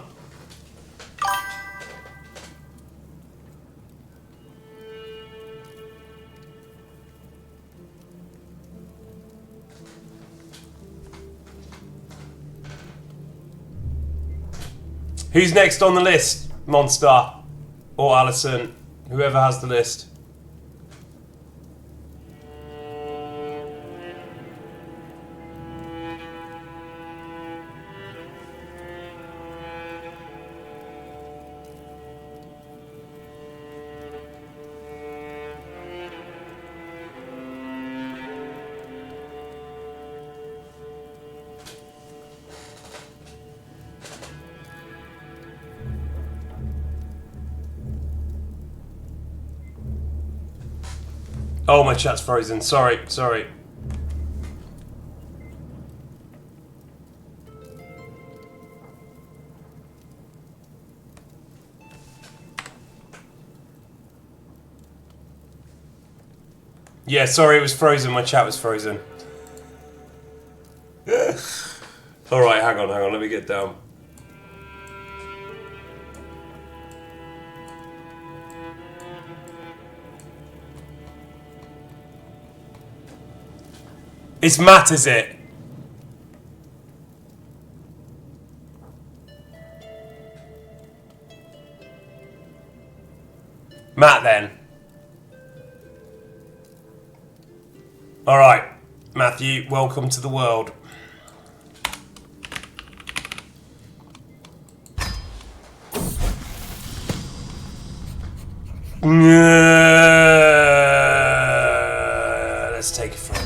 Who's next on the list? Monster or Alison? Whoever has the list. Oh, my chat's frozen. Sorry. Yeah, sorry, it was frozen. My chat was frozen. Alright, hang on. Let me get down. It's Matt, is it? Matt, then. Alright, Matthew, welcome to the world. Let's take a friend.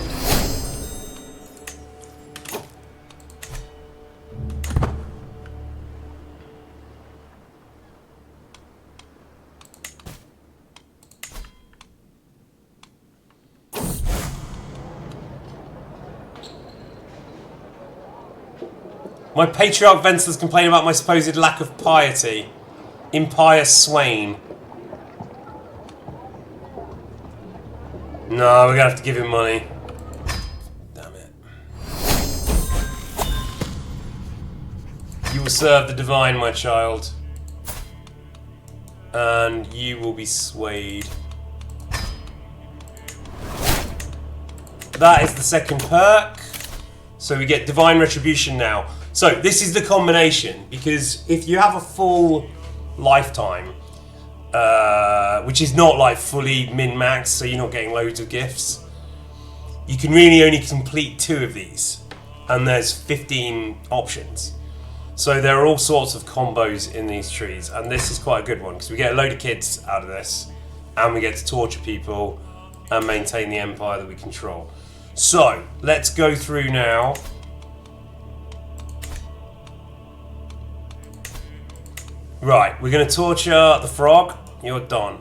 My patriarch Venslers complain about my supposed lack of piety. Impious swain. No, we're gonna have to give him money. Damn it. You will serve the divine, my child. And you will be swayed. That is the second perk. So we get divine retribution now. So this is the combination, because if you have a full lifetime, which is not like fully min-max, so you're not getting loads of gifts, you can really only complete 2 of these, and there's 15 options. So there are all sorts of combos in these trees, and this is quite a good one, because we get a load of kids out of this, and we get to torture people and maintain the empire that we control. So let's go through now. Right, we're going to torture the frog. You're done.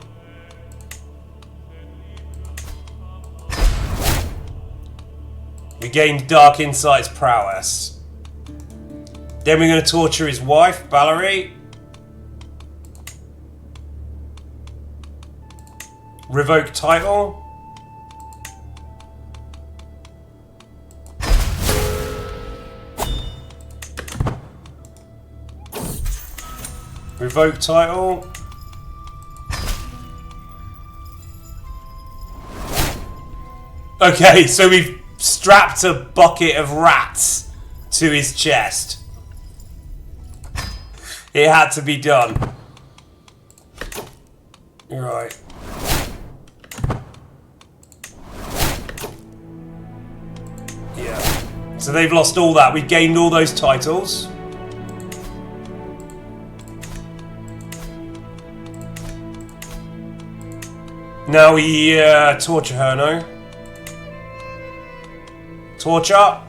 We gained Dark Insight's prowess. Then we're going to torture his wife, Valerie. Revoke title. Revoke title. Okay, so we've strapped a bucket of rats to his chest. It had to be done. Right. Yeah. So they've lost all that. We've gained all those titles. Now we torture her, no? Torture.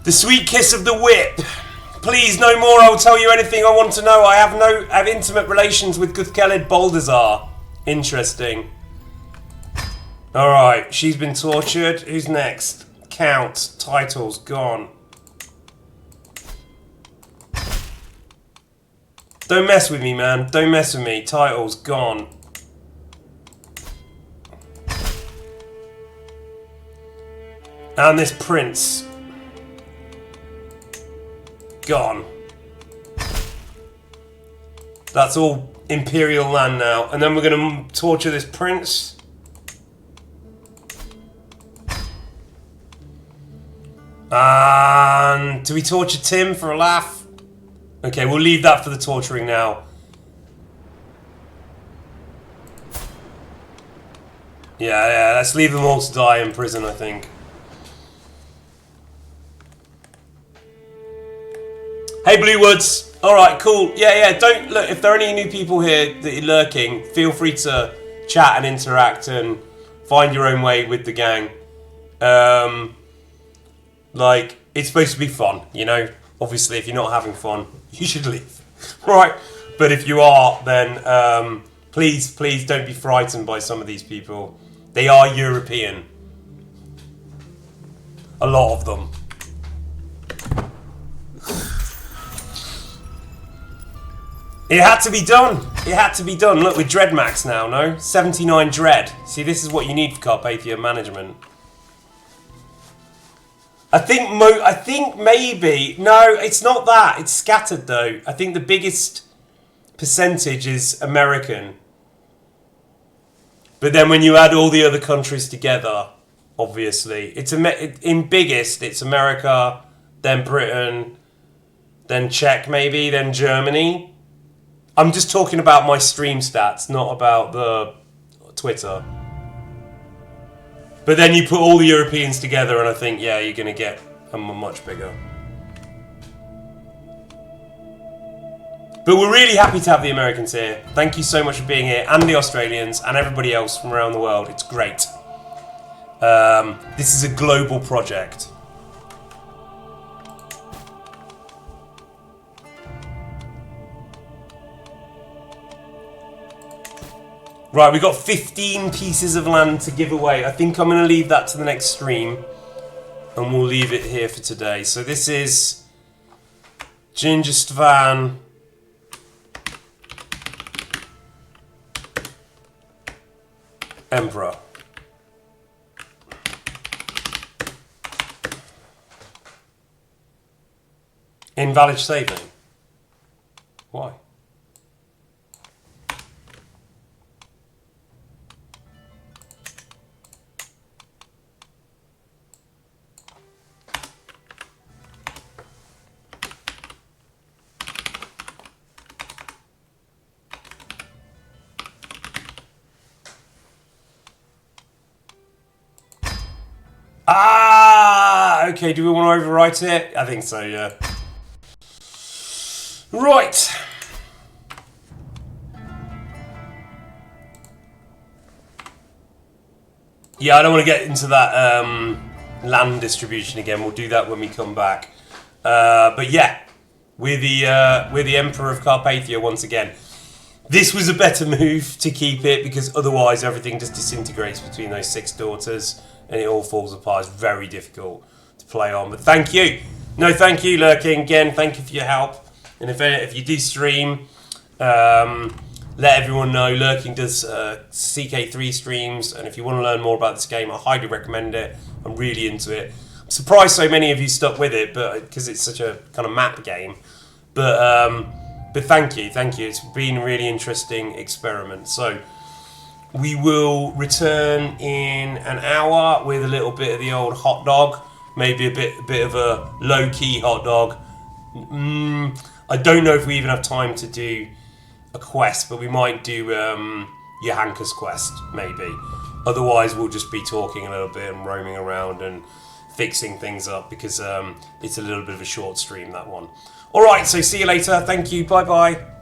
The sweet kiss of the whip. Please, no more. I will tell you anything I want to know. I have intimate relations with Guthkeled Baldassar. Interesting. Alright, she's been tortured. Who's next? Count. Titles. Gone. Don't mess with me, man. Don't mess with me. Titles. Gone. And this prince. Gone. That's all Imperial land now. And then we're going to torture this prince. And do we torture Tim for a laugh? Okay, we'll leave that for the torturing now. Yeah, let's leave them all to die in prison, I think. Hey, Bluewoods. Alright, cool. Yeah, don't look. If there are any new people here that are lurking, feel free to chat and interact and find your own way with the gang. Like, it's supposed to be fun, you know? Obviously, if you're not having fun, you should leave. Right? But if you are, then please don't be frightened by some of these people. They are European. A lot of them. It had to be done. It had to be done. Look, with Dread Max now, no? 79 Dread. See, this is what you need for Carpathia management. I think maybe... No, it's not that. It's scattered, though. I think the biggest percentage is American. But then when you add all the other countries together, obviously, in biggest, it's America, then Britain, then Czech maybe, then Germany. I'm just talking about my stream stats, not about the Twitter. But then you put all the Europeans together and I think, yeah, you're going to get a much bigger. But we're really happy to have the Americans here. Thank you so much for being here, and the Australians, and everybody else from around the world. It's great. This is a global project. Right, we've got 15 pieces of land to give away. I think I'm going to leave that to the next stream. And we'll leave it here for today. So this is Istvan Emperor. Invalid saving. Why? Okay, do we want to overwrite it? I think so, yeah. Right. Yeah, I don't want to get into that land distribution again. We'll do that when we come back. But yeah, we're the Emperor of Carpathia once again. This was a better move to keep it because otherwise everything just disintegrates between those 6 daughters and it all falls apart. It's very difficult to play on. But thank you. No, thank you, Lurking. Again, thank you for your help. And if you do stream, let everyone know. Lurking does CK3 streams, and if you want to learn more about this game, I highly recommend it. I'm really into it. I'm surprised so many of you stuck with it, but because it's such a kind of map game. But thank you. It's been a really interesting experiment. So we will return in an hour with a little bit of the old hot dog, maybe a bit of a low-key hot dog. I don't know if we even have time to do a quest, but we might do Johanka's quest, maybe. Otherwise, we'll just be talking a little bit and roaming around and fixing things up because it's a little bit of a short stream, that one. All right, so see you later. Thank you. Bye-bye.